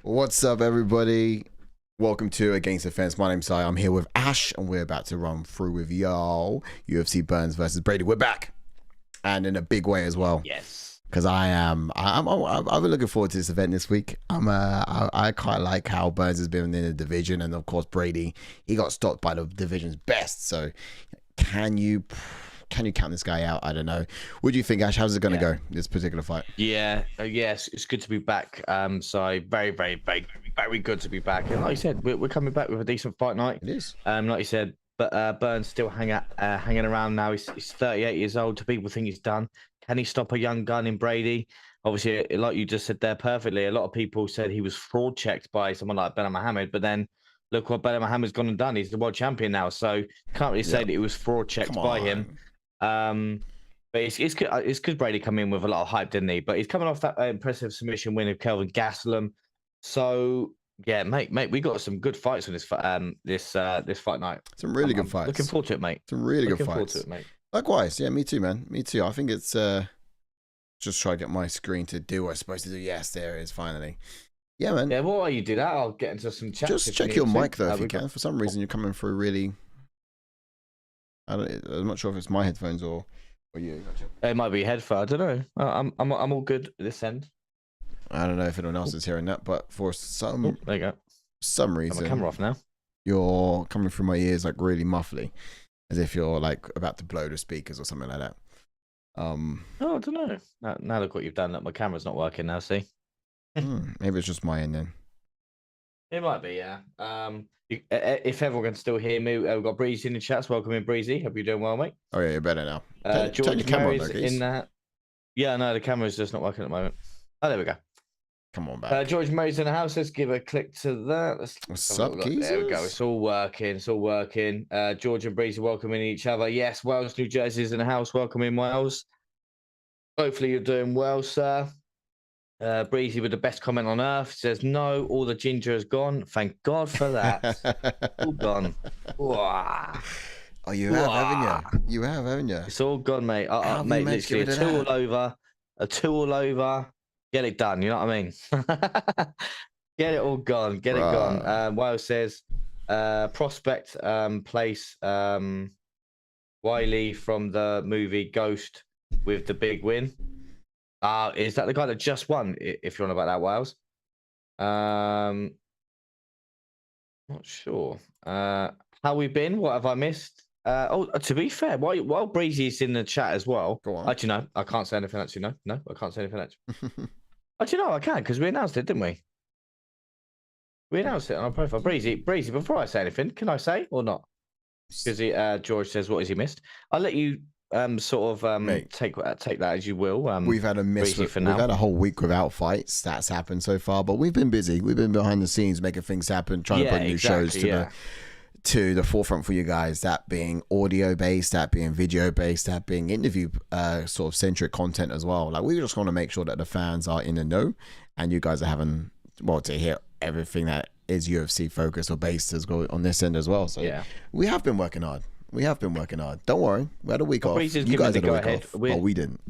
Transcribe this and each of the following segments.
What's up, everybody? Welcome to Against the Fence. My name's Si. I'm here with Ash, and we're about to run through with y'all UFC Burns versus Brady. We're back, and in a big way as well. Yes, because I've been looking forward to this event this week. I quite like how Burns has been in the division, and of course Brady, he got stopped by the division's best. So, can you count this guy out? I don't know. What do you think, Ash? How's it going to go, this particular fight? yes, it's good to be back. So very good to be back. And like you said, we're coming back with a decent fight night. It is. Like you said, but Burns still hanging around now. He's 38 years old. People think he's done. Can he stop a young gun in Brady? Obviously, like you just said there perfectly. A lot of people said he was fraud checked by someone like Belal Muhammad, but then look what Belal Muhammad's gone and done. He's the world champion now, so can't really say that it was fraud checked by him. But it's good. It's good Brady come in with a lot of hype, didn't he? But he's coming off that impressive submission win of Kelvin Gastelum. So yeah, mate, we got some good fights on this fight night. Some really good fights. Looking forward to it, mate. Some really good fights. Looking forward to it, mate. Likewise, yeah, me too, man. Me too. I think it's just try to get my screen to do what it's supposed to do. Yes, there it is, finally. Yeah, man. Yeah, while you do that, I'll get into some chat. Just check your mic though, if you can. For some reason, you're coming through really. I'm not sure if it's my headphones or you. It might be headphones. I don't know. I'm all good at this end. I don't know if anyone else is hearing that, but for some there you go. Some reason, got my camera off now. You're coming through my ears like really muffly, as if you're like about to blow the speakers or something like that. Oh, I don't know. Now look what you've done. Look, my camera's not working now. See? Maybe it's just my end then. It might be, yeah. If everyone can still hear me, we've got Breezy in the chats. Welcome in, Breezy. Hope you're doing well, mate. Oh yeah, you're better now. George Mary's in that. Yeah, no, the camera's just not working at the moment. Oh, there we go. Come on back. George Mary's in the house. Let's give a click to that. What's up, geezers? There we go. It's all working. It's all working. George and Breezy welcoming each other. Yes, Wales, New Jersey's in the house. Welcome in, Wales. Hopefully you're doing well, sir. Breezy with the best comment on earth says, no, all the ginger has gone. Thank God for that. All gone. Wow. Oh, you have, haven't you? You have, haven't you? It's all gone, mate. Mate, literally a two all over. A two all over. Get it done. You know what I mean? Get it all gone. Get it gone. Wales says, prospect place Wiley from the movie Ghost with the big win. Is that the guy that just won? If you're on about that, Wales. Not sure. How we been? What have I missed? To be fair, while Breezy's in the chat as well. Go on. Actually, no, I can't say anything. Actually, no, I can't say anything. Actually, actually, no, I can because we announced it, didn't we? We announced it on our profile. Breezy. Before I say anything, can I say or not? Because George says, "What has he missed?" I'll let you. Take that as you will. We've had we've had a whole week without fights. That's happened so far, but we've been busy. We've been behind the scenes making things happen, trying to put new shows to the forefront for you guys. That being audio based, that being video based, that being interview sort of centric content as well. Like we just want to make sure that the fans are in the know, and you guys are having to hear everything that is UFC focused or based as well on this end as well. So yeah, we have been working hard. Don't worry. We had a week off. You guys had a week off, but we didn't.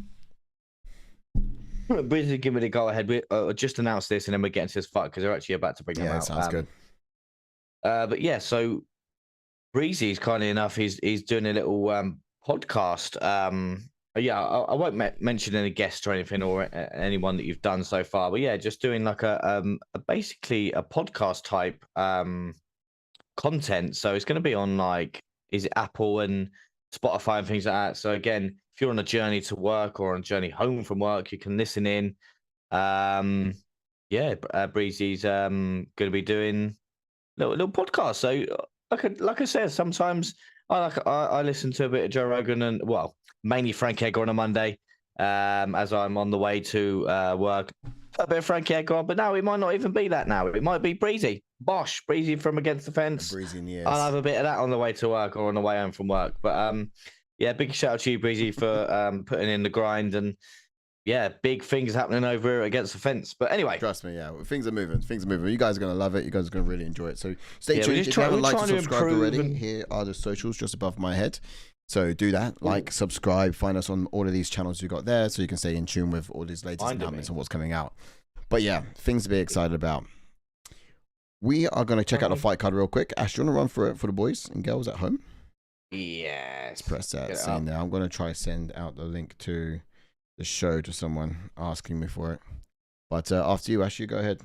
Breezy's giving me the go ahead. We just announced this, and then we're getting to this fight because they're actually about to bring them out. Yeah, sounds good. But yeah, so Breezy's kind enough. He's doing a little podcast. I won't mention any guests or anything or anyone that you've done so far. But yeah, just doing like a basically a podcast type content. So it's going to be on like. Is it Apple and Spotify and things like that? So again, if you're on a journey to work or on a journey home from work, you can listen in. Breezy's going to be doing little podcast. So like I said, sometimes I listen to a bit of Joe Rogan and mainly Frank Edgar on a Monday, as I'm on the way to work. A bit of Frank Edgar on, but now it might not even be that. Now it might be Breezy. Bosh, Breezy from Against the Fence. Breezy in the ears. I'll have a bit of that on the way to work or on the way home from work. But big shout out to you, Breezy, for putting in the grind and big things happening over here Against the Fence. But anyway, trust me, things are moving. You guys are gonna love it. You guys are gonna really enjoy it. So stay tuned. If you haven't liked and subscribed already, here are the socials just above my head. So do that, like, subscribe, find us on all of these channels you got there, so you can stay in tune with all these latest announcements and what's coming out. But yeah, things to be excited about. We are going to check out the fight card real quick. Ash, do you want to run for it for the boys and girls at home? Yes. Let's press that scene there. I'm going to try to send out the link to the show to someone asking me for it. But after you, Ash, you go ahead.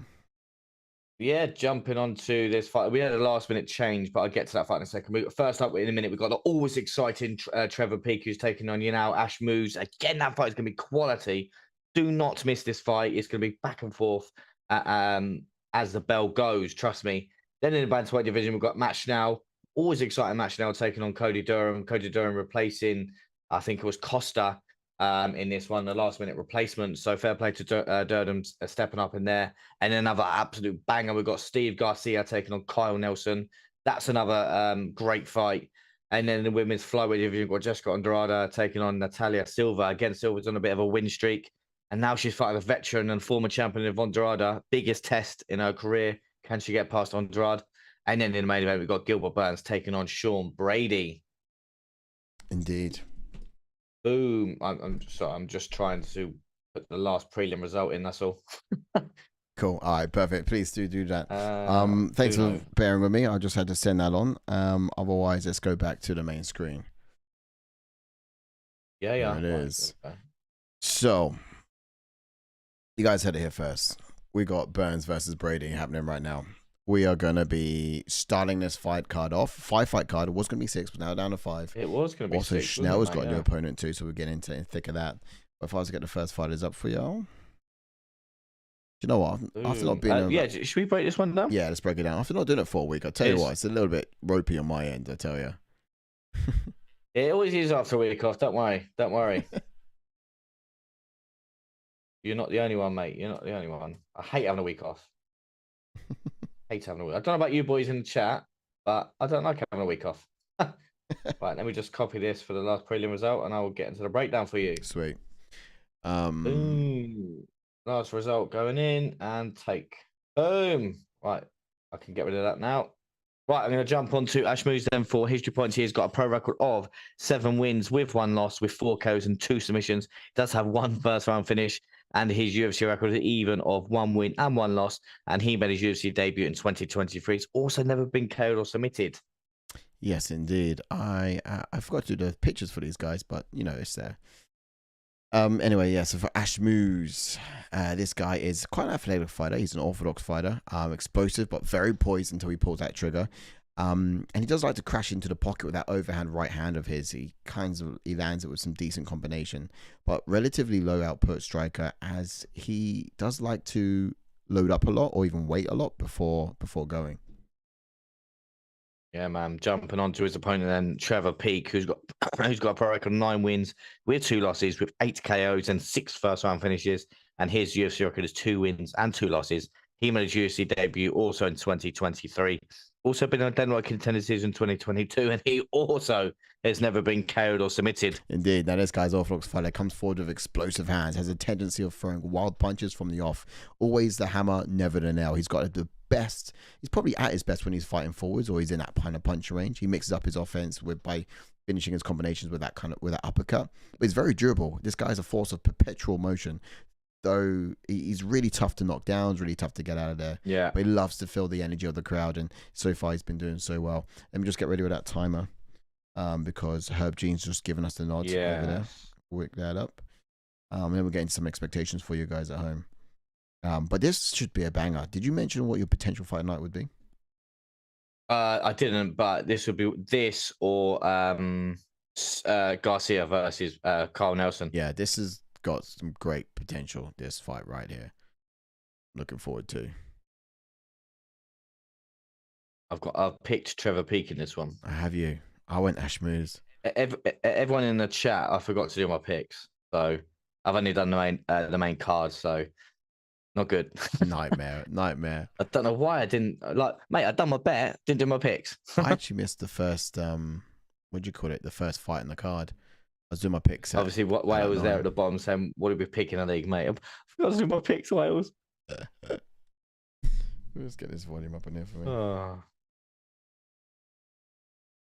Yeah, jumping onto this fight. We had a last-minute change, but I'll get to that fight in a second. First up, in a minute, we've got the always exciting Trevor Peak, who's taking on Yanal Ashmouz. Again, that fight is going to be quality. Do not miss this fight. It's going to be back and forth as the bell goes, trust me. Then in the bantamweight division, we've got Matt Schnell. Always exciting Matt Schnell taking on Cody Durham. Cody Durham replacing, I think it was Costa in this one, the last-minute replacement. So fair play to Durham stepping up in there. And then another absolute banger. We've got Steve Garcia taking on Kyle Nelson. That's another great fight. And then in the women's flyweight division, we've got Jéssica Andrade taking on Natália Silva. Again, Silva's on a bit of a win streak. And now she's fighting a veteran and former champion of Andrade. Biggest test in her career. Can she get past Andrade? And then in the main event, we've got Gilbert Burns taking on Sean Brady. Indeed. Boom. I'm sorry. I'm just trying to put the last prelim result in. That's all. Cool. All right. Perfect. Please do that. Thanks for bearing with me. I just had to send that on. Otherwise, let's go back to the main screen. Yeah. There it is. Okay. So, you guys had it here first. We got Burns versus Brady happening right now. We are going to be starting this fight card off. 5-fight card. It was going to be 6, but now down to 5. It was going to be also, 6. Schnell has got a new opponent too, so we're getting into the thick of that. But if I was to get the first fighters up for y'all. Do you know what? After not being yeah, should we break this one down? Yeah, let's break it down. After not doing it for a week, I'll tell you what, it's a little bit ropey on my end, I tell you. It always is after a week off. Don't worry. Don't worry. You're not the only one, mate. You're not the only one. I hate having a week off. Hate having a week. I don't know about you boys in the chat, but I don't like having a week off. Right, let me just copy this for the last prelim result, and I will get into the breakdown for you. Sweet. Boom. Last result going in and take. Boom. Right, I can get rid of that now. Right, I'm going to jump on to Ashmouz then for history points. He's got a pro record of 7 wins with 1 loss with 4 KOs and 2 submissions. He does have 1 first round finish, and his UFC record is even of 1 win and 1 loss. And he made his UFC debut in 2023. He's also never been KO'd or submitted. Yes, indeed. I forgot to do the pictures for these guys, but you know it's there. Anyway, yeah, so for Ashmouz, this guy is quite an athletic fighter. He's an orthodox fighter, explosive, but very poised until he pulls that trigger. And he does like to crash into the pocket with that overhand right hand of his. He lands it with some decent combination, but relatively low output striker, as he does like to load up a lot or even wait a lot before going. Yeah, man. Jumping onto his opponent then, Trevor Peak, who's got a pro record of 9 wins with 2 losses, with 8 KOs and 6 first round finishes. And his UFC record is 2 wins and 2 losses. He made his UFC debut also in 2023. Also been on Denmark Contender Series in 2022, and he also has never been KO'd or submitted. Indeed. Now, this guy's orthodox fighter comes forward with explosive hands, has a tendency of throwing wild punches from the off. Always the hammer, never the nail. He's got the best. He's probably at his best when he's fighting forwards or he's in that kind of punch range. He mixes up his offense by finishing his combinations with that uppercut. But he's very durable. This guy's a force of perpetual motion. Though he's really tough to knock down, really tough to get out of there. Yeah. But he loves to feel the energy of the crowd, and so far he's been doing so well. Let me just get ready with that timer, because Herb Jean's just given us the nod over there. Work that up. And then we're getting some expectations for you guys at home. But this should be a banger. Did you mention what your potential fight night would be? I didn't, but this would be this or Garcia versus Kyle Nelson. Yeah, this has got some great potential, this fight right here. Looking forward to. I've picked Trevor Peak in this one. Have you? I went Ashmouz. Everyone in the chat, I forgot to do my picks, so I've only done the main card, so not good. Nightmare. I don't know why I didn't mate. I done my bet, didn't do my picks. I actually missed the first what'd you call it? The first fight in the card. I was doing my picks. Obviously, Wales was there at the bottom saying, "What did we pick in the league, mate?" I forgot to do my picks, Wales. Let's get this volume up in here for me. Oh,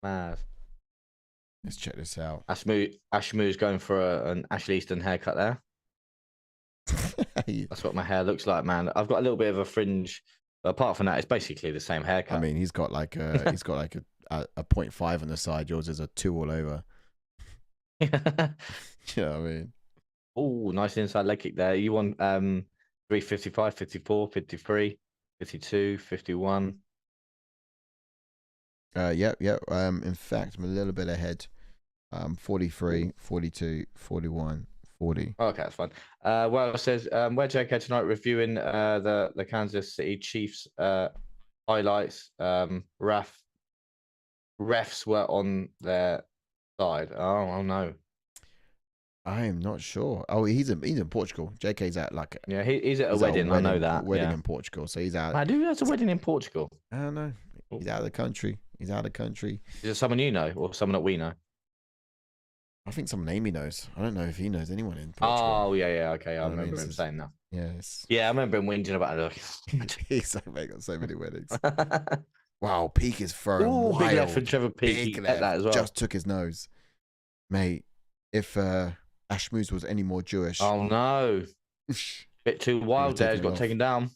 mad. Let's check this out. Ashmouz going for an Ashley Easton haircut there. That's what my hair looks like, man. I've got a little bit of a fringe But apart from that, it's basically the same haircut. I mean, he's got like a 0.5 on the side. Yours is a 2 all over. You know what I mean? Oh, nice inside leg kick there. You want 355, 54, 53, 52, 51. Yep. In fact, I'm a little bit ahead. 43, 42, 41, 40. Okay, that's fine. Well, it says we're JK tonight reviewing the Kansas City Chiefs highlights. Refs were on their side. Oh no. I am not sure. Oh, he's in Portugal. JK's at like he's at a wedding. I know that wedding in Portugal, so he's out. I do. That's a wedding in Portugal. I don't know. He's out of the country. Is it someone you know or someone that we know? I think someone Amy knows. I don't know if he knows anyone in Portugal. Oh yeah. Okay, I remember him saying that. Yes. Yeah, I remember him whinging about it. He's like got so many weddings. Wow, Peak is throwing wild. Big left for Trevor Peak. He left, that as well. Just took his nose, mate. If Ashmouz was any more Jewish, oh no, bit too wild there. He's got taken down,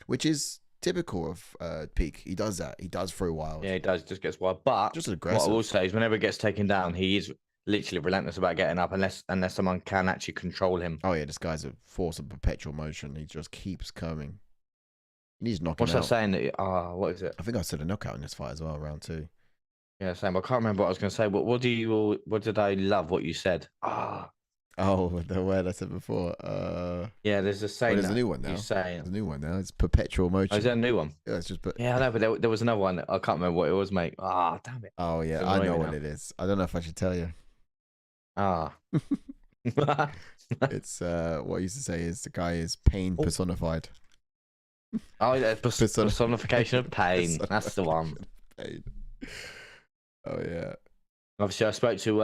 which is typical of Peak. He does that. He does throw wild. Yeah, he does. Just gets wild. But just aggressive. What I will say is, whenever he gets taken down, he is literally relentless about getting up, unless someone can actually control him. Oh yeah, this guy's a force of perpetual motion. He just keeps coming. He's knocking. What's that saying? That what is it? I think I said a knockout in this fight as well, round 2. Yeah, same. I can't remember what I was going to say. But what did I love? What you said? Oh, the word I said before. Yeah, there's a saying. There's a new one now. There's a new one now. It's perpetual motion. Oh, is there a new one? Yeah, it's just. Yeah, I know, but there was another one. I can't remember what it was, mate. Damn it. Oh yeah, I know what it is. I don't know if I should tell you. It's what I used to say is the guy is pain personified. Oh yeah, personification of pain. That's the one. Pain. Oh yeah. Obviously, I spoke to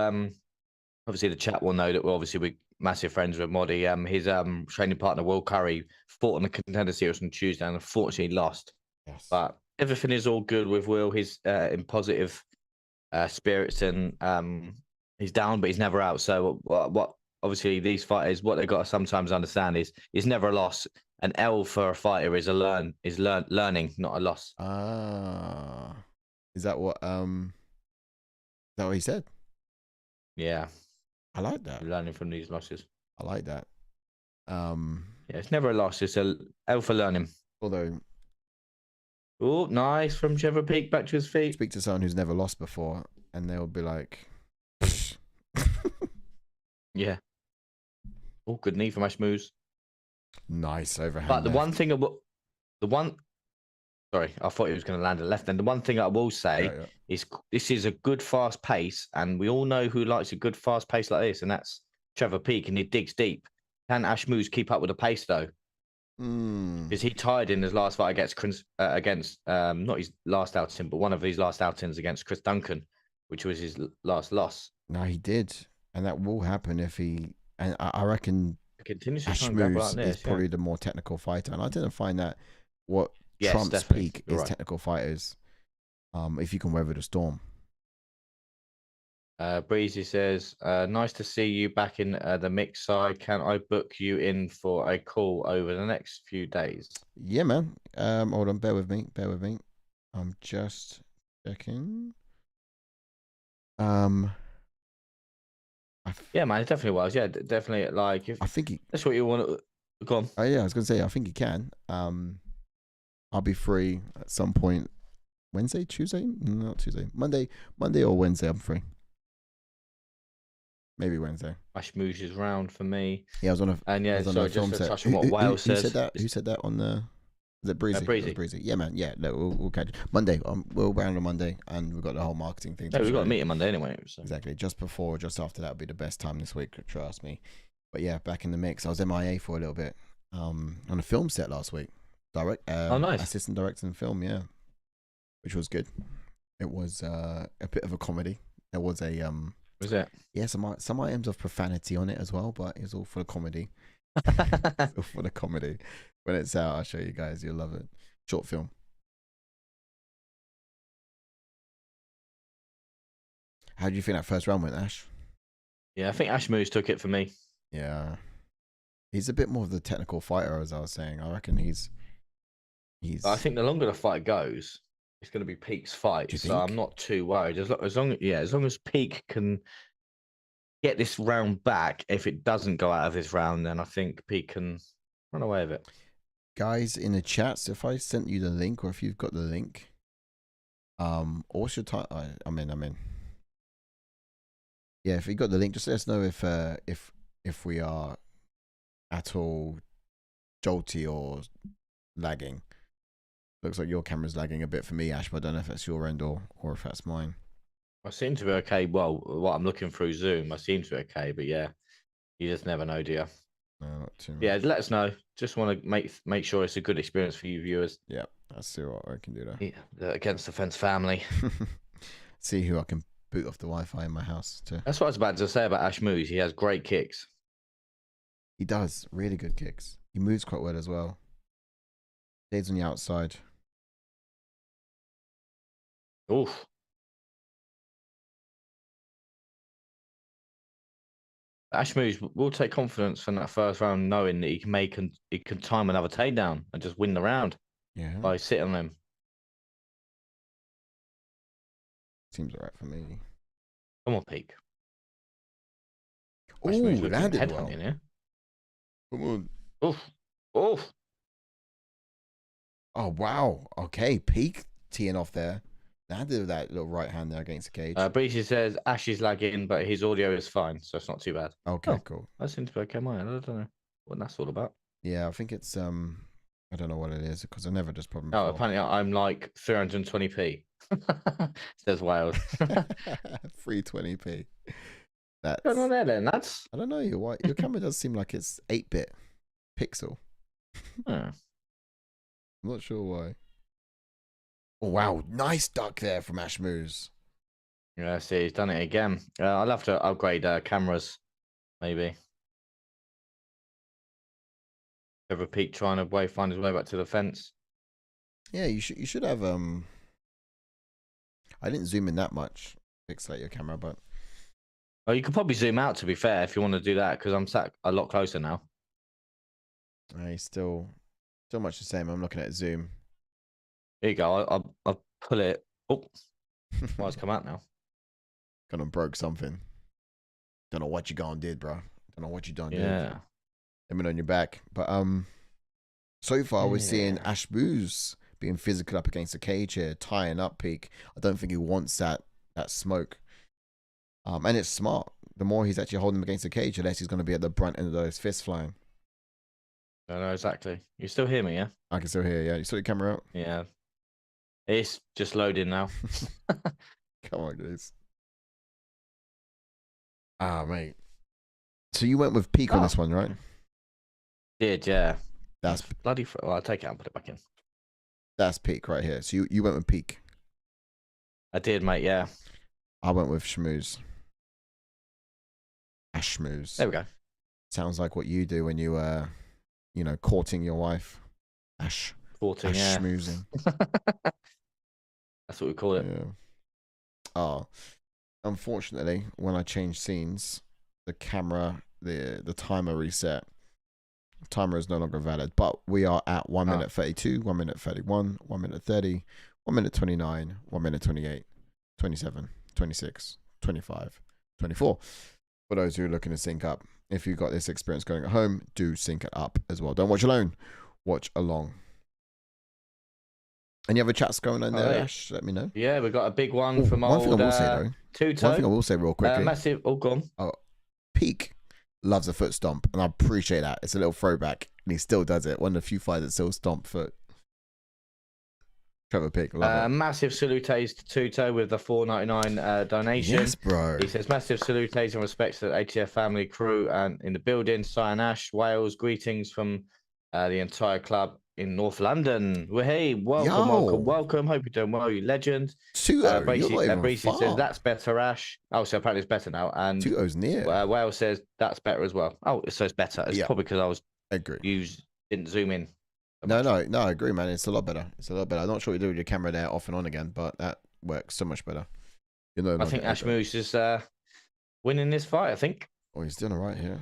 obviously the chat will know that we're massive friends with Moddy. His training partner Will Curry fought on the Contender Series on Tuesday and unfortunately lost. Yes. But everything is all good with Will. He's in positive spirits and he's down, but he's never out. So what obviously these fighters, what they got to sometimes understand is never a loss. An L for a fighter is learning, not a loss. Is that what he said? Yeah. I like that. Learning from these losses. I like that. Yeah, it's never a loss. It's a L for learning. Although, oh, nice from Trevor Peak back to his feet. Speak to someone who's never lost before, and they'll be like, yeah. Oh, good knee from Ashmouz. Nice overhand. But sorry, I thought he was going to land a left. And the one thing I will say is this is a good fast pace, and we all know who likes a good fast pace like this, and that's Trevor Peak, and he digs deep. Can Ashmouz keep up with the pace though? Because he tied in his last fight against not his last outing, but one of his last outings against Chris Duncan, which was his last loss. No, he did, and that will happen if he. And I reckon Ashmouz is probably the more technical fighter, and I didn't find that what Trump's peak is technical fighters. If you can weather the storm. Breezy says, nice to see you back in the mix side. Can I book you in for a call over the next few days? Yeah, man. Hold on, bear with me. I'm just checking. Yeah, man, it definitely was. Yeah, definitely. Like, if I think that's what you want to go on. Oh yeah, I was gonna say I think he can. I'll be free at some point. Wednesday, Tuesday? Not Tuesday. Monday or Wednesday. I'm free. Maybe Wednesday. Ashmouz's round for me. Yeah, I was on a. And yeah, so just to touch on what Wales says. Who said that on the? Is it Breezy? Breezy. Yeah, man. Yeah, no, we'll catch it Monday. We'll round on Monday, and we've got the whole marketing thing. No, we've got a meeting Monday anyway. So. Exactly. Just after that would be the best time this week. Trust me. But yeah, back in the mix. I was MIA for a little bit. On a film set last week. Oh, nice. Assistant director in film, yeah, which was good. It was a bit of a comedy. There was a Was it? Yeah, some items of profanity on it as well, but it was all for the comedy. All for the comedy. When it's out, I'll show you guys. You'll love it. Short film. How do you think that first round went, Ash? Yeah, I think Ashmouz took it for me. Yeah, he's a bit more of the technical fighter, as I was saying. I reckon he's I think the longer the fight goes, it's going to be Peak's fight. So I'm not too worried. As long as Peak can get this round back, if it doesn't go out of this round, then I think Peak can run away with it. Guys in the chats, if I sent you the link, or if you've got the link, what's your time? I'm in. Yeah, if you got the link, just let us know if we are at all jolty or lagging. Looks like your camera's lagging a bit for me, Ash, but I don't know if that's your end or if that's mine. I seem to be okay. Well, what I'm looking through Zoom, I seem to be okay, but yeah, you just never know, do you? No, not too much. Yeah, let us know. Just want to make sure it's a good experience for you viewers. Yeah, I'll see what I can do there. Yeah, against the fence family. See who I can boot off the Wi-Fi in my house too. That's what I was about to say about Ashmouz. He has great kicks. He does really good kicks. He moves quite well as well. Stays on the outside. Oof. Ashmouz will take confidence from that first round, knowing that he can time another takedown and just win the round. Yeah. By sitting on him. Seems alright for me. Come on, Peak. Oh, landed well. In here. Come on. Oof. Oof. Oh, wow. Okay, Peak teeing off there. Landed with that little right hand there against the cage. Brady says Ash is lagging, but his audio is fine, so it's not too bad. Okay, cool. That seems to be okay. I don't know what that's all about. Yeah, I think it's I don't know what it is because I never had this problem before. Oh, apparently I'm like 320p. Says Wales. 320p. That's what's going on there then, lads? I don't know. Your camera does seem like it's 8-bit pixel. I'm not sure why. Oh wow, nice duck there from Ashmouz. Yeah, see, he's done it again. I'll have to upgrade cameras, maybe. Trevor Peak trying to find his way back to the fence. Yeah, you should have I didn't zoom in that much. Pixelate your camera, but you could probably zoom out to be fair if you want to do that because I'm sat a lot closer now. He's still much the same. I'm looking at Zoom. Here you go. I'll pull it. Oh, well, it's come out now. Kind of broke something. Don't know what you gone did, bro. Don't know what you done did. Yeah. Let me know on your back. But so far we're seeing Ashmouz being physical up against the cage here, tying up Peak. I don't think he wants that smoke. And it's smart. The more he's actually holding him against the cage, the less he's going to be at the brunt end of those fists flying. I know exactly. You still hear me, yeah? I can still hear you. Yeah, you saw your camera out? Yeah. It's just loading now. Come on, guys. Ah, mate. So you went with Peak on this one, right? Did, yeah. That's bloody. Well, I'll take it out and put it back in. That's Peak right here. So you went with Peak. I did, mate. Yeah. I went with Ashmouz. Ashmouz. There we go. Sounds like what you do when you courting your wife. Courting, schmoozing. That's what we call it. Yeah. Oh, unfortunately, when I changed scenes, the camera, the timer reset. The timer is no longer valid, but we are at 1 minute 32, 1 minute 31, 1 minute 30, 1 minute 29, 1 minute 28, 27, 26, 25, 24. For those who are looking to sync up, if you've got this experience going at home, do sync it up as well. Don't watch alone, watch along. Any other chats going on there, Ash? Let me know. Yeah, we got a big one from one thing I will say though. Two-toe. One thing I will say real quickly. Massive. Oh, gone. Peak loves a foot stomp, and I appreciate that. It's a little throwback, and he still does it. One of the few fighters that still stomp foot. Trevor Peak, love it. Massive salutes to Two-toe with the $4.99 donation. Yes, bro. He says massive salutes and respects to the ATF family, crew, and in the building. Cyan Ash, Wales, greetings from the entire club in North London. Well, hey, welcome. Hope you're doing well, you legend. Brady says that's better, Ash. Oh, so apparently it's better now. And 2-0's near. Wales says that's better as well. Oh, so it's better. It's probably because I was didn't zoom in. No, I agree, man. It's a lot better. I'm not sure what you do with your camera there off and on again, but that works so much better. I think Ashmouz is winning this fight, I think. Oh, he's doing all right here.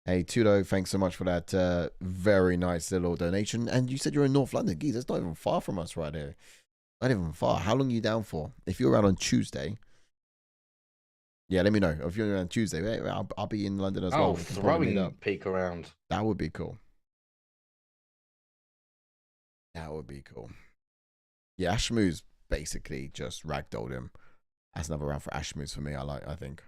Hey, Tudo, thanks so much for that very nice little donation. And you said you're in North London. Geez, that's not even far from us right here. Not even far. How long are you down for? If you're around on Tuesday, yeah, let me know. If you're around Tuesday, I'll be in London as well. Oh, throwing Peak around. That would be cool. That would be cool. Yeah, Ashmouz basically just ragdolled him. That's another round for Ashmouz for me, I think.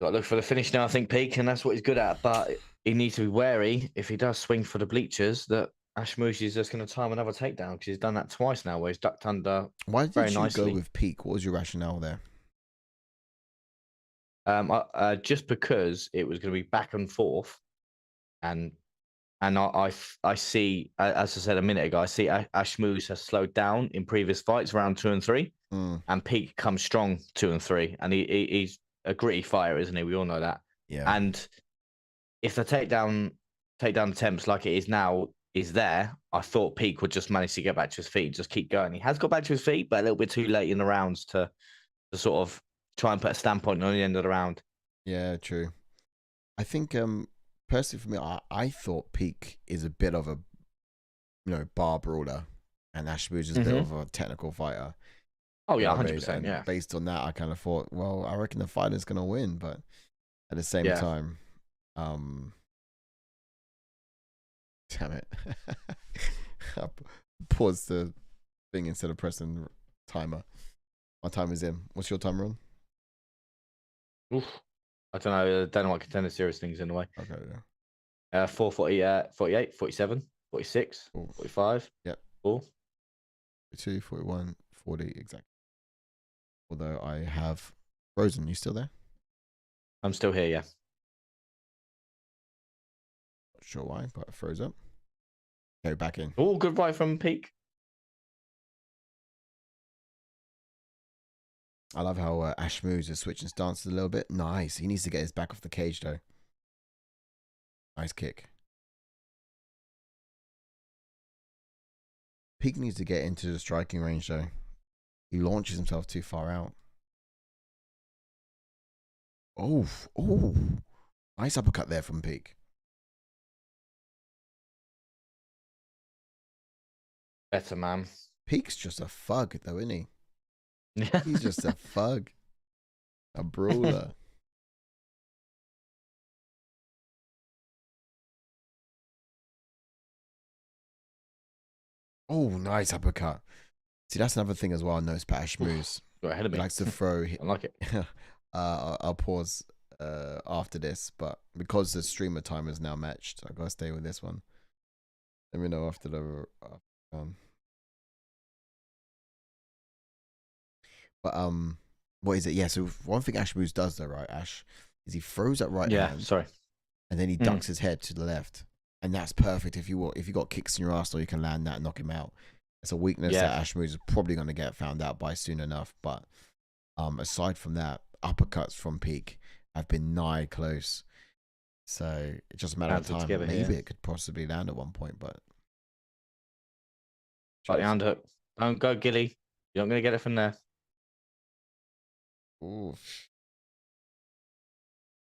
Got to look for the finish now, I think, Peak, and that's what he's good at. But he needs to be wary if he does swing for the bleachers that Ashmouz is just going to time another takedown because he's done that twice now where he's ducked under. Why did you go with Peak? What was your rationale there? Just because it was going to be back and forth, and I see, as I said a minute ago, I see Ashmouz has slowed down in previous fights, round 2 and 3, and Peak comes strong 2 and 3, and he's a gritty fighter, isn't he? We all know that. Yeah. And if the takedown attempts like it is now is there, I thought Peak would just manage to get back to his feet, just keep going. He has got back to his feet, but a little bit too late in the rounds to sort of try and put a standpoint on the end of the round. Yeah, true. I think personally for me, I thought Peak is a bit of a bar brawler, and Ashmouz is a bit of a technical fighter. Oh yeah, 100%. Yeah. Based on that, I kind of thought, well, I reckon the fighter's gonna win, but at the same time, damn it, I paused the thing instead of pressing timer. My timer's in. What's your timer on? Oof. I don't know. I don't know what Contender Series things in the way. Okay, yeah. 440, 48, 47, 46, 45. Yep. 4. 42, 41, 40, exactly. Although I have frozen. You still there? I'm still here, yeah. Not sure why, but I froze up. Go back in. Oh, good right from Peak. I love how Ashmouz is switching stances a little bit. Nice. He needs to get his back off the cage, though. Nice kick. Peak needs to get into the striking range, though. He launches himself too far out. Oh. Nice uppercut there from Peak. Better, man. Peak's just a thug, though, isn't he? He's just a thug. A brawler. Oh, nice uppercut. See, that's another thing as well I noticed about Ashmouz. Got ahead of me. He likes to throw. I like it. I'll pause after this, but because the streamer time is now matched, I gotta stay with this one. Let me know after the But what is it? Yeah, so one thing Ashmouz does though, right, Ash, is he throws that right hand. Sorry. And then he ducks his head to the left. And that's perfect if you got kicks in your arsenal, you can land that and knock him out. It's a weakness that Ashmouz is probably gonna get found out by soon enough. But aside from that, uppercuts from Peak have been nigh close. So it's just a matter of time. Maybe it could possibly land at one point, but the underhook. Don't go, Gilly. You're not gonna get it from there. Oof.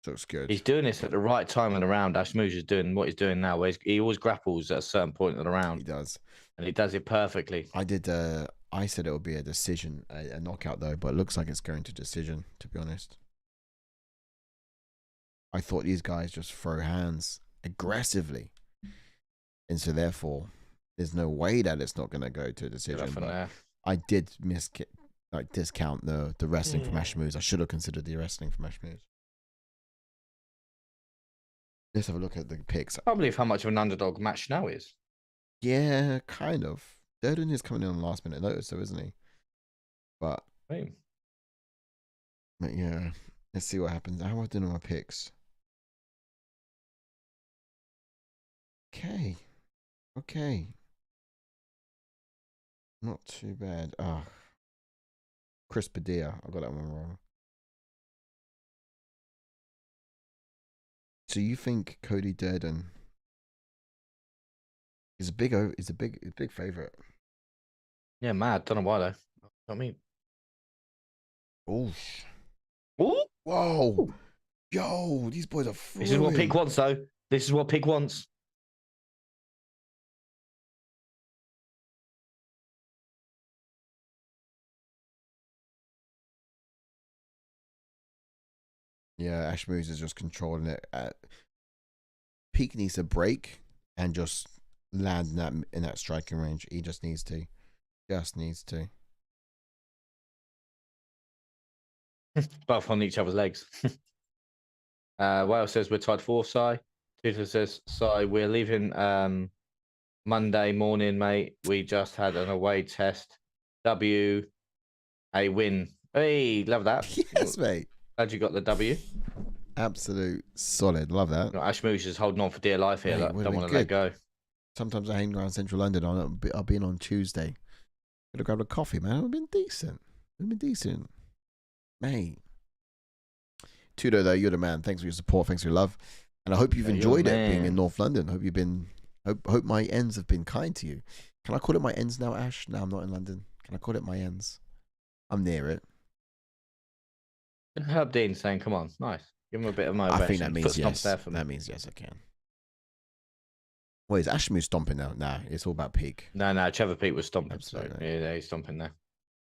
Looks good. He's doing this at the right time in the round. Ashmouz is doing what he's doing now, where he always grapples at a certain point in the round. He does. And he does it perfectly. I said it would be a decision, a knockout though, but it looks like it's going to decision, to be honest. I thought these guys just throw hands aggressively. And so therefore, there's no way that it's not going to go to a decision. But I did discount the wrestling from Ashmouz. I should have considered the wrestling from Ashmouz. Let's have a look at the picks. I can't believe how much of an underdog match Schnell is. Yeah, kind of. Durden is coming in on last minute notice, though, isn't he? But yeah, let's see what happens. How am I doing on my picks? Okay. Not too bad. Chris Padilla. I got that one wrong. So you think Cody Durden is a big favorite? Yeah, mad. Don't know why though. I mean, oh, ooh, whoa! Yo, these boys are This is what Pig wants, though. This is what Pig wants. Yeah, Ashmouz is just controlling it. Peak needs to break and just land in that striking range. He just needs to. Just needs to. Both on each other's legs. Wales says we're tied 4, Si. Tutor says, Si, we're leaving Monday morning, mate. We just had an away test. W, a win. Hey, love that. Yes, mate. Glad you got the W. Absolute solid. Love that. Ashmouz is holding on for dear life here. Mate, don't want to let go. Sometimes I hang around central London. I'll be in on Tuesday. Could have grabbed a coffee, man. It would have been decent. Mate. Tudo, though, you're the man. Thanks for your support. Thanks for your love. And I hope you've enjoyed it being in North London. Hope my ends have been kind to you. Can I call it my ends now, Ash? No, I'm not in London. Can I call it my ends? I'm near it. Herb Dean saying, come on, nice. Give him a bit of motivation. I think that means yes. That means yes, I can. Wait, is Ashmouz stomping now? Nah, it's all about Peak. No, Trevor Peak was stomping. Absolutely. So yeah, he's stomping now.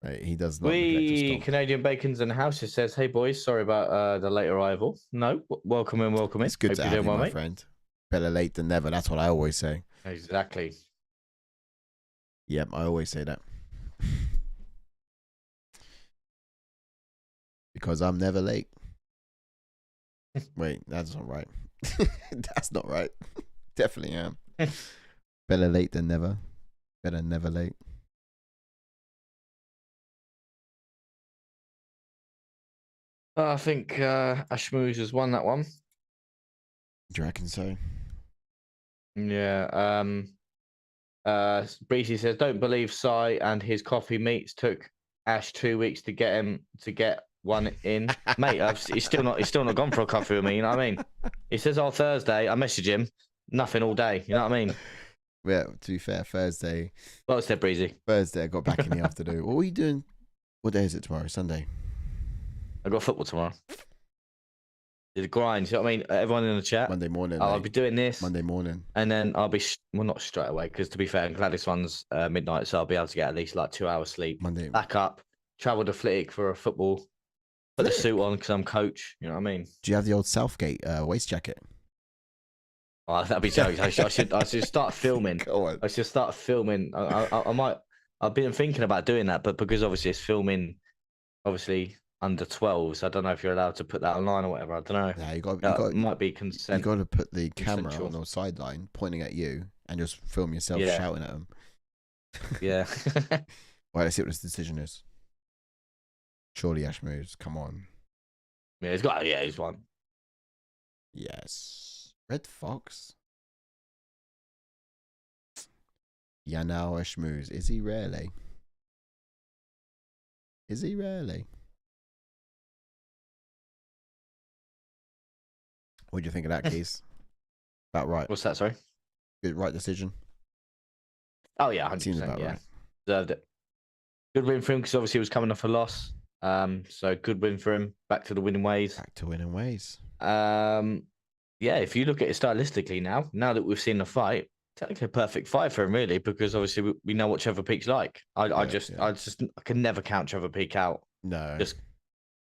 Right, he does not. Canadian Bacons and Houses says, hey boys, sorry about the late arrival. No, welcome in. It's good to have you, my friend. Better late than never. That's what I always say. Exactly. Yep, I always say that. Because I'm never late. Wait, that's not right. That's not right. Definitely am. Better late than never. Better never late. I think Ashmouz has won that one. Do you reckon so? Yeah. Brady says, don't believe Si and his coffee meets took Ash 2 weeks to get him to get one in. Mate, he's still not gone for a coffee with me, you know what I mean? He says, oh, Thursday, I message him, nothing all day, you know what I mean? Yeah, to be fair, Thursday. What said Breezy? Thursday, I got back in the afternoon. What were you doing? What day is it tomorrow? Sunday? I got football tomorrow. The grind, you know what I mean? Everyone in the chat. Monday morning. I'll be doing this. Monday morning. And then I'll be, well, not straight away, because to be fair, I'm glad this one's midnight, so I'll be able to get at least like 2 hours sleep. Monday. Back up, travel to Flitwick for a football. Put the suit on because I'm coach, you know what I mean? Do you have the old Southgate waist jacket? Oh, that'd be jokes. I should start filming. Go on. I should start filming. I might. I've been thinking about doing that, but because obviously it's filming, obviously under 12, so I don't know if you're allowed to put that online or whatever. I don't know. Yeah, you got. Might be consent. You got to put the camera on the sideline, pointing at you, and just film yourself shouting at them. Yeah. Well, let's see what this decision is. Surely Ashmouz, come on. Yeah, he's won. Yes. Red Fox. Yanal Ashmouz. Is he really? Is he really? What do you think of that case? About right. What's that, sorry? Good, right decision. Oh, yeah, 100%. Seems about right. Deserved it. Good win for him because obviously he was coming off a loss. So good win for him. Back to the winning ways. Back to winning ways. Yeah, if you look at it stylistically now that we've seen the fight, technically a perfect fight for him, really, because obviously we know what Trevor Peak's like. I can never count Trevor Peak out. No. Just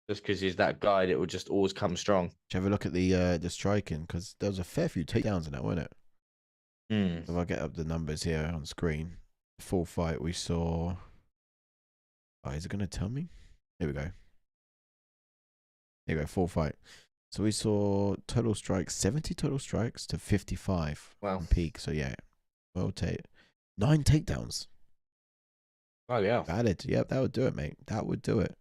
because he's that guy that will just always come strong. Did you ever look at the striking? Because there was a fair few takedowns in that, wasn't it? Mm. If I get up the numbers here on screen, full fight we saw. Oh, is it going to tell me? Here we go. Here we go, full fight. So we saw total strikes, 70 total strikes to 55 on Peak. So yeah, well taken. 9 takedowns. Oh yeah. Valid. Yep, that would do it, mate. That would do it.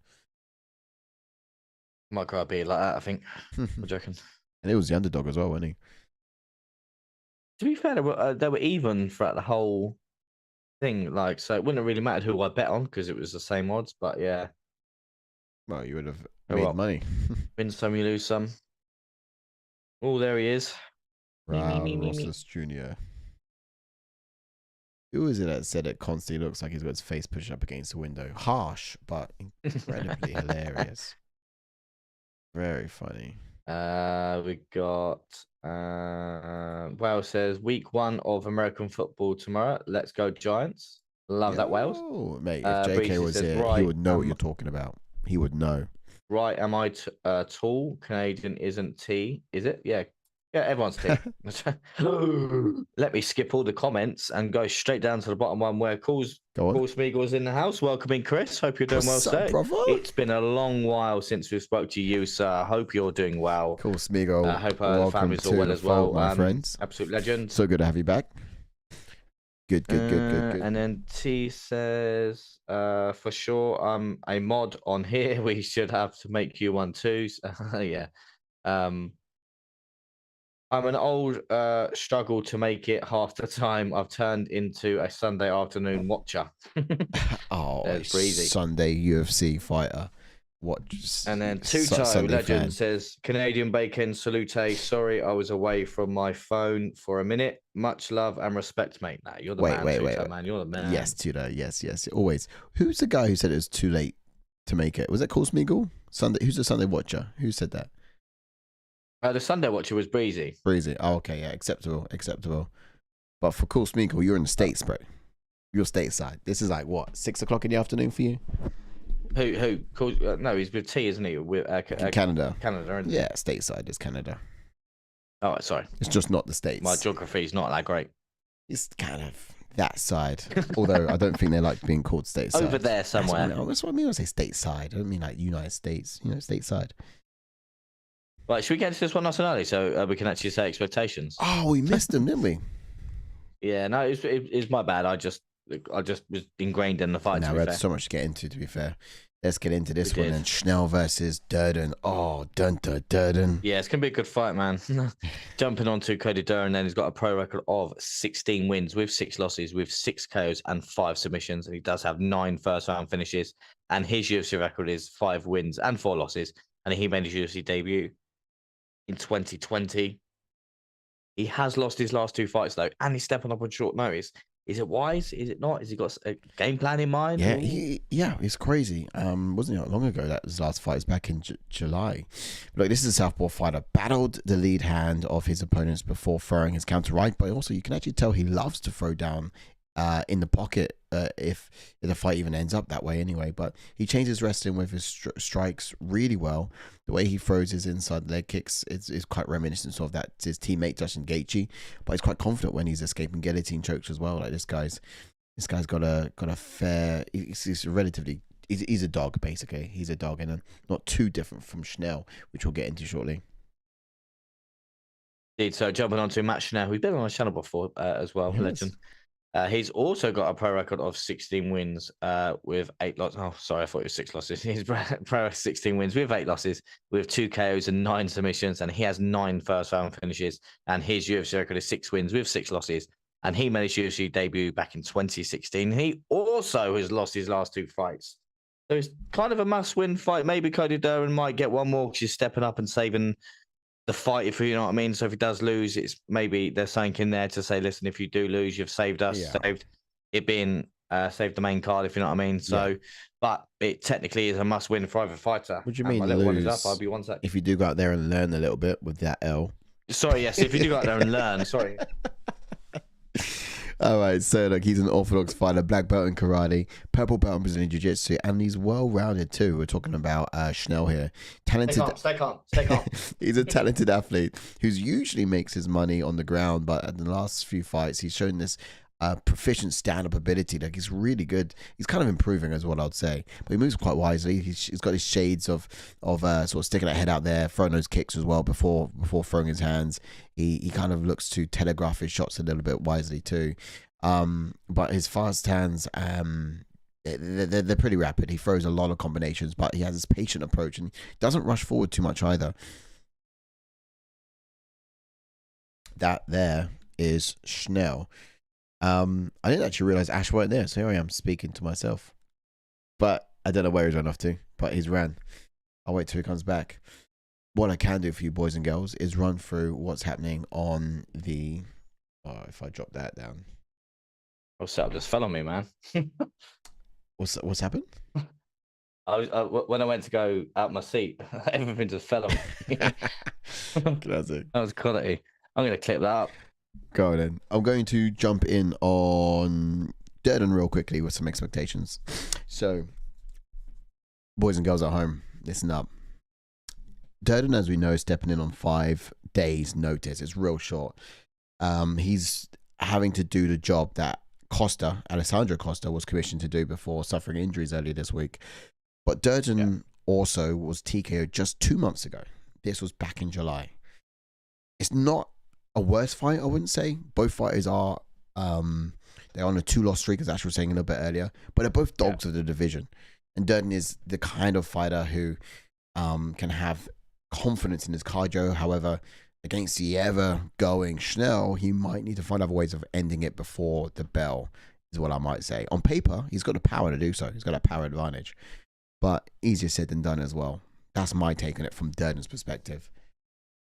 Might go be like that, I think. What do you reckon? And it was the underdog as well, wasn't he? To be fair, they were even throughout the whole thing. Like, so it wouldn't have really mattered who I bet on because it was the same odds. But yeah. Well, you would have made money. Win some, you lose some. Oh, there he is. Rosas Jr. Who is it that said it constantly looks like he's got his face pushed up against the window? Harsh, but incredibly hilarious. Very funny. We got Wales says week 1 of American football tomorrow. Let's go Giants. Love that, Wales. Mate, if JK was says, here, right, he would know what you're talking about. He would know. Right, am I tall? Canadian isn't T, is it? Yeah, everyone's T. Let me skip all the comments and go straight down to the bottom one where Cool Smeagol's in the house. Welcoming Chris. Hope you're doing well, sir. It's been a long while since we spoke to you, sir. I hope you're doing well. Cool Smeagol. Hope the family's all well as well. My friends. Absolute legend. So good to have you back. Good. And then T says, for sure, I'm a mod on here. We should have to make you one too. Yeah. I'm an old struggle to make it half the time. I've turned into a Sunday afternoon watcher. Sunday UFC fighter. And then Tuto Legend says, Canadian bacon, salute. Sorry, I was away from my phone for a minute. Much love and respect, mate. Nah, you're the man, Tuto, man. You're the man. Yes, Tuto. Yes. Always. Who's the guy who said it was too late to make it? Was it Cool Smeagol? Who's the Sunday watcher? Who said that? The Sunday watcher was Breezy. Oh, okay. Yeah, acceptable. But for Cool Smeagol, you're in the States, bro. You're stateside. This is like, what, 6 o'clock in the afternoon for you? Who? No, he's with T, isn't he? With Canada. Canada, isn't yeah, stateside is Canada. Oh, sorry. It's just not the States. My geography is not that great. It's kind of that side. Although I don't think they like being called stateside. Over there somewhere. That's what I mean when I say stateside. I don't mean like United States. Stateside. Right, should we get to this one nice and early so we can actually say expectations? Oh, we missed them, didn't we? Yeah, no, it's my bad. I just was ingrained in the fight. No, we had so much to get into, to be fair. Let's get into this one then. Schnell versus Durden. Oh, Durden. Yeah, it's going to be a good fight, man. Jumping on to Cody Durden, then he's got a pro record of 16 wins with 6 losses, with 6 KOs and 5 submissions. And he does have 9 first-round finishes. And his UFC record is 5 wins and 4 losses. And he made his UFC debut in 2020. He has lost his last 2 fights, though, and he's stepping up on short notice. Is it wise? Is it not? Has he got a game plan in mind? Yeah, it's crazy. Wasn't it long ago that his last fight was back in July? Look, this is a southpaw fighter. Battled the lead hand of his opponents before throwing his counter right, but also you can actually tell he loves to throw down in the pocket if the fight even ends up that way anyway. But he changes wrestling with his strikes really well. The way he throws his inside leg kicks is quite reminiscent of that his teammate Justin Gaethje, but he's quite confident when he's escaping guillotine chokes as well. Like this guy's got a fair. He's relatively. He's a dog basically. He's a dog and not too different from Schnell, which we'll get into shortly. Indeed. So jumping on to Matt Schnell, who's been on our channel before as well, legend. He's also got a pro record of 16 wins with 8 losses. Oh, sorry, I thought it was 6 losses. He's pro 16 wins with 8 losses, with 2 KOs and 9 submissions, and he has 9 first-round finishes. And his UFC record is 6 wins with 6 losses. And he made his UFC debut back in 2016. He also has lost his last 2 fights. So it's kind of a must-win fight. Maybe Cody Durden might get one more because he's stepping up and saving the fight, if you know what I mean. So if he does lose, it's maybe there's something in there to say, listen, if you do lose, you've saved us, saved it being saved the main card, if you know what I mean. So, but it technically is a must-win for either fighter. What do you mean lose? I'll be 1 sec. If you do go out there and learn a little bit with that L. Sorry, yes. If you do go out there and learn, sorry. All right, so look, he's an orthodox fighter, black belt in karate, purple belt in Brazilian jiu-jitsu, and he's well-rounded too. We're talking about Schnell here. Talented. Stay calm. He's a talented athlete who's usually makes his money on the ground, but in the last few fights, he's shown this proficient stand-up ability. Like he's really good. He's kind of improving, is what I'd say. But he moves quite wisely. He's got his shades of sort of sticking that head out there, throwing those kicks as well before throwing his hands. He kind of looks to telegraph his shots a little bit wisely too. But his fast hands, they're pretty rapid. He throws a lot of combinations, but he has this patient approach and doesn't rush forward too much either. That there is Schnell. I didn't actually realize Ash weren't there, so here I am speaking to myself. But I don't know where he's run off to, but he's ran. I'll wait till he comes back. What I can do for you boys and girls is run through what's happening on the... Oh, if I drop that down. What's up? Just fell on me, man. What's happened? When I went to go out my seat, everything just fell on me. Classic. That was quality. I'm going to clip that up. Go on then. I'm going to jump in on Durden real quickly with some expectations. So, boys and girls at home, listen up. Durden, as we know, is stepping in on 5 days' notice. It's real short. He's having to do the job that Alessandro Costa, was commissioned to do before suffering injuries earlier this week. But Durden also was TKO'd just 2 months ago. This was back in July. It's not a worse fight, I wouldn't say. Both fighters are they're on a 2-loss streak, as Ash was saying a little bit earlier, but they're both dogs of the division. And Durden is the kind of fighter who can have confidence in his cardio. However, against the ever-going Schnell, he might need to find other ways of ending it before the bell, is what I might say. On paper, he's got the power to do so. He's got a power advantage. But easier said than done as well. That's my take on it from Durden's perspective.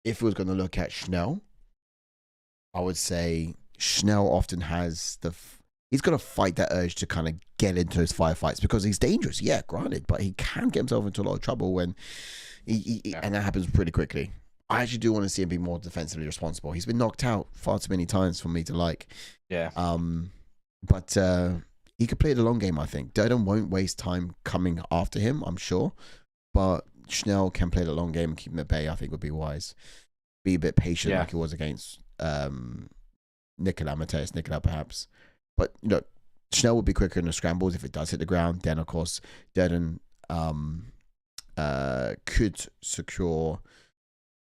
If we was going to look at Schnell, I would say Schnell often has he's got to fight that urge to kind of get into those firefights because he's dangerous. Yeah, granted, but he can get himself into a lot of trouble when and that happens pretty quickly. I actually do want to see him be more defensively responsible. He's been knocked out far too many times for me to like. Yeah. But he could play the long game, I think. Durden won't waste time coming after him, I'm sure. But Schnell can play the long game and keep him at bay, I think would be wise. Be a bit patient like he was against Mateus Nicola, perhaps. But, Schnell would be quicker in the scrambles if it does hit the ground. Then, of course, Durden could secure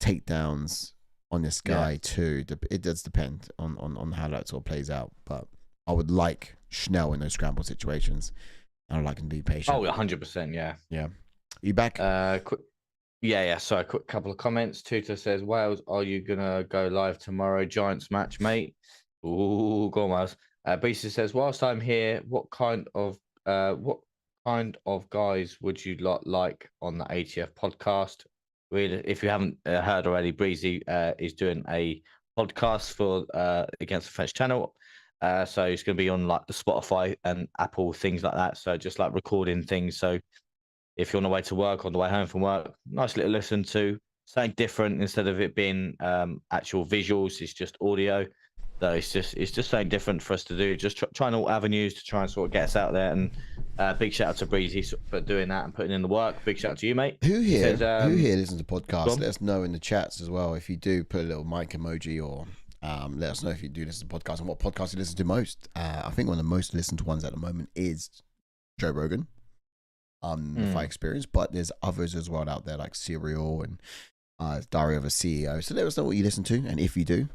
takedowns on this guy too. It does depend on how that sort of plays out. But I would like Schnell in those scramble situations. I would like him to be patient. Oh, 100%, yeah. Yeah. You back? Quick. Yeah. So a quick couple of comments. Tutor says, Wales, are you going to go live tomorrow? Giants match, mate. Ooh, go on, Wales. Beast says, whilst I'm here, what kind of guys would you like on the ATF podcast? If you haven't heard already, Breezy is doing a podcast for Against the French channel. So it's going to be on like the Spotify and Apple, things like that. So just like recording things. So if you're on the way to work, on the way home from work, nice little listen to something different instead of it being actual visuals. It's just audio. So it's just something different for us to do. Just trying all avenues to try and sort of get us out there. And big shout out to Breezy for doing that and putting in the work. Big shout out to you, mate. Who here listens to podcasts? Let us know in the chats as well. If you do, put a little mic emoji or let us know if you do listen to podcasts and what podcast you listen to most. I think one of the most listened to ones at the moment is Joe Rogan. If I experience, but there's others as well out there like Serial and Diary of a CEO. So let us know what you listen to and if you do.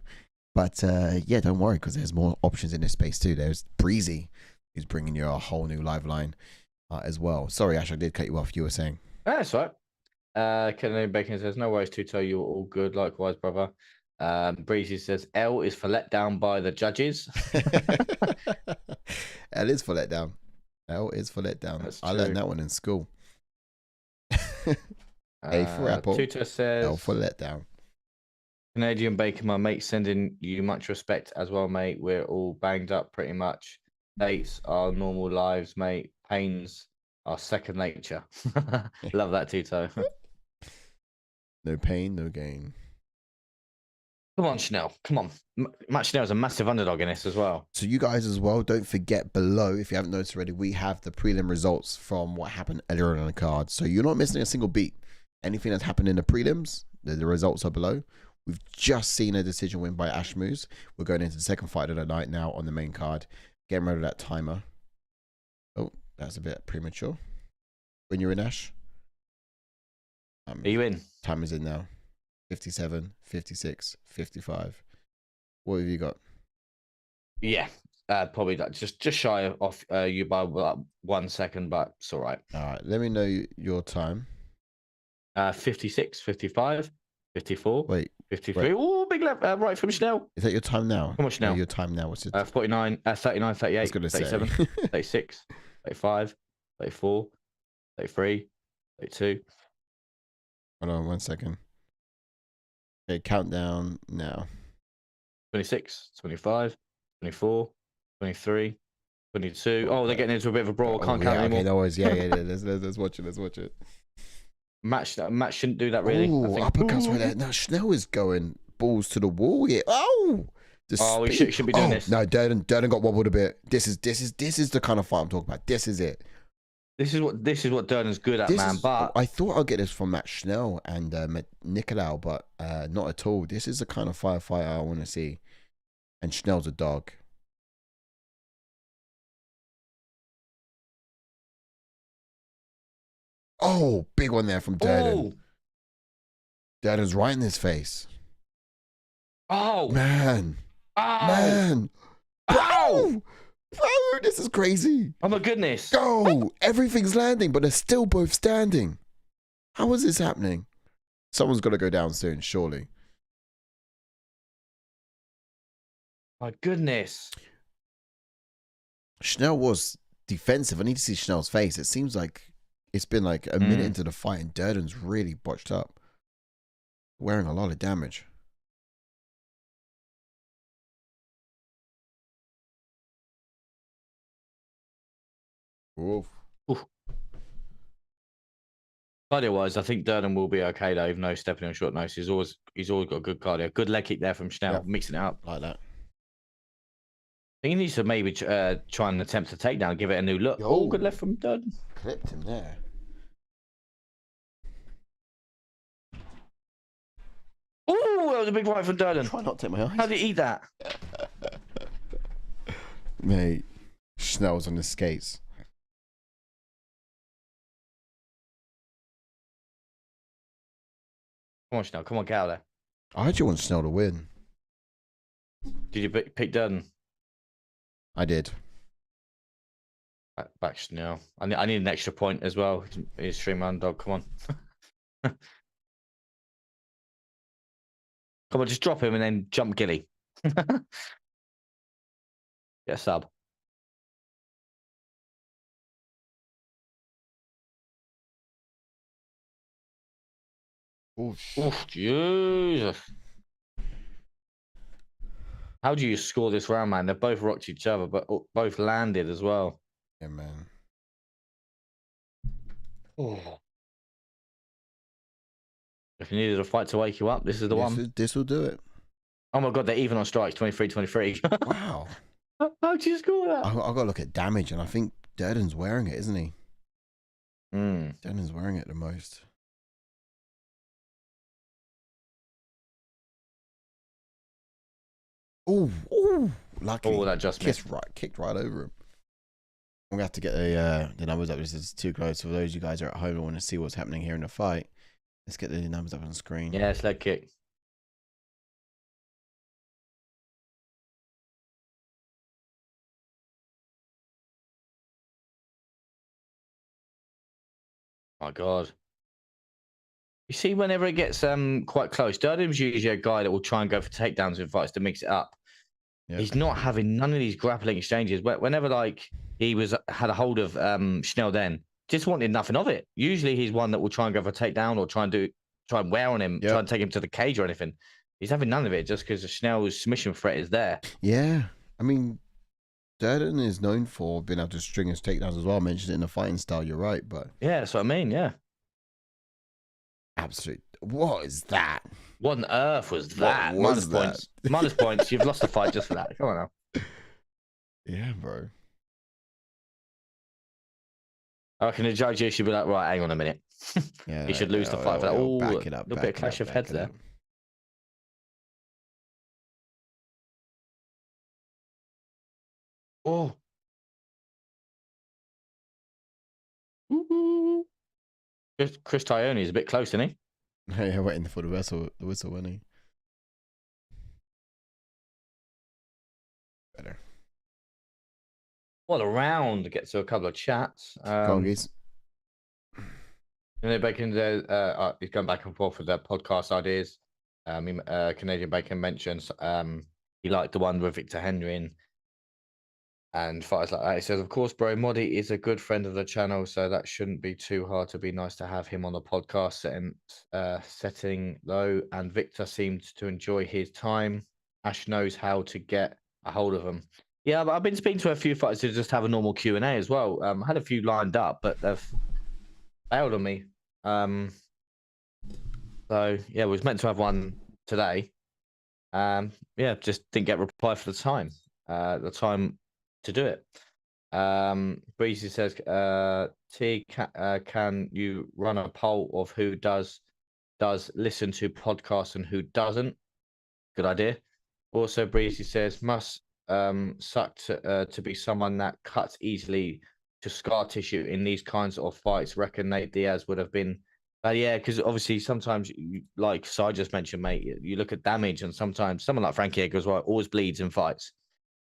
But yeah, don't worry because there's more options in this space too. There's Breezy, who's bringing you a whole new live line as well. Sorry, Ash, I did cut you off. You were saying. That's right. Kennedy Bacon says, no worries, Tuto, you're all good. Likewise, brother. Breezy says, L is for let down by the judges. L is for let down. L is for let down. I learned that one in school. A for apple. Tuto says, L for let down. Canadian Bacon, my mate, sending you much respect as well, mate. We're all banged up pretty much. Dates are normal lives, mate. Pains are second nature. Love that, Tuto. No pain, no gain. Come on, Schnell. Come on. Matt Schnell is a massive underdog in this as well. So you guys as well, don't forget below, if you haven't noticed already, we have the prelim results from what happened earlier on the card. So you're not missing a single beat. Anything that's happened in the prelims, the results are below. We've just seen a decision win by Ashmouz. We're going into the second fight of the night now on the main card. Getting rid of that timer. Oh, that's a bit premature. When you're in, Ash? Are you in? Timer's in now. 57, 56, 55. What have you got? Yeah, probably just shy off you by 1 second, but it's all right. All right, let me know your time. 56, 55, 54. Wait. 53. Oh, big left, right from Schnell. Is that your time now? How much now? Your time now. What's it? 49, 39, 38, 37, 36, 35, 34, 33, 32. Hold on 1 second. Okay, countdown now. 26, 25, 24, 23, 22. Oh, they're getting into a bit of a brawl. Can't count anymore. Okay, no worries. Yeah. Let's watch it. Let's watch it. Match shouldn't do that, really. Oh, uppercuts right there. No, Schnell is going balls to the wall here. Oh! We should be doing this. No, Durden got wobbled a bit. This is the kind of fight I'm talking about. This is it. This is what Durden's good at, man. But I thought I'd get this from Matt Schnell and Nicolau, but not at all. This is the kind of firefighter I want to see. And Schnell's a dog. Oh, big one there from Durden. Oh. Durden's right in his face. Oh. Man. Oh. Man. Bro. Bro, this is crazy. Oh, my goodness. Go. Everything's landing, but they're still both standing. How is this happening? Someone's got to go down soon, surely. My goodness. Schnell was defensive. I need to see Schnell's face. It seems like it's been like a minute into the fight and Durden's really botched up. Wearing a lot of damage. Oof. Cardio-wise, I think Durden will be okay though, even though he's stepping on short notice. He's always got good cardio. Good leg kick there from Schnell, mixing it up like that. I think he needs to maybe try and attempt a takedown, give it a new look. Oh, good left from Durden. Clipped him there. Oh, that was a big right from Durden. Try not to take my eyes. How did he eat that? Mate, Schnell's on the skates. Come on, Schnell. Come on, get out there. I actually want Schnell to win. Did you pick Durden? I did. Back Schnell. I need an extra point as well. He's stream underdog. Come on. Come on, just drop him and then jump Gilly. Get a sub. Oof, Jesus. How do you score this round, man? They both rocked each other, but both landed as well. Yeah, man. Oh. If you needed a fight to wake you up, this is the one. This will do it. Oh my God, they're even on strikes, 23-23. Wow. How'd you score that? I've got to look at damage, and I think Durden's wearing it, isn't he? Durden's wearing it the most. Oh, lucky. Oh, that just missed. Kicked right over him. I'm going to have to get the numbers up. This is too close. For those of you guys who are at home and want to see what's happening here in the fight, let's get the numbers up on the screen. Yeah, it's leg kick. My God. You see, whenever it gets quite close, Durden's usually a guy that will try and go for takedowns in fights to mix it up. Yep. He's not having none of these grappling exchanges. Whenever like he had a hold of Schnell, then just wanted nothing of it. Usually he's one that will try and go for a takedown or try and wear on him, try and take him to the cage or anything. He's having none of it just because Schnell's submission threat is there. Yeah, I mean, Durden is known for being able to string his takedowns as well. I mentioned it in the fighting style. You're right, but yeah, that's what I mean. Yeah. Absolute. What is that? What on earth was that? Minus points. Minus points. You've lost the fight just for that. Come on now. Yeah, bro. I reckon the judge here should be like, right, hang on a minute. Yeah, he should lose the fight for that. Oh, back it up. A little bit of clash of heads there. Oh. Chris Tyone is a bit close, isn't he? Yeah, waiting for the whistle, wasn't he? Better. What a round to get to a couple of chats. Congies. And then Bacon, he's going back and forth with their podcast ideas. Canadian Bacon mentions he liked the one with Victor Henry and fighters like that. He says, of course, bro, Modi is a good friend of the channel, so that shouldn't be too hard to be nice to have him on the podcast setting though. And Victor seemed to enjoy his time. Ash knows how to get a hold of him. Yeah, but I've been speaking to a few fighters who just have a normal Q&A as well. I had a few lined up, but they've bailed on me. So yeah, we was meant to have one today. Yeah, just didn't get a reply for the time to do it. Breezy says, can you run a poll of who does listen to podcasts and who doesn't? Good idea. Also, Breezy says, must suck to be someone that cuts easily to scar tissue in these kinds of fights. Reckon Nate Diaz would have been. Yeah, because obviously sometimes, like I just mentioned, mate, you look at damage, and sometimes someone like Frankie Edgar as well always bleeds in fights.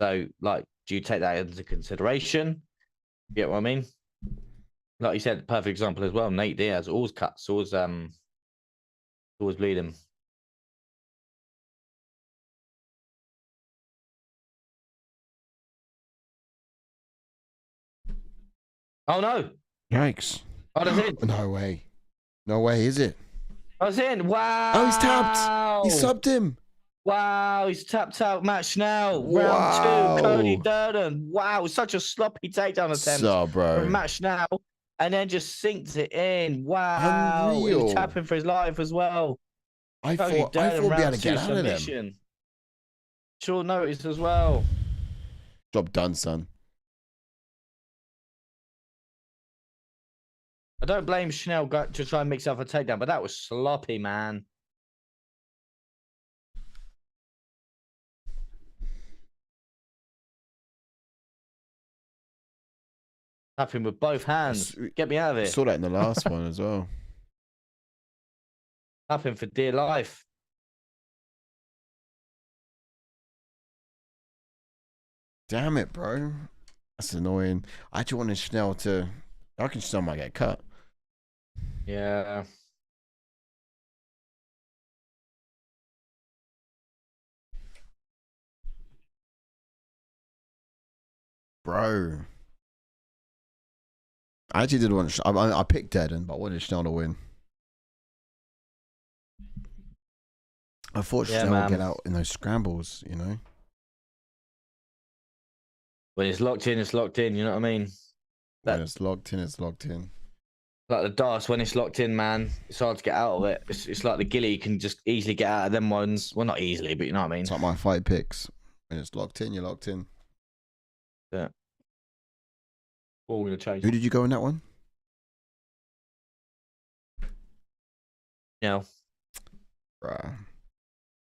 So, like, do you take that into consideration? You get what I mean? Like you said, perfect example as well. Nate Diaz always cuts, always bleeding. Oh no! Yikes! Oh, that's it. No way! No way! Is it? I was in. Wow! Oh, he's tapped. He subbed him. Wow, he's tapped out Matt Schnell. Wow. Round 2, Cody Durden. Wow, such a sloppy takedown attempt from Matt Schnell, and then just sinks it in. Wow, Unreal. He was tapping for his life as well. I thought we'd be able to get out of them. Short notice as well. Job done, son. I don't blame Schnell to try and mix up a takedown, but that was sloppy, man. Tapping with both hands. Get me out of it. I saw that in the last one as well. Tapping for dear life. Damn it, bro. That's annoying. I actually wanted Schnell to... I reckon Schnell might get cut. Yeah. Bro. I actually did want... I picked Durden, but I wanted Schnell to win. I thought Schnell would get out in those scrambles, you know? When it's locked in, it's locked in. You know what I mean? When it's locked in, it's locked in. Like the darts, when it's locked in, man, it's hard to get out of it. It's like the gilly, you can just easily get out of them ones. Well, not easily, but you know what I mean? It's like my fight picks. When it's locked in, you're locked in. Yeah. All going to change. Who did you go in that one? Yeah. Bruh.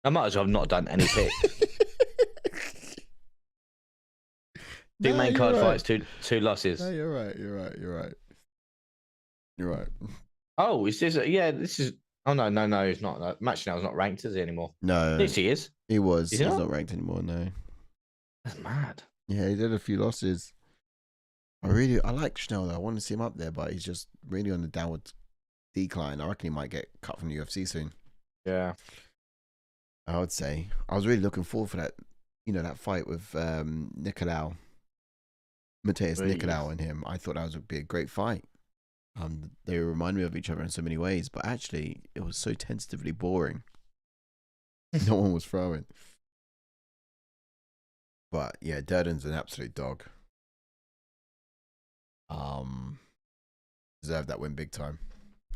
I might as well have not done any picks. Two main card fights, two losses. No, you're right. You're right. Oh, is this? This is. Oh no, he's not. Match now is not ranked, is he anymore? No. Yes, he is. He was. He's not ranked anymore. No. That's mad. Yeah, he did a few losses. I like Schnell though. I want to see him up there, but he's just really on the downward decline. I reckon he might get cut from the UFC soon. Yeah. I would say. I was really looking forward for that. You know, that fight with Nicolau. Mateus Nicolau and him. I thought that would be a great fight. They remind me of each other in so many ways, but actually it was so tentatively boring. No one was throwing. But yeah, Durden's an absolute dog. Deserved that win big time.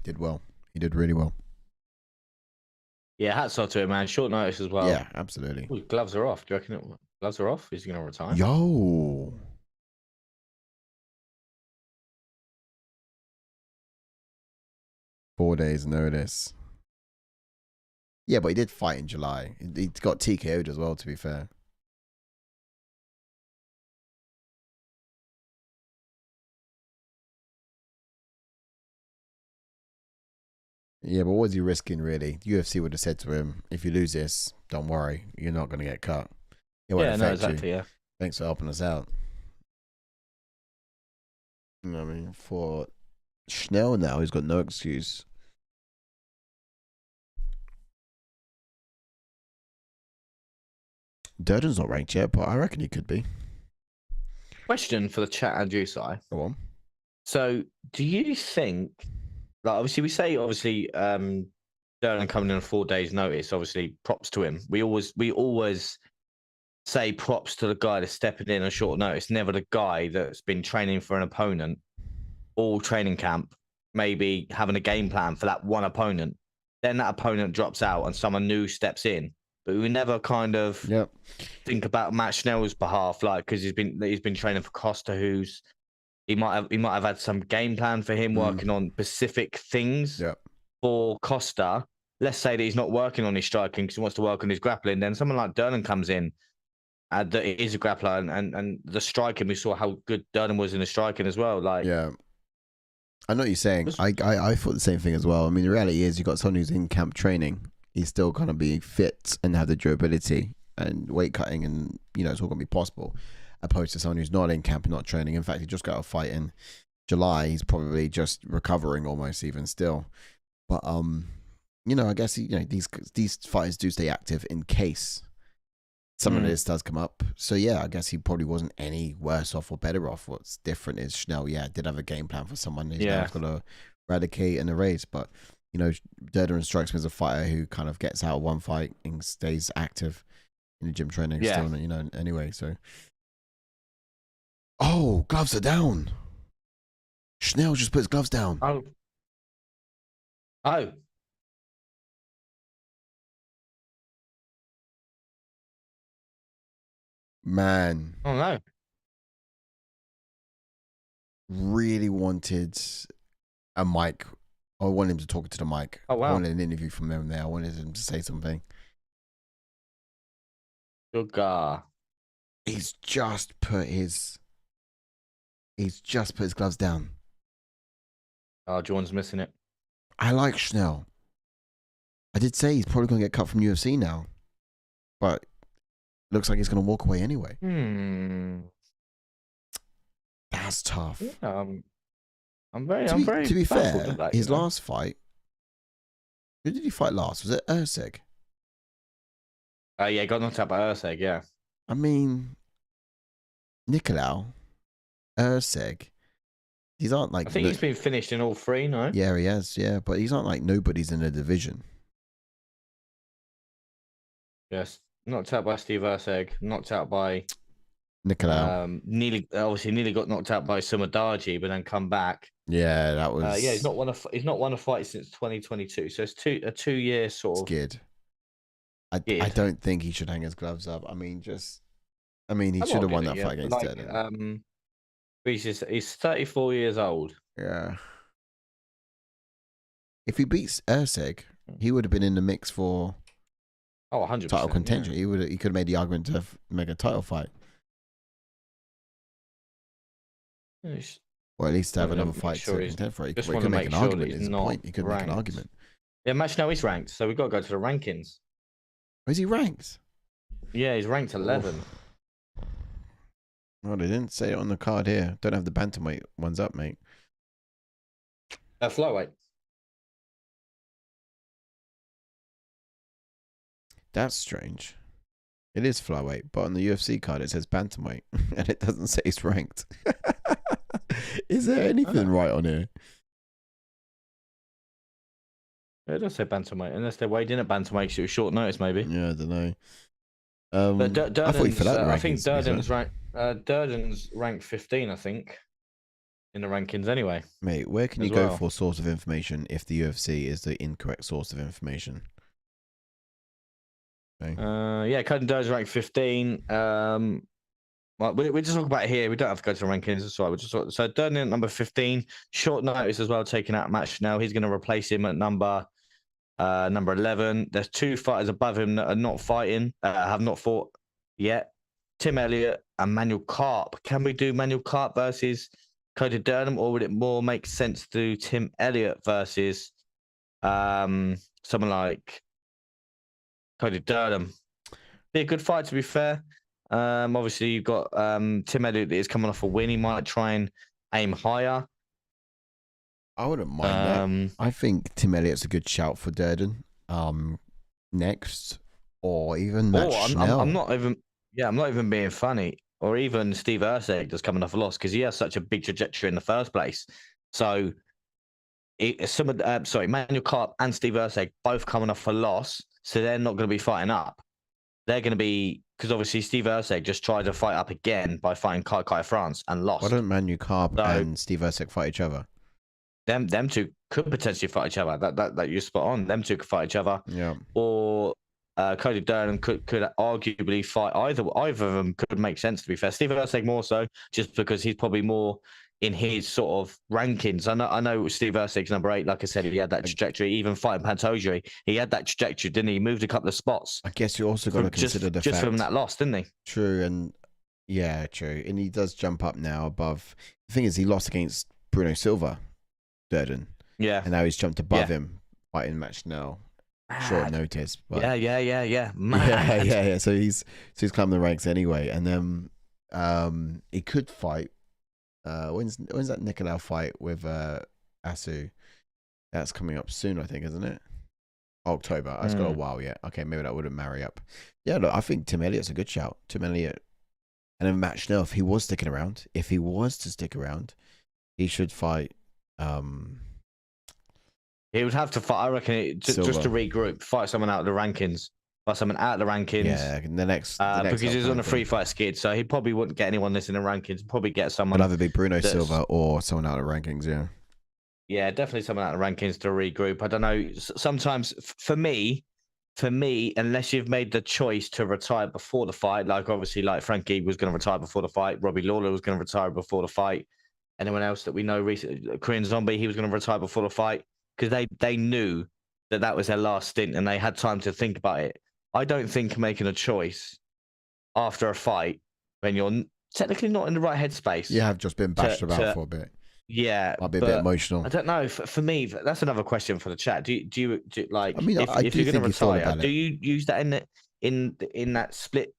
Did well. He did really well. Yeah, hats off to him, man. Short notice as well. Yeah, absolutely. Ooh, gloves are off. Do you reckon gloves are off? Is he going to retire? Yo. Four days notice. Yeah, but he did fight in July. He got TKO'd as well, to be fair. Yeah, but what was he risking, really? UFC would have said to him, if you lose this, don't worry, you're not going to get cut. Exactly, yeah. Thanks for helping us out. You know what I mean? For Schnell now, he's got no excuse. Durden's not ranked yet, but I reckon he could be. Question for the chat and you, Si. Go on. So, do you think, like, obviously, we say, Durden coming in on 4 days' notice, obviously, props to him. We always say props to the guy that's stepping in on short notice, never the guy that's been training for an opponent all training camp, maybe having a game plan for that one opponent. Then that opponent drops out and someone new steps in. But we never kind of think about Matt Schnell's behalf, like, because he's been training for Costa, he might have had some game plan for him working on specific things for Costa. Let's say that he's not working on his striking because he wants to work on his grappling. Then someone like Durden comes in, that is a grappler, and the striking, we saw how good Durden was in the striking as well. Like, I know what you're saying. I thought the same thing as well. I mean, the reality is, you got someone who's in camp training. He's still going to be fit and have the durability and weight cutting, and it's all going to be possible. Opposed to someone who's not in camp and not training. In fact, he just got a fight in July. He's probably just recovering almost even still. But I guess these fighters do stay active in case some of this does come up. So yeah, I guess he probably wasn't any worse off or better off. What's different is Schnell, did have a game plan for someone he's now going to eradicate and erase. But Durden strikes me as a fighter who kind of gets out of one fight and stays active in the gym training still, anyway. So, gloves are down. Schnell just put his gloves down. Oh. Man. Oh no. Really wanted a mic. I wanted him to talk to the mic. Oh wow. I wanted an interview from him there. I wanted him to say something. Good guy. He's just put his gloves down. Oh, Jordan's missing it. I like Schnell. I did say he's probably going to get cut from UFC now, but looks like he's going to walk away anyway. That's tough. Yeah, I'm very. To be fair, that, his last fight. Who did he fight last? Was it Urseg? Yeah, got knocked out by Urseg. Yeah. I mean, Nicolau, Urseg. These aren't like. I think he's been finished in all three, no? Yeah, he has. Yeah, but these aren't like nobodies in the division. Yes, knocked out by Steve Urseg. Knocked out by Nicolau. Nearly got knocked out by Sumadaji, but then come back. Yeah, that was. He's not won a fight since 2022. So it's a 2-year sort of. Skid. I don't think he should hang his gloves up. I mean, he should have won that fight against Durden. He's 34 years old. Yeah. If he beats Urseg, he would have been in the mix for 100% title contention. Yeah. He could have made the argument to make a title fight. Or at least to have another fight to contend for it. He could make an argument. Is the point. He could make an argument. Yeah, match now he's ranked, so we've got to go to the rankings. Is he ranked? Yeah, he's ranked 11. Oh, they didn't say it on the card here. Don't have the bantamweight ones up, mate. Flyweight. That's strange. It is flyweight, but on the UFC card it says bantamweight, and it doesn't say it's ranked. Is there anything right on here? It does say bantamweight, unless they're weighed in at bantamweight, so it was short notice, maybe. Yeah, I don't know. But I thought he fell out the rankings, I think Durden's ranked 15, I think, in the rankings anyway. Mate, where can you go for source of information if the UFC is the incorrect source of information? Okay. Cody Durden's ranked 15. Well, we just talk about it here. We don't have to go to the rankings. That's right. So Durden at number 15, short notice as well, taking out Matt Schnell. He's going to replace him at number 11. There's 2 fighters above him that are not fighting, have not fought yet. Tim Elliott and Manuel Karp. Can we do Manuel Karp versus Cody Durden, or would it more make sense to do Tim Elliott versus someone like Cody Durden? Be a good fight, to be fair. Obviously, you've got Tim Elliott that is coming off a win. He might try and aim higher. I wouldn't mind that. I think Tim Elliott's a good shout for Durden next, or even Matt Schnell. I'm not even being funny. Or even Steve Urseg just coming off a loss because he has such a big trajectory in the first place. So, Manuel Karp and Steve Urseg both coming off a loss, so they're not going to be fighting up. They're going to be because obviously Steve Erceg just tried to fight up again by fighting Kai France and lost. Why don't Manu Carb and Steve Erceg fight each other? Them two could potentially fight each other. That you're spot on. Them two could fight each other. Yeah. Or Cody Durden could arguably fight either of them. Could make sense, to be fair. Steve Erceg more so, just because he's probably more in his sort of rankings. I know Steve Erceg's number 8. Like I said, he had that trajectory. Even fighting Pantoja, he had that trajectory, didn't he? He moved a couple of spots. I guess you also got to consider the just fact from that loss, didn't he? True, and yeah, true. And he does jump up now above. The thing is, he lost against Bruno Silva, Durden. Yeah. And now he's jumped above him, fighting match now. Short notice. But yeah. Mad. Yeah. So he's climbing the ranks anyway. And then he could fight. When's that Nicolau fight with Asu? That's coming up soon, I think, isn't it? October. It's got a while yet. Okay, maybe that wouldn't marry up. Yeah, look, I think Tim Elliott's a good shout. Tim Elliott. And then Matt Schnell, if he was to stick around, he should fight. He would have to fight, I reckon, just to regroup, fight someone out of the rankings. Fight someone out of the rankings. Yeah, the next because he's on a free fight skid, so he probably wouldn't get anyone that's in the rankings. Probably get someone. It'll either be Bruno Silva or someone out of the rankings, yeah. Yeah, definitely someone out of the rankings to regroup. I don't know. Sometimes, for me, unless you've made the choice to retire before the fight, like obviously, like Frankie was going to retire before the fight, Robbie Lawler was going to retire before the fight, anyone else that we know recently, Korean Zombie, he was going to retire before the fight, because they knew that was their last stint and they had time to think about it. I don't think making a choice after a fight when you're technically not in the right headspace. You have just been bashed about for a bit. Yeah, might be a bit emotional. I don't know. For me, that's another question for the chat. Do you like? I mean, if you're going to retire, do you use that in that split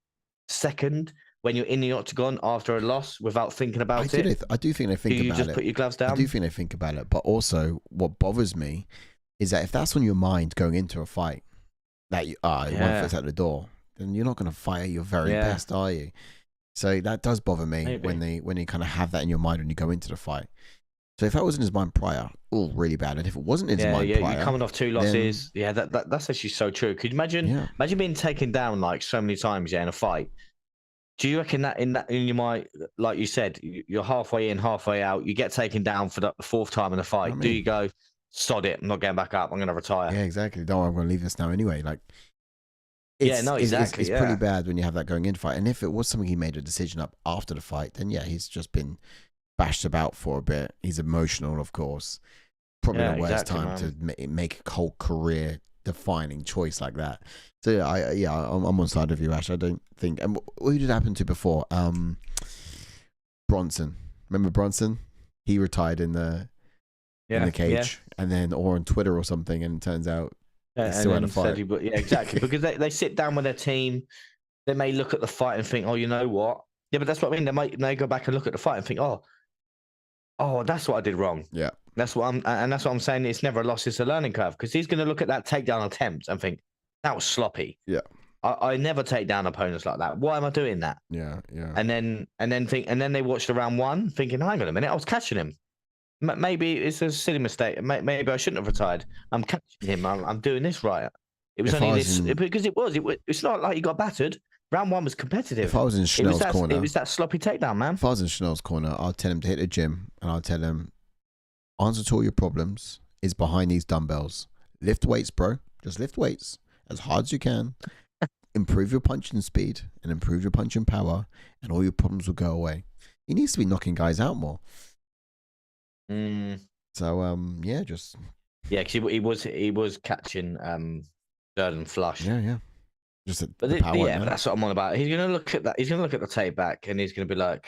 second when you're in the octagon after a loss without thinking about it? I do think they think about it. Do you just put your gloves down? I do think they think about it. But also, what bothers me is that if that's on your mind going into a fight, that you one foot's at the door, then you're not going to fight at your very best, are you? So that does bother me when you kind of have that in your mind when you go into the fight. So if that was in his mind prior, really bad. And if it wasn't in his mind prior, you're coming off 2 losses. Then, that's actually so true. Could you imagine being taken down like so many times in a fight? Do you reckon that in your mind, like you said, you're halfway in, halfway out, you get taken down for the 4th time in the fight? Do you go, sod it, I'm not getting back up, I'm going to retire? Yeah, exactly. No, I'm going to leave this now anyway. Like, exactly. It's pretty bad when you have that going into fight. And if it was something he made a decision up after the fight, then he's just been bashed about for a bit. He's emotional, of course. Probably the worst time to make a whole career defining choice like that. So I'm on side of you, Ash. I don't think. And who did happen to before? Bronson. Remember Bronson? He retired in the cage, and then or on Twitter or something, and it turns out he still had a fight. Exactly. Because they sit down with their team. They may look at the fight and think, oh, you know what? Yeah, but that's what I mean. They go back and look at the fight and think, oh, that's what I did wrong. Yeah. That's what I'm saying. It's never a loss, it's a learning curve. Because he's going to look at that takedown attempt and think, that was sloppy. Yeah. I never take down opponents like that. Why am I doing that? Yeah. And then they watched the round 1 thinking, hang on a minute, I was catching him. Maybe it's a silly mistake. Maybe I shouldn't have retired. I'm catching him. I'm doing this right. It was only this because it's not like he got battered. Round 1 was competitive. If I was in Schnell's corner, it was that sloppy takedown, man. If I was in Schnell's corner, I'd tell him to hit the gym, and I'd tell him, answer to all your problems is behind these dumbbells. Lift weights, bro. Just lift weights as hard as you can. Improve your punching speed and improve your punching power, and all your problems will go away. He needs to be knocking guys out more. So because he was catching Durden flush. Yeah. But that's what I'm on about. He's gonna look at that. He's gonna look at the tape back, and he's gonna be like,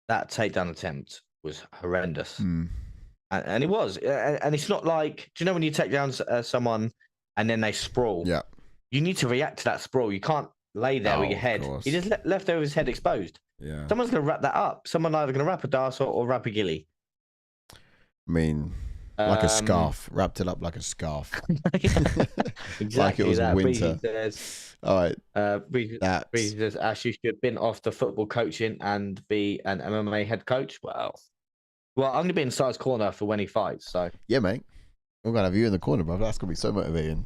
"That takedown attempt was horrendous," and it was. And it's not like, do you know when you take down someone and then they sprawl? Yeah. You need to react to that sprawl. You can't lay there with your head. He just left there with his head exposed. Yeah. Someone's gonna wrap that up. Someone either gonna wrap a darce or wrap a gilly. I mean, like a scarf. Wrapped it up like a scarf. Exactly. Like it was winter. All right. Brady says, Ash, you should have been off the football coaching and be an MMA head coach. Well, I'm going to be in Side's corner for when he fights. So yeah, mate. We're going to have you in the corner, bro. That's going to be so motivating.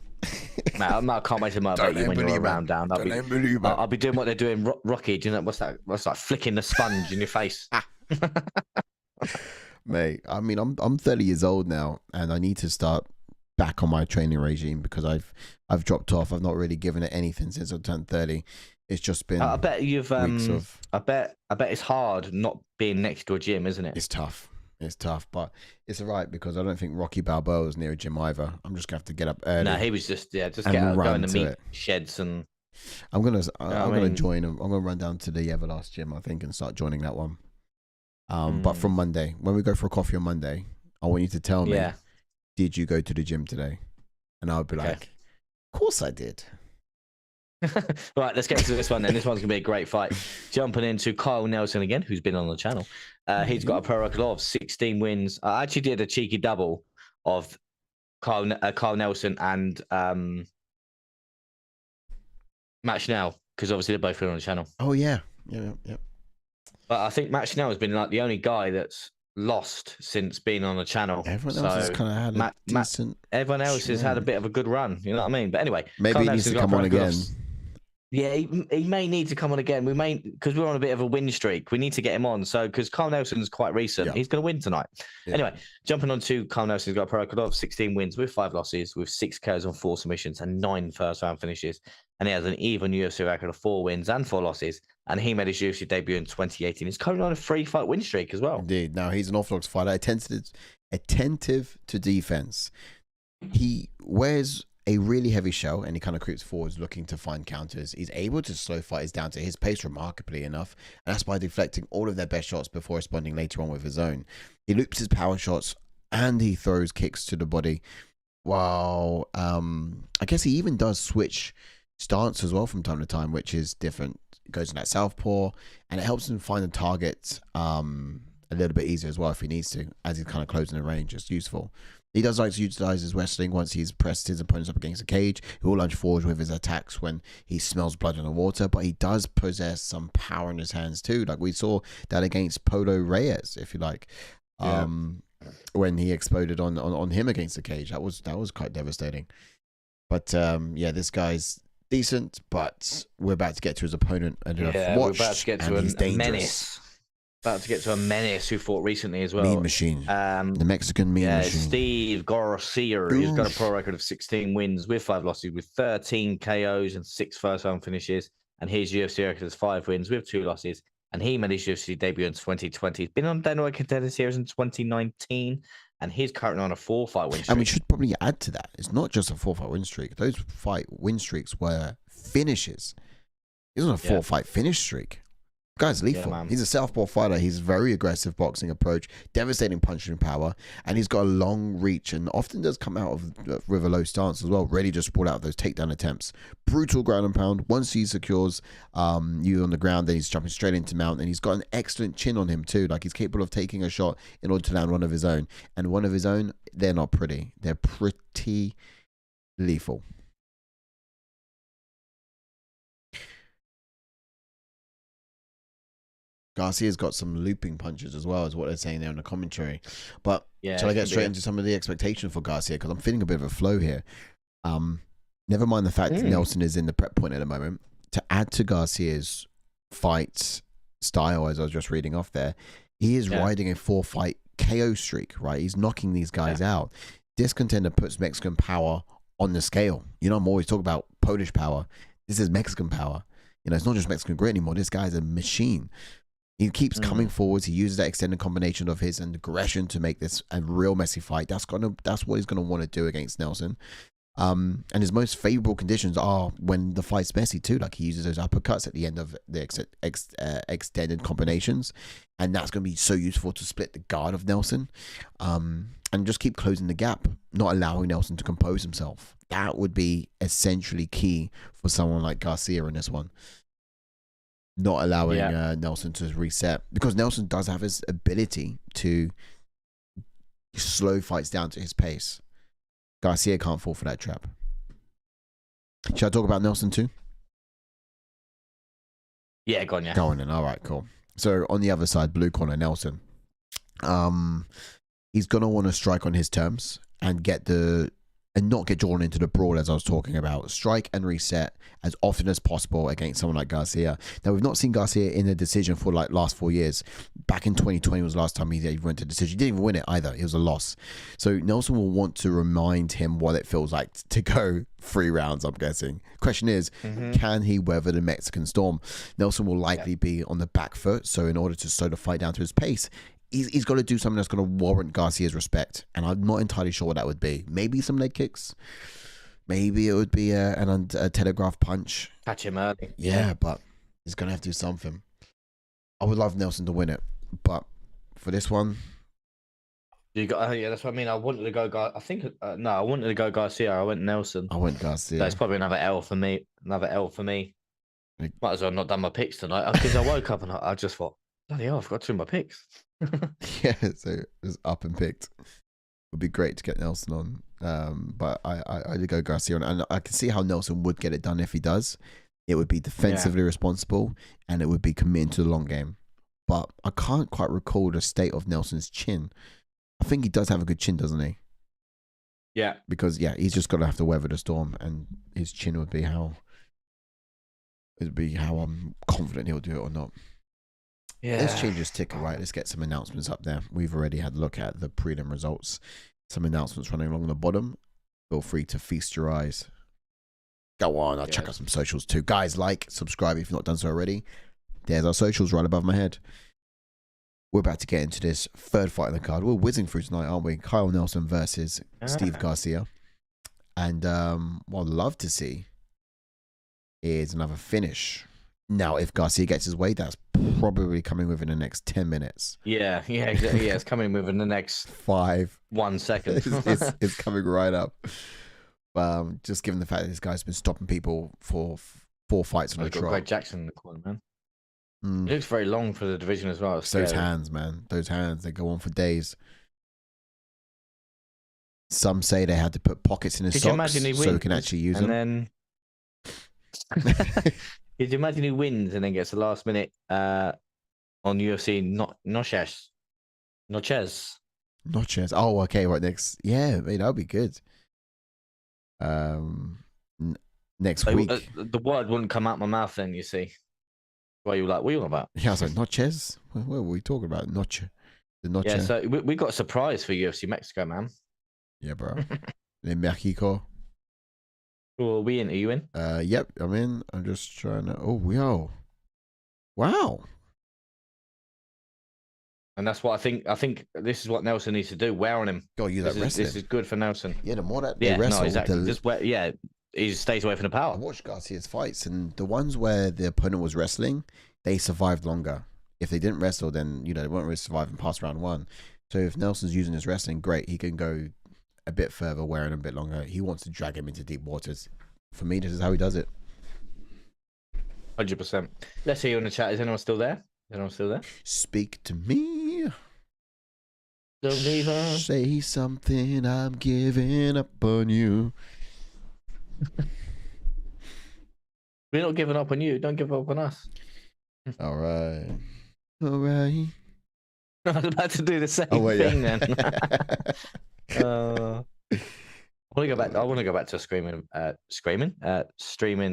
Man, I can't wait to motivate you when you're around down. I'll be doing what they're doing. Rocky, do you know what's that? What's like flicking the sponge in your face? Mate, I mean, I'm 30 years old now, and I need to start back on my training regime because I've dropped off. I've not really given it anything since I turned 30. It's just been. I bet you've. I bet it's hard not being next to a gym, isn't it? It's tough. It's tough, but it's all right because I don't think Rocky Balboa is near a gym either. I'm just gonna have to get up early. No, he was just get out, go in the meat sheds and. I'm gonna join him. I'm gonna run down to the Everlast gym, I think, and start joining that one. But from Monday, when we go for a coffee on Monday, I want you to tell me, did you go to the gym today? And I'll be like, of course I did. Right, let's get to this one then. This one's gonna be a great fight. Jumping into Kyle Nelson again, who's been on the channel. He's got a pro record of 16 wins. I actually did a cheeky double of Kyle Nelson and Matt Schnell, because obviously they're both been on the channel. Oh yeah. But I think Matt Schnell has been like the only guy that's lost since being on the channel. Everyone else has kind of had a decent. Everyone else has had a bit of a good run. You know what I mean? But anyway, maybe he needs to come on again. Yeah, he may need to come on again. We may, because we're on a bit of a win streak. We need to get him on. So, because Carl Nelson's quite recent, he's going to win tonight. Yeah. Anyway, jumping on to Carl Nelson's got a pro record of 16 wins with 5 losses, with 6 KOs on 4 submissions and 9 first-round finishes. And he has an even UFC record of 4 wins and 4 losses. And he made his UFC debut in 2018. He's currently on a 3-fight win streak as well. Indeed. Now, he's an orthodox fighter, attentive to defense. He wears a really heavy shell and he kind of creeps forwards looking to find counters. He's able to slow fighters down to his pace remarkably enough, and that's by deflecting all of their best shots before responding later on with his own. He loops his power shots and he throws kicks to the body. While I guess he even does switch stance as well from time to time, which is different. It goes in that southpaw and it helps him find the target a little bit easier as well if he needs to, as he's kind of closing the range. It's useful. He does like to utilize his wrestling once he's pressed his opponents up against the cage. He will lunge forward with his attacks when he smells blood in the water, but he does possess some power in his hands too. Like we saw that against Polo Reyes, if you like, when he exploded on him against the cage. That was quite devastating. But yeah, this guy's decent, but we're about to get to his opponent. And we're about to get to a menace. About to get to a menace who fought recently as well. Mean Machine. The Mexican Mean Machine. Steve Garcia. He's got a pro record of 16 wins with 5 losses, with 13 KOs and 6 first-round finishes. And his UFC record is 5 wins with 2 losses. And he made his UFC debut in 2020. He's been on Dana White Contender Series in 2019. And he's currently on a 4-fight win streak. And we should probably add to that. It's not just a 4-fight win streak. Those fight win streaks were finishes. He's on a 4-fight finish streak. Guy's lethal. He's a southpaw fighter. He's very aggressive boxing approach, devastating punching power, and he's got a long reach and often does come out of with a low stance as well. Really just pull out those takedown attempts. Brutal ground and pound. Once he secures you on the ground, then he's jumping straight into mount, and he's got an excellent chin on him too. Like he's capable of taking a shot in order to land one of his own. And one of his own, they're not pretty. They're pretty lethal. Garcia's got some looping punches as well, is what they're saying there in the commentary. But shall I get straight into some of the expectation for Garcia? Because I'm feeling a bit of a flow here. Never mind the fact that Nelson is in the prep point at the moment. To add to Garcia's fight style, as I was just reading off there, he is riding a 4-fight KO streak, right? He's knocking these guys out. This contender puts Mexican power on the scale. You know, I'm always talking about Polish power. This is Mexican power. You know, it's not just Mexican grit anymore. This guy's a machine. He keeps coming forwards. He uses that extended combination of his aggression to make this a real messy fight. That's what he's gonna want to do against Nelson. And his most favorable conditions are when the fight's messy too. Like he uses those uppercuts at the end of the extended combinations, and that's gonna be so useful to split the guard of Nelson, and just keep closing the gap, not allowing Nelson to compose himself. That would be essentially key for someone like Garcia in this one. Not allowing Nelson to reset, because Nelson does have his ability to slow fights down to his pace. Garcia can't fall for that trap. Should I talk about Nelson too? Yeah, go on, Go on then. All right, cool. So on the other side, blue corner, Nelson. He's gonna want to strike on his terms and get the and not get drawn into the brawl as I was talking about. Strike and reset as often as possible against someone like Garcia. Now, we've not seen Garcia in a decision for like last 4 years. Back in 2020 was the last time he went to decision. He didn't even win it either. It was a loss. So Nelson will want to remind him what it feels like to go 3 rounds, I'm guessing. Question is, can he weather the Mexican storm? Nelson will likely be on the back foot. So in order to slow the fight down to his pace, he's got to do something that's going to warrant Garcia's respect. And I'm not entirely sure what that would be. Maybe some leg kicks. Maybe it would be a telegraph punch. Catch him early. Yeah, but he's going to have to do something. I would love Nelson to win it. But for this one... You got, yeah, that's what I mean. I wanted to go, no, I wanted to go Garcia. I went Nelson. I went Garcia. That's probably another L for me. Might as well not done my picks tonight because I woke up and I just thought, bloody hell, I forgot to do my picks. Yeah, so it was up and picked. It would be great to get Nelson on. But I did go Garcia on, and I can see how Nelson would get it done if he does. It would be defensively responsible, and it would be committing to the long game. But I can't quite recall the state of Nelson's chin. I think he does have a good chin, doesn't he? Yeah. Because, yeah, he's just got to have to weather the storm, and his chin would be how I'm confident he'll do it or not. Yeah. Let's change this ticker, right? Let's get some announcements up there. We've already had a look at the prelim results. Some announcements running along the bottom. Feel free to feast your eyes. Go on, I'll check out some socials too. Guys, like, subscribe if you've not done so already. There's our socials right above my head. We're about to get into this third fight on the card. We're whizzing through tonight, aren't we? Kyle Nelson versus Steve Garcia. And what I'd love to see is another finish. Now, if Garcia gets his way, that's probably coming within the next 10 minutes. Yeah, exactly. Yeah, it's coming within the next 1 second. It's coming right up. Just given the fact that this guy's been stopping people for 4 fights on a trot. Greg Jackson in the corner, man. It looks very long for the division as well. Those hands, man. Those hands, they go on for days. Some say they had to put pockets in his socks so he can actually use them. Then... Could you imagine he wins and then gets the last minute on UFC Noches? Oh, okay, right next. Yeah, that would be good. Next week. The word wouldn't come out my mouth then, you see. Why you were like, what are you on about? Yeah, I was like, Noches? What were we talking about? Noche. The Noche. Yeah, so we got a surprise for UFC Mexico, man. Yeah, bro. In Mexico. Oh, are we in? Are you in? Yep, I'm in. I'm just trying to. Oh, wow. And that's what I think. I think this is what Nelson needs to do. Wear on him. Go use that wrestling. This is good for Nelson. Yeah, the more that they wrestle, no, exactly. Just he stays away from the power. I watched Garcia's fights, and the ones where the opponent was wrestling, they survived longer. If they didn't wrestle, then they weren't really surviving past round 1. So if Nelson's using his wrestling, great. He can go a bit further, wearing a bit longer. He wants to drag him into deep waters. For me, this is how he does it. 100%. Let's see you in the chat. Is anyone still there? Speak to me. Don't leave her. Say something. I'm giving up on you. We're not giving up on you. Don't give up on us. All right. I was about to do the same thing then. I want to go back to streaming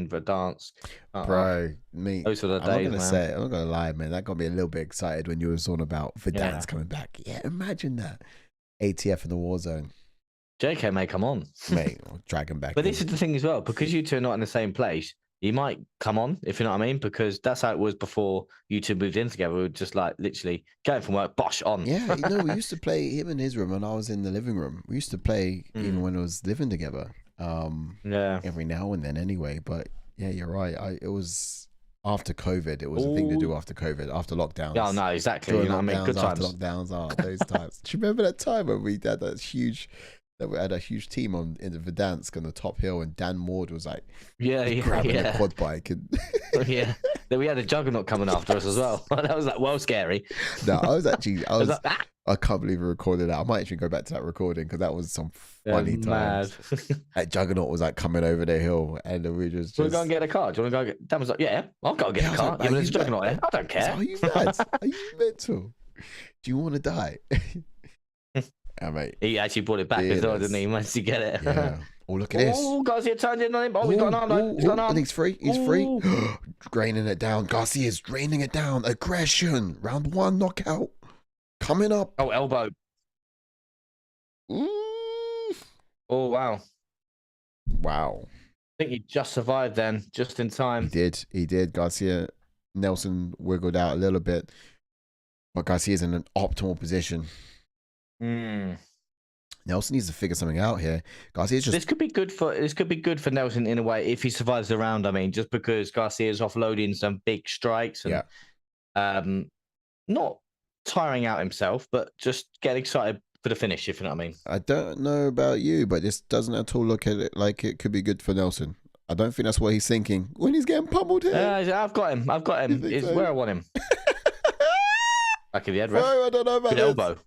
Verdansk. Bro, me. Those are the days, man. I'm not gonna lie, man. That got me a little bit excited when you were talking about Verdansk coming back. Yeah, imagine that. ATF in the war zone. JK may come on, mate. I'll drag him back. But this is the thing as well, because you two are not in the same place. He might come on, if you know what I mean, because that's how it was before you two moved in together. We were just like literally going from work, bosh, on. Yeah, we used to play him in his room and I was in the living room. We used to play even when I was living together. Every now and then anyway. But yeah, you're right. It was after COVID. It was a thing to do after COVID, after lockdowns. Oh, no, exactly. You know what I mean? Good times. After lockdowns, those times. Do you remember that time when we had that huge... That we had a huge team in the Verdansk on the top hill, and Dan Maud was like, grabbing a quad bike, and Then we had a juggernaut coming after us as well. That was like well scary. No, I can't believe we recorded that. I might actually go back to that recording because that was some funny times. That juggernaut was like coming over the hill, and we just. Do you want to go and get a car? Do you want to go get? Dan was like, yeah, I'll go get a car. Like, yeah, but there's a juggernaut here. I don't care. Are you mad? Are you mental? Do you want to die? Yeah, mate. He actually brought it back as well, didn't he? Once you get it. Yeah. Oh, look at this. Oh, Garcia turned in on him. Oh, he's got an arm, though. He's got an arm. And he's free. He's free. Draining it down. Garcia's draining it down. Aggression. Round 1 knockout. Coming up. Oh, elbow. Ooh. Oh, wow. Wow. I think he just survived then, just in time. He did. He did. Garcia, Nelson wiggled out a little bit. But Garcia's in an optimal position. Nelson needs to figure something out here. Garcia's just... This could be good for Nelson in a way if he survives the round. I mean, just because Garcia's offloading some big strikes and not tiring out himself, but just get excited for the finish, if you know what I mean. I don't know about you, but this doesn't at all look at it like it could be good for Nelson. I don't think that's what he's thinking when he's getting pummeled here. I've got him. It's so? Where I want him. Back of the head, right? No, I don't know about good this. Elbow.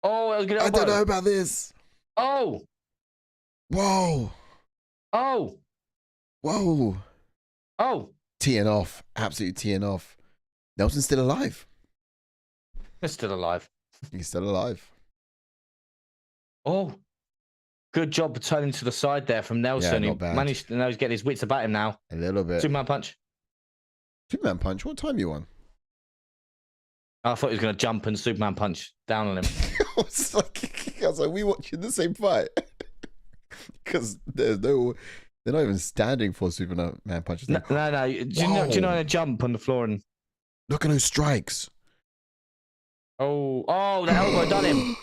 Oh, that was a good elbow. I don't know about this. Oh. Whoa. Oh. Whoa. Oh. Teeing off. Absolutely teeing off. Nelson's still alive. He's still alive. He's still alive. Oh. Good job turning to the side there from Nelson. Yeah, not bad. He managed to know he's getting his wits about him now. A little bit. Superman punch. Superman punch? What time you on? I thought he was going to jump and Superman punch down on him. I was like, we watching the same fight? Because they're not even standing for Superman punches. No. Do you know a jump on the floor and look at those strikes? Oh, the elbow done him.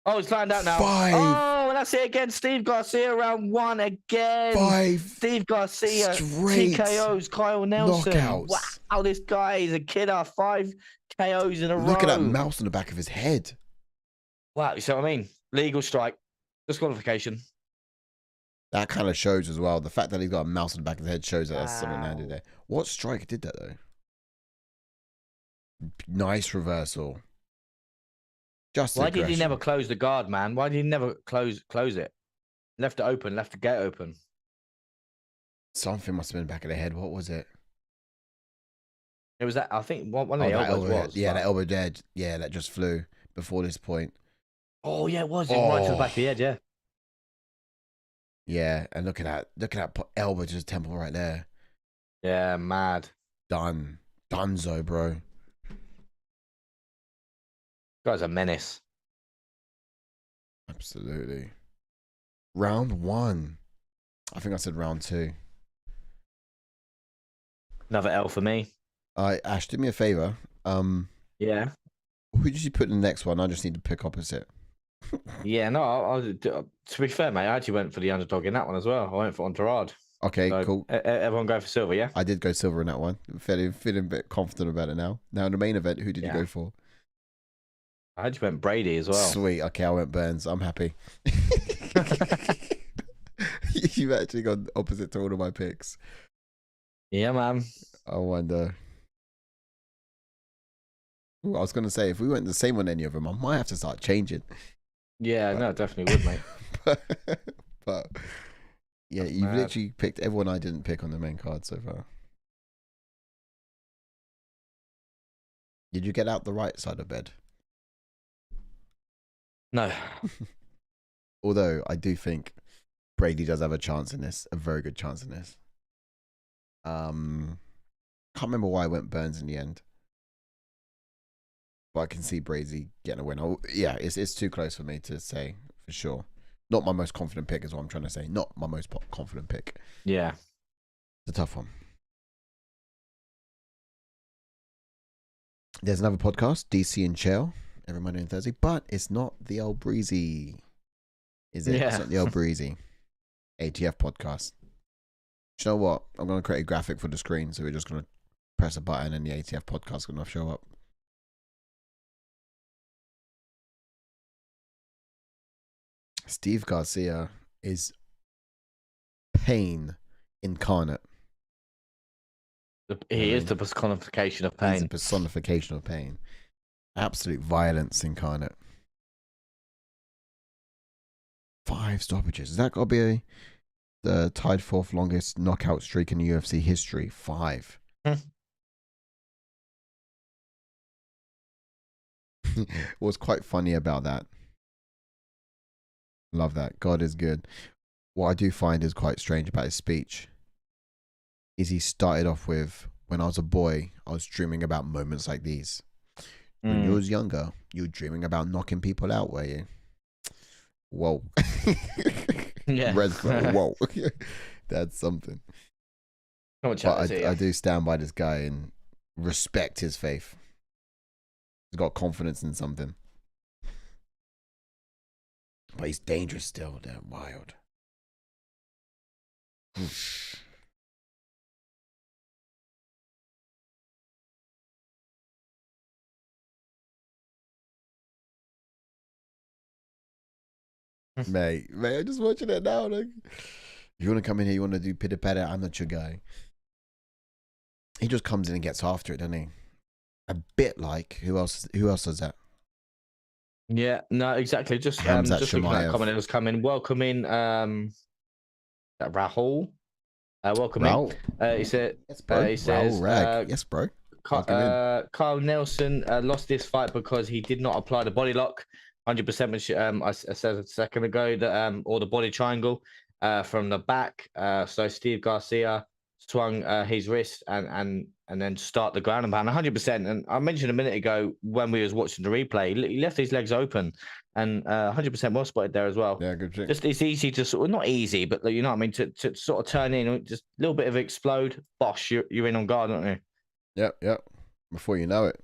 Oh, he's lying down now. 5. Oh, and that's it again. Steve Garcia round 1 again. 5. Steve Garcia straight TKOs Kyle Nelson. Knockouts. Wow, this guy is a killer. 5 KOs in a row. Look at that mouse on the back of his head. Wow, you see what I mean? Legal strike. Disqualification. That kind of shows as well. The fact that he's got a mouse on the back of his head shows that that's something landed there. What striker did that, though? Nice reversal. Why did he never close the guard, man? Why did he never close it? Left it open, left the gate open. Something must have been back of the head. What was it? It was that, I think, one of the elbows was. Yeah, that elbow dead. Yeah, that just flew before this point. Oh, yeah, it was. Right to the back of the head, yeah. Yeah, and look at that elbow to his temple right there. Yeah, mad. Dunzo, bro. Guy's a menace. Absolutely. Round 1. I think I said round 2. Another L for me. Ash, do me a favor. Yeah. Who did you put in the next one? I just need to pick opposite. Yeah, no, to be fair, mate, I actually went for the underdog in that one as well. I went for Andrade. Okay, so cool. Everyone go for Silva, yeah? I did go Silva in that one. Feeling a bit confident about it now. Now in the main event, who did you go for? I actually went Brady as well. Sweet. Okay, I went Burns. I'm happy. You've actually gone opposite to all of my picks. Yeah, man. I wonder. Ooh, I was going to say, if we went the same on any of them, I might have to start changing. Yeah, no, definitely would, mate. but yeah, you've literally picked everyone I didn't pick on the main card so far. Did you get out the right side of bed? No. Although I do think Brady does have a chance in this, a very good chance in this. Can't remember why I went Burns in the end, but I can see Brady getting a win. Oh, yeah, it's too close for me to say for sure. Not my most confident pick is what I'm trying to say. Not my most confident pick. Yeah, it's a tough one. There's another podcast, DC and Chill, every Monday and Thursday, but it's not the old breezy, is it? Yeah. It's not the old breezy ATF podcast. You know what? I'm going to create a graphic for the screen, so we're just going to press a button and the ATF podcast is going to show up. Steve Garcia is pain incarnate. He is the personification of pain. He's the personification of pain. Absolute violence incarnate. 5 stoppages. Is that got to be the tied 4th longest knockout streak in UFC history? 5. What's quite funny about that Love that. God is good. What I do find is quite strange about his speech is he started off with, when I was a boy, I was dreaming about moments like these. When you was younger, you were dreaming about knocking people out, were you? Whoa. Yeah. Red flag. Whoa. That's something. But I do stand by this guy and respect his faith. He's got confidence in something. But he's dangerous still. They're wild. Mate, I'm just watching it now. Like, you want to come in here, you want to do pitter patter, I'm not your guy. He just comes in and gets after it, doesn't he? A bit like who else does that? Yeah, no, exactly. Just looking at that comment that was coming. Welcoming Rahul. Welcoming. He said. Yes, bro. He says. Yes, bro. Carl Nelson lost this fight because he did not apply the body lock. 100%. I said a second ago that or the body triangle from the back. So Steve Garcia swung his wrist and then start the ground and pound 100%. And I mentioned a minute ago when we was watching the replay, he left his legs open and 100% well spotted there as well. Yeah, good trick. Just it's easy to sort of, not easy, but you know what I mean, to sort of turn in, just a little bit of explode. Bosh, you're in on guard, aren't you? Yep. Before you know it.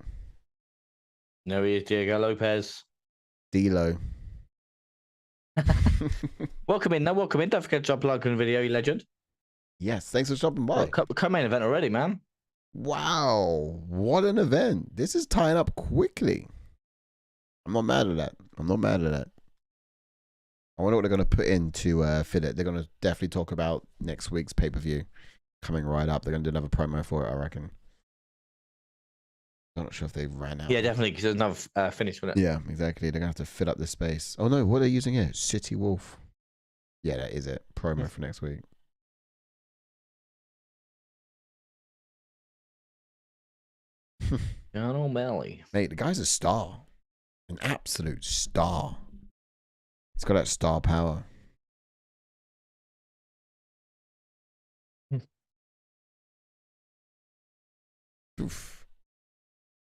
No, he is Diego Lopez. D-Lo. Welcome in. Don't forget to drop a like on the video, you legend. Yes, thanks for stopping by. Co-main event already, man. Wow, what an event. This is tying up quickly. I'm not mad at that. I wonder what they're going to put in to fit it. They're going to definitely talk about next week's pay-per-view coming right up. They're going to do another promo for it, I reckon. I'm not sure if they ran out. Yeah, definitely, because there's another finish with it. Yeah, exactly. They're going to have to fill up the space. Oh, no, what are they using here? City Wolf. Yeah, that is it. Promo for next week. John O'Malley. Mate, the guy's a star. An absolute star. He's got that star power. Oof.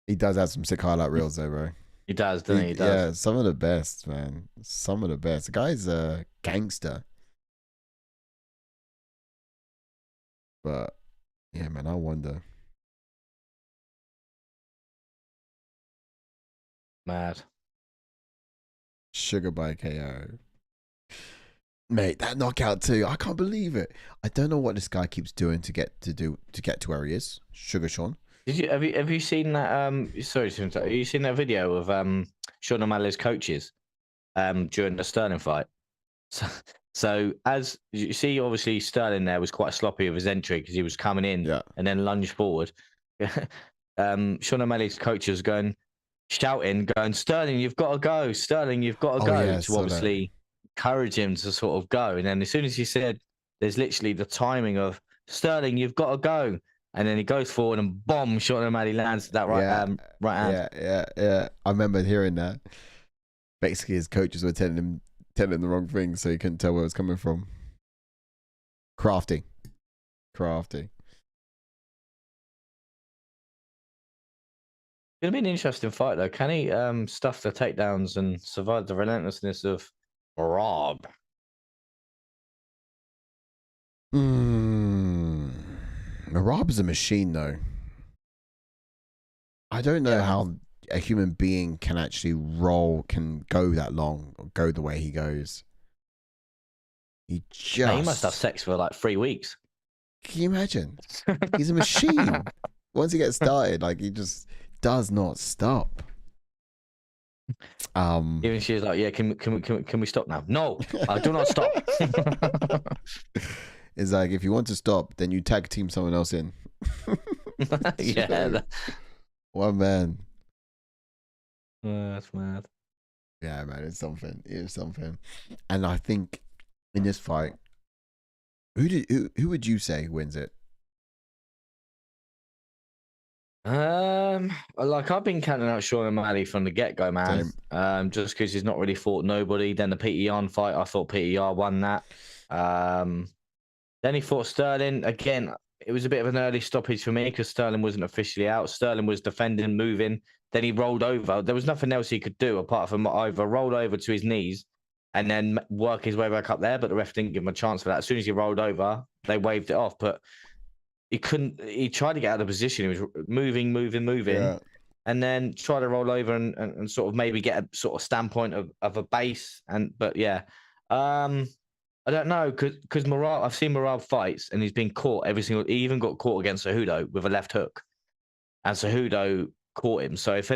He does have some sick highlight reels though, bro. He does, doesn't he? He does. Yeah, some of the best, man. Some of the best. The guy's a gangster. But, yeah, man, I wonder. Mad. Sugar by KO. Mate, that knockout too. I can't believe it. I don't know what this guy keeps doing to get to where he is. Sugar Sean. Have you seen that sorry, have you seen that video of Sean O'Malley's coaches during the Sterling fight? So as you see, obviously Sterling there was quite sloppy with his entry because he was coming in and then lunged forward. Sean O'Malley's coaches shouting, Sterling, you've got to go. Sterling, you've got to go. Yeah, to obviously encourage him to sort of go. And then as soon as he said, there's literally the timing of Sterling, you've got to go. And then he goes forward and bomb, Sean O'Malley lands that right hand. Yeah. I remember hearing that. Basically, his coaches were telling him the wrong thing, so he couldn't tell where it was coming from. Crafty. It's gonna be an interesting fight, though. Can he stuff the takedowns and survive the relentlessness of Rob? Rob is a machine, though. I don't know how a human being can actually can go that long, or go the way he goes. He must have sex for like 3 weeks. Can you imagine? He's a machine. Once he gets started, like, he just does not stop. Even she was like, "Yeah, can we stop now?" No, I do not stop. It's like, if you want to stop, then you tag team someone else in. Yeah. One man. That's mad. Yeah, man, it's something. It is something. And I think in this fight, who would you say wins it? Like I've been counting out Sean O'Malley from the get-go, man. Just because he's not really fought nobody. Then the Peter Yan fight, I thought Peter Yan won that. Then he fought Sterling. Again, it was a bit of an early stoppage for me because Sterling wasn't officially out. Sterling was defending, moving. Then he rolled over. There was nothing else he could do apart from either roll over to his knees and then work his way back up there. But the ref didn't give him a chance for that. As soon as he rolled over, they waved it off. But he couldn't. He tried to get out of position. He was moving, yeah. And then try to roll over and sort of maybe get a sort of standpoint of a base. But yeah, I don't know because Merab. I've seen Merab fights and he's been caught every single. He even got caught against Cejudo with a left hook, and Cejudo caught him. So if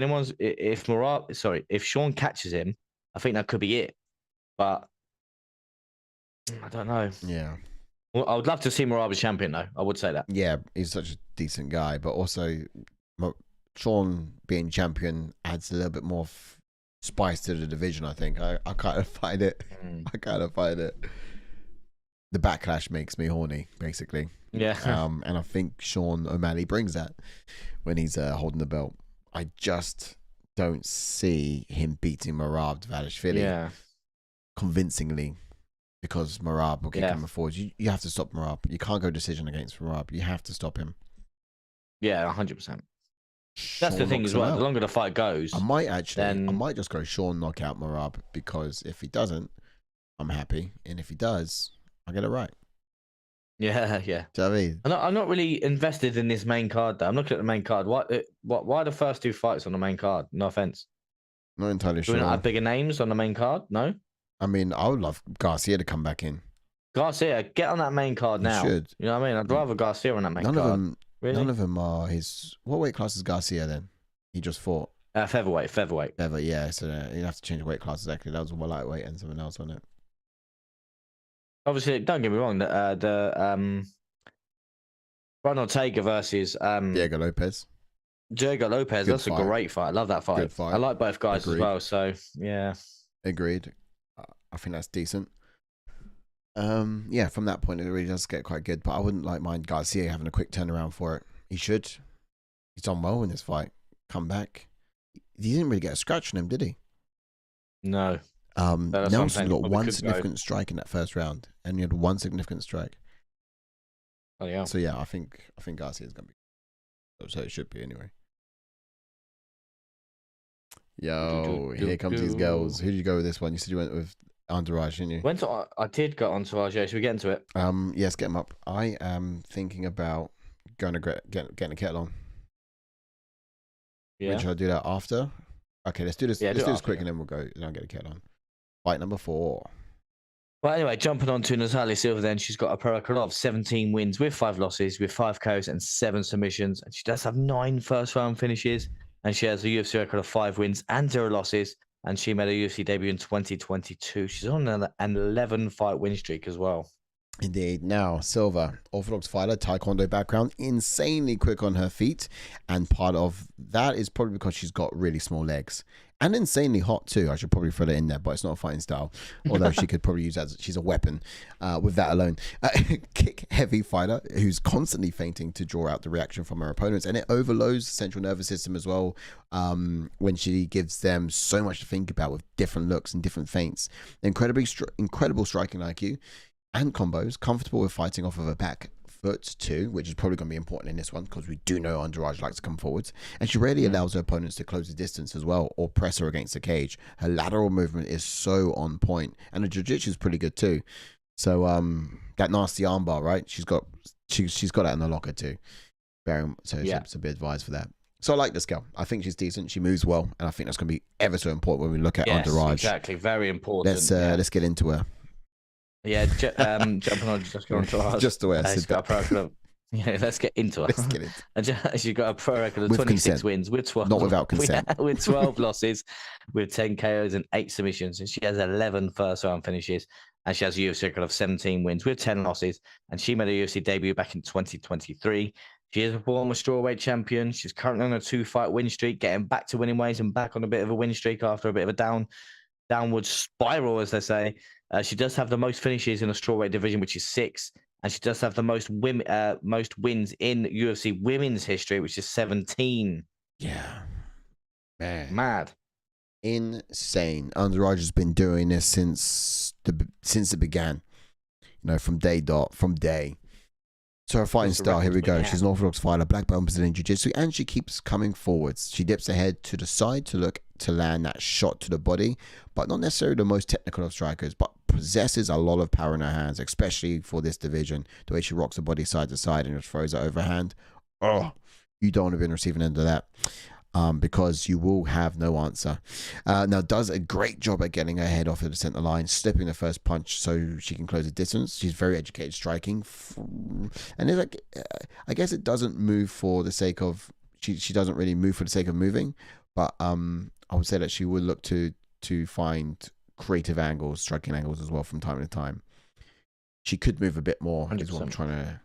Sean catches him, I think that could be it. But I don't know. Yeah. Well, I would love to see Merab as champion, though. I would say that. Yeah, he's such a decent guy, but also Sean being champion adds a little bit more spice to the division. I think I kind of find it. I kind of find it. The backlash makes me horny, basically. Yeah. And I think Sean O'Malley brings that when he's holding the belt. I just don't see him beating Merab Dvalishvili convincingly. Because Merab will keep coming forward. You have to stop Merab. You can't go decision against Merab. You have to stop him. Yeah, 100%. That's the thing as well. The longer the fight goes, I might just go Sean knockout Merab because if he doesn't, I'm happy, and if he does, I get it right. Yeah. Do you know what I mean? I'm not really invested in this main card though. I'm looking at the main card. Why the first two fights on the main card? No offense. Not entirely sure. Do we not have bigger names on the main card? No. I mean, I would love Garcia to come back in. Garcia, get on that main card now. You know what I mean? I'd rather Garcia on that main card. None of them are his. What weight class is Garcia then? He just fought. Featherweight. Yeah. So you'd have to change the weight class exactly. That was more lightweight and something else on it. Obviously, don't get me wrong. The Brian Ortega versus Diego Lopez. That's a great fight. I love that fight. Good fight. I like both guys as well. So yeah. Agreed. I think that's decent. Yeah, from that point, it really does get quite good. But I wouldn't mind Garcia having a quick turnaround for it. He should. He's done well in this fight. Come back. He didn't really get a scratch on him, did he? No. Nelson got one significant strike in that first round, and he had one significant strike. Oh yeah. So yeah, I think Garcia's gonna be. So it should be anyway. Yo, here comes these girls. Who did you go with this one? You said you went with Andrade, didn't you? I did go Entourage. Should we get into it? Yes, get them up. I am thinking about going to getting a kettle on. Yeah. Should I do that after? Okay, let's do this. Let's do this quick, and then we'll go. Then I'll get a kettle on. Fight number 4. Well, anyway, jumping on to Natália Silva, then she's got a pro record of 17 wins with 5 losses, with 5 KOs and 7 submissions, and she does have 9 first-round finishes. And she has a UFC record of 5 wins and 0 losses. And she made a UFC debut in 2022. She's on an 11-fight win streak as well. Indeed. Now, Silva, Orthodox fighter, Taekwondo background, insanely quick on her feet. And part of that is probably because she's got really small legs. And insanely hot too. I should probably throw that in there, but it's not a fighting style. Although she could probably use that she's a weapon with that alone. Kick heavy fighter who's constantly feinting to draw out the reaction from her opponents. And it overloads the central nervous system as well when she gives them so much to think about with different looks and different feints. Incredible striking IQ and combos. Comfortable with fighting off of her back foot too, which is probably going to be important in this one because we do know Andrade likes to come forwards, and she rarely allows her opponents to close the distance as well or press her against the cage. Her lateral movement is so on point, and her jiu-jitsu is pretty good too. So that nasty armbar, right? She's got that in the locker too. So be advised for that. So I like this girl. I think she's decent. She moves well, and I think that's going to be ever so important when we look at Andrade. Exactly, very important. Let's get into her. Yeah, jumping on just the way I said that. Yeah, let's get into it. Let's get into She's got a pro record of 26 wins with 12. Not without consent. With 12 losses, with 10 KOs and 8 submissions. And she has 11 first-round finishes. And she has a UFC record of 17 wins with 10 losses. And she made a UFC debut back in 2023. She is a former strawweight champion. She's currently on a 2-fight win streak, getting back to winning ways and back on a bit of a win streak after a bit of a downward spiral, as they say. She does have the most finishes in the strawweight division, which is 6. and she does have the most wins in UFC women's history, which is 17. Yeah, man, mad, insane. Andrade has been doing this since it began. From day. So her fighting style, here we go. She's an orthodox fighter, black belt in Brazilian jiu-jitsu, and she keeps coming forwards. She dips her head to the side to land that shot to the body, but not necessarily the most technical of strikers, but possesses a lot of power in her hands, especially for this division. The way she rocks her body side to side and just throws it overhand. Oh, you don't want to be on the receiving end of that. Because you will have no answer. Now does a great job at getting her head off of the center line, slipping the first punch so she can close the distance. She's very educated striking, and it's like, I guess it doesn't move for the sake of, she doesn't really move for the sake of moving, but I would say that she would look to find creative angles, striking angles as well from time to time. She could move a bit more, 100%. Is what I'm trying to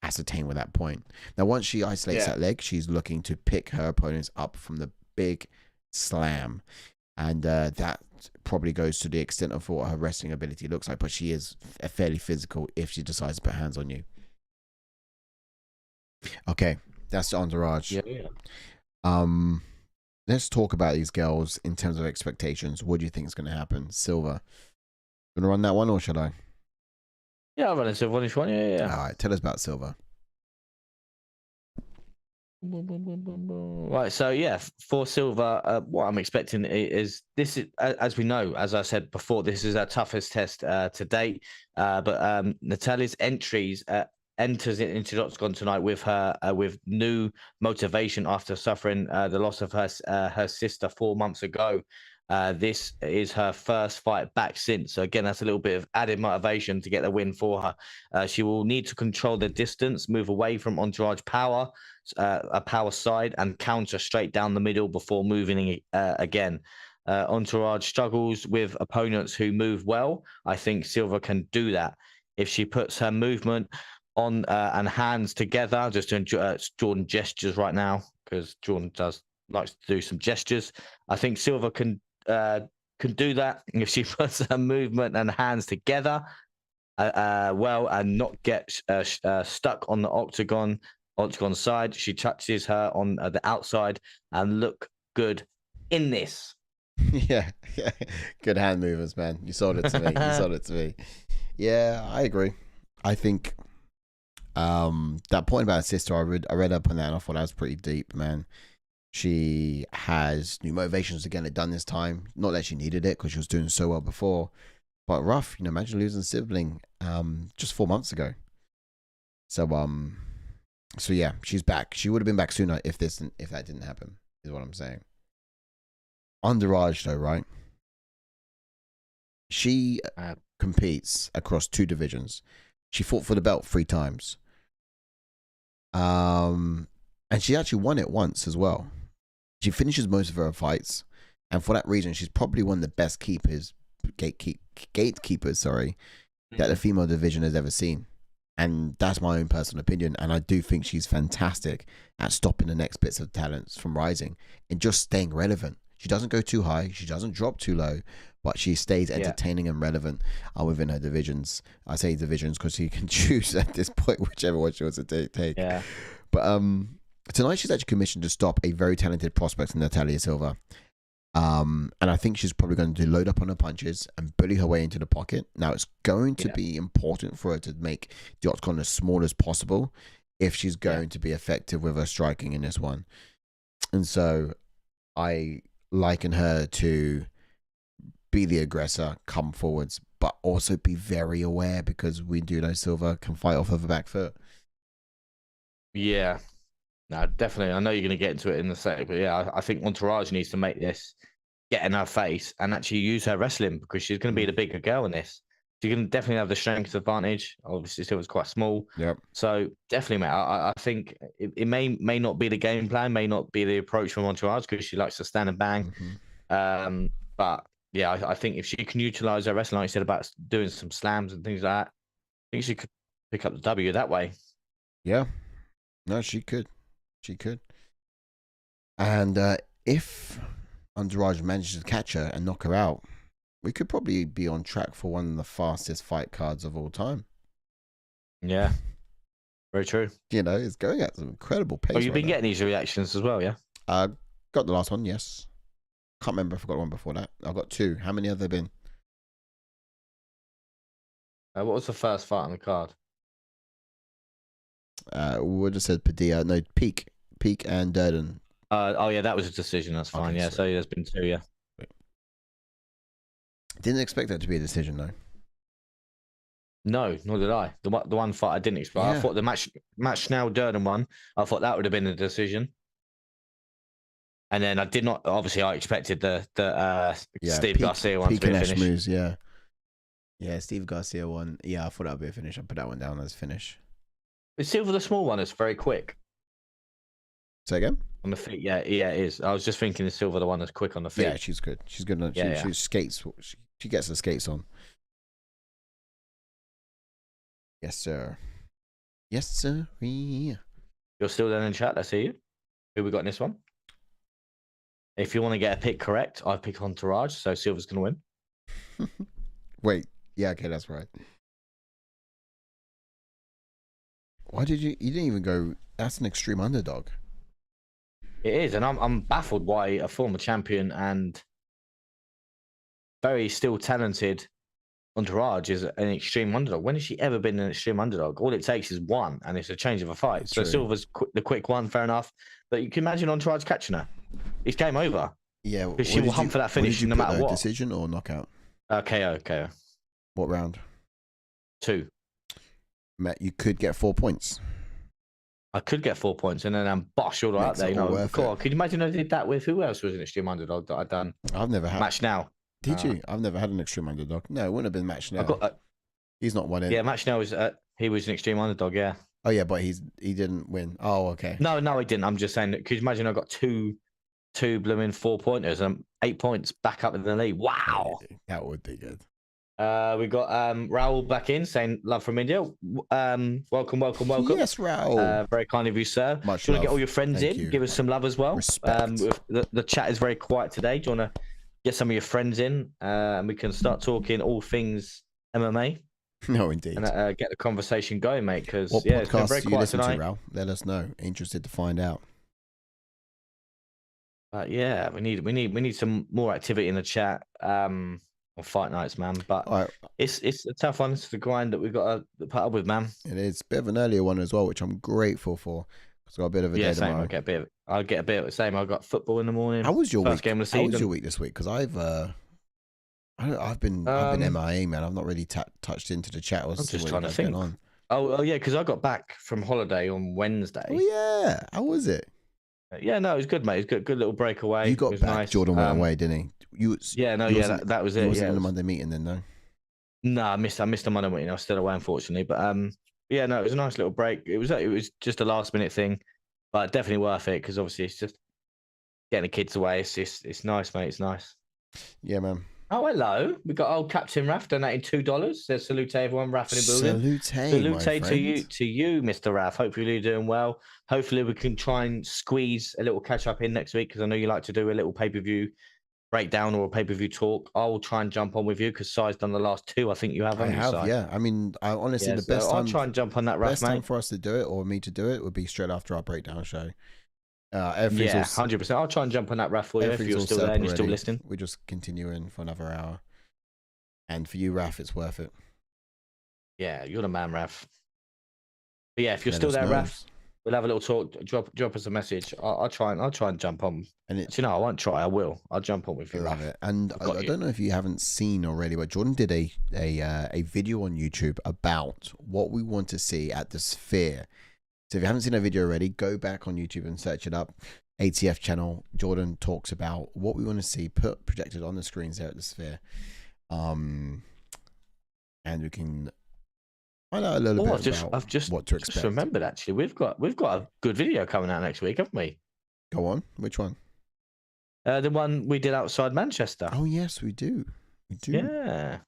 ascertain with that point. Now, once she isolates that leg, she's looking to pick her opponents up from the big slam, and that probably goes to the extent of what her wrestling ability looks like, but she is fairly physical if she decides to put hands on you. Okay, that's the Andrade. Let's talk about these girls in terms of expectations. What do you think is going to happen? Silva, gonna run that one, or should I? Yeah, I'll run into one. Yeah. All right, tell us about Silva. Right, so yeah, for Silva, what I'm expecting is this is, as we know, as I said before, this is our toughest test to date. But Natália's enters into the octagon tonight with her with new motivation after suffering the loss of her sister 4 months ago. This is her first fight back since. So again, that's a little bit of added motivation to get the win for her. She will need to control the distance, move away from Andrade's power, a power side, and counter straight down the middle before moving again. Andrade struggles with opponents who move well. I think Silva can do that if she puts her movement on and hands together. Just doing Jordan gestures right now because Jordan likes to do some gestures. I think Silva can do that if she puts her movement and hands together well and not get stuck on the octagon side. She touches her on the outside and look good in this. Yeah, good hand movements, man. You sold it to me. Yeah, I agree. I think that point about her sister, I read up on that and I thought that was pretty deep, man. She has new motivations to get it done this time. Not that she needed it because she was doing so well before, but rough. Imagine losing a sibling just 4 months ago. So yeah, she's back. She would have been back sooner if that didn't happen, is what I'm saying. Andrade though, right? She competes across 2 divisions. She fought for the belt 3 times. And she actually won it once as well. She finishes most of her fights, and for that reason, she's probably one of the best gatekeepers, that the female division has ever seen. And that's my own personal opinion. And I do think she's fantastic at stopping the next bits of talents from rising and just staying relevant. She doesn't go too high, she doesn't drop too low, but she stays entertaining and relevant within her divisions. I say divisions because she can choose at this point whichever one she wants to take. Yeah. But tonight she's actually commissioned to stop a very talented prospect, Natália Silva. And I think she's probably going to load up on her punches and bully her way into the pocket. Now, it's going to be important for her to make the octagon as small as possible if she's going to be effective with her striking in this one. And so I liken her to be the aggressor, come forwards, but also be very aware because we do know Silva can fight off of a back foot. Yeah. No, definitely. I know you're going to get into it in a second, but yeah, I think Andrade needs to make this get in her face and actually use her wrestling because she's going to be the bigger girl in this. She's going to definitely have the strength advantage. Obviously, Silva's quite small. Yep. So definitely, mate, I think it may not be the game plan, may not be the approach from Andrade because she likes to stand and bang. Mm-hmm. But yeah, I think if she can utilize her wrestling, like you said about doing some slams and things like that, I think she could pick up the W that way. Yeah. No, she could. She could. And if Andrade manages to catch her and knock her out, we could probably be on track for one of the fastest fight cards of all time. Yeah, very true. You know, it's going at some incredible pace. Oh, you've been getting these reactions as well, yeah? Got the last one, yes. Can't remember if I got one before that. I've got 2. How many have there been? What was the first fight on the card? We just said Padilla. No, Peak and Durden. Oh yeah, that was a decision. That's fine. Okay, yeah, so there's been 2. Yeah. Didn't expect that to be a decision though. No, nor did I. The one fight I didn't expect. Yeah. I thought the match Schnell Durden one. I thought that would have been a decision. And then I did not. Obviously, I expected the Steve Garcia one to be a finish. Ashmouz, yeah, Steve Garcia one. Yeah, I thought that would be a finish. I put that one down as finish. Is Silva the small one? It's very quick. Say again? On the feet, yeah, it is. I was just thinking is Silva the one that's quick on the feet. Yeah, she's good. She's good. She skates. She gets her skates on. Yes, sir. Yes, sir. Yeah. You're still there in chat. I see you. Who we got in this one? If you want to get a pick correct, I pick Entourage, so Silva's going to win. Wait. Yeah, okay, that's right. Why did you didn't even go, that's an extreme underdog. It is, and I'm baffled why a former champion and very still talented Entourage is an extreme underdog. When has she ever been an extreme underdog? All it takes is one, and it's a change of a fight. That's so true. Silva's the quick one, fair enough. But you can imagine Entourage catching her. It's game over. Yeah, because she will hunt for that finish no matter what. Decision or knockout? KO. What round? 2. Matt, you could get 4 points. I could get 4 points and then I'm bosh all out there. You know, cool. Could you imagine I did that with who else was an extreme underdog that I'd done? I've never had. Match now. Did you? I've never had an extreme underdog. No, it wouldn't have been Match now. He's not won it. Yeah, Match now was he was an extreme underdog. Yeah. Oh yeah, but he didn't win. Oh okay. No, he didn't. I'm just saying that. Could you imagine I got two blooming 4-pointers and 8 points back up in the league? Wow, that would be good. We got Raul back in saying love from India. Welcome. Yes, Raul. Very kind of you, sir. Much do you want to love. get all your friends Thank in? you. Give us some love as well. Respect. The chat is very quiet today. Do you want to get some of your friends in? And we can start talking all things MMA. No, indeed. And get the conversation going, mate. Because what it's been very do you quiet listen tonight. to, Raul? Let us know. Interested to find out. Yeah, we need some more activity in the chat. On fight nights, man, but right. it's a tough one. It's the grind that we've got to put up with, man. It is a bit of an earlier one as well, which I'm grateful for. Because I got a bit of a day same. tomorrow. I'll get a bit of the same. I got football in the morning. How was your First week? Game of the season. How was your week this week? Because I've been MIA, man. I've not really touched into the chat. I'm just trying to think. Oh yeah, because I got back from holiday on Wednesday. Oh yeah, how was it? Yeah, no, it was good, mate. It was good little breakaway. You got back. Nice. Jordan went away, didn't he? That was it. You wasn't in the Monday meeting then, no? No, I missed the Monday meeting. I was still away, unfortunately. But yeah, no, it was a nice little break. It was just a last minute thing, but definitely worth it because obviously it's just getting the kids away. It's nice, mate. It's nice. Yeah, man. Oh, hello. We got old Captain Raff donating $2. Says salute everyone, Raff in the building. Salute to you, Mr. Raff. Hopefully you're doing well. Hopefully we can try and squeeze a little catch up in next week because I know you like to do a little pay-per-view breakdown or a pay-per-view talk. I will try and jump on with you because Sai's done the last 2. I think you have. I have, yeah. I mean, honestly, the best time. I'll try and jump on that, Raff, best time for us to do it or me to do it would be straight after our breakdown show. 100%. I'll try and jump on that, Raff, for you if you're still there and you're still listening. We're just continuing for another hour. And for you, Raff, it's worth it. Yeah, you're the man, Raff. But yeah, if you're still there, Raff, we'll have a little talk. Drop us a message. I'll try and jump on. And I won't try. I will. I'll jump on with you. I love it. And I don't know if you haven't seen already, but Jordan did a video on YouTube about what we want to see at the Sphere. So if you haven't seen a video already, go back on YouTube and search it up. ATF channel. Jordan talks about what we want to see projected on the screens there at the Sphere. And we can find out a little bit about what to expect. Just remembered, actually, we've got a good video coming out next week, haven't we? Go on. Which one? The one we did outside Manchester. Oh yes, we do. We do. Yeah.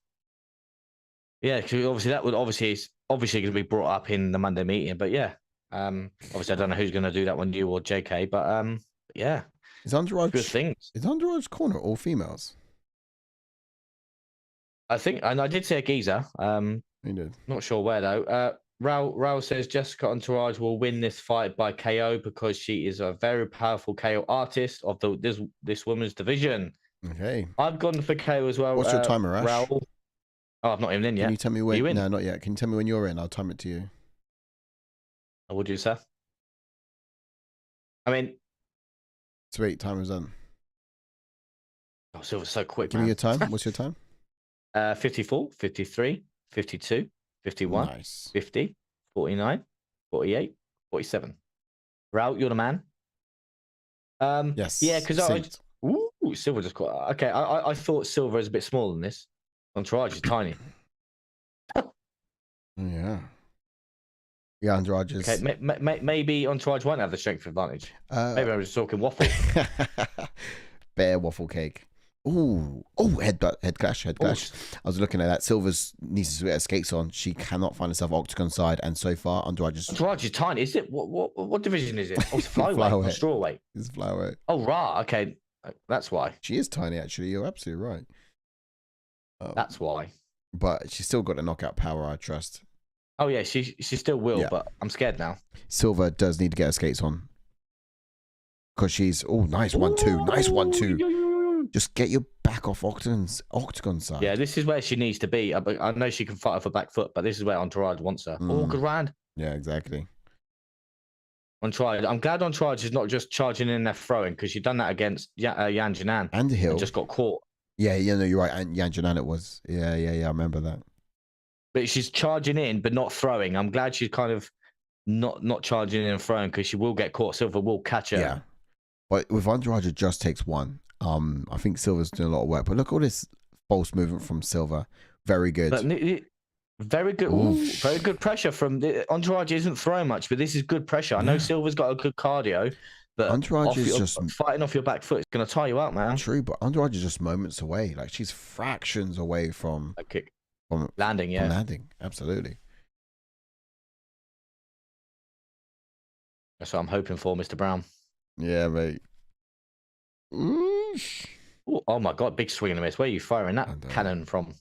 Yeah, because obviously it's going to be brought up in the Monday meeting, but yeah. Obviously I don't know who's going to do that one, you or JK, but yeah. Is Andrade good things? Is Andrade's corner all females? I think, and I did see a geezer. He did. Not sure where though. Raul says Jéssica Andrade will win this fight by KO because she is a very powerful KO artist of this women's division. Okay. I've gone for KO as well. What's your timer, Ash? Raul. Oh, I'm not even in yet. Can you tell me when? Are you in? No, not yet. Can you tell me when you're in? I'll time it to you. I will do, sir. I mean, sweet. Timer's done. Oh, Silver's so quick. Give me your time. What's your time? 54, 53, 52, 51, nice. 50, 49, 48, 47. Raul, you're the man. Yes. Yeah, because Silver just got. Okay, I thought Silver is a bit smaller than this. Andrade is tiny. Yeah. Yeah, Andrade is. Okay, maybe Andrade won't have the strength advantage. Maybe I was just talking waffle. Bare waffle cake. Ooh. Oh, head clash. I was looking at that. Silver's needs to get her skates on. She cannot find herself octagon side, and so far, Andrade is tiny. Is it? What division is it? Oh, it's flyweight. Strawweight. It's flyweight. Oh, right. Okay, that's why. She is tiny, actually. You're absolutely right. That's why. But she's still got the knockout power, I trust. Oh yeah, she still will, but I'm scared now. Silver does need to get her skates on. Because she's nice 1-2. Nice 1-2. Just get your back off octagon side. Yeah, this is where she needs to be. I know she can fight off her back foot, but this is where Andrade wants her. Oh, good round. Yeah, exactly. Andrade. I'm glad Andrade is not just charging in there throwing, because she'd done that against Yan Janan. And Hill. And just got caught. Yeah, no, you're right. And Yan Janan it was. Yeah, I remember that. But she's charging in, but not throwing. I'm glad she's kind of not charging in and throwing, because she will get caught. Silver will catch her. Yeah. But with Andrade, it just takes one. I think Silver's doing a lot of work. But look at all this false movement from Silver. Very good. Very good. Ooh, very good pressure from Andrade. Isn't throwing much, but this is good pressure. I know Silver's got a good cardio, but Andrade is just fighting off your back foot. It's going to tire you out, man. True, but Andrade is just moments away. Like, she's fractions away from a kick. From landing, yeah. From landing, absolutely. That's what I'm hoping for, Mr. Brown. Yeah, mate. Ooh, oh my God, big swing and a miss. Where are you firing that cannon from?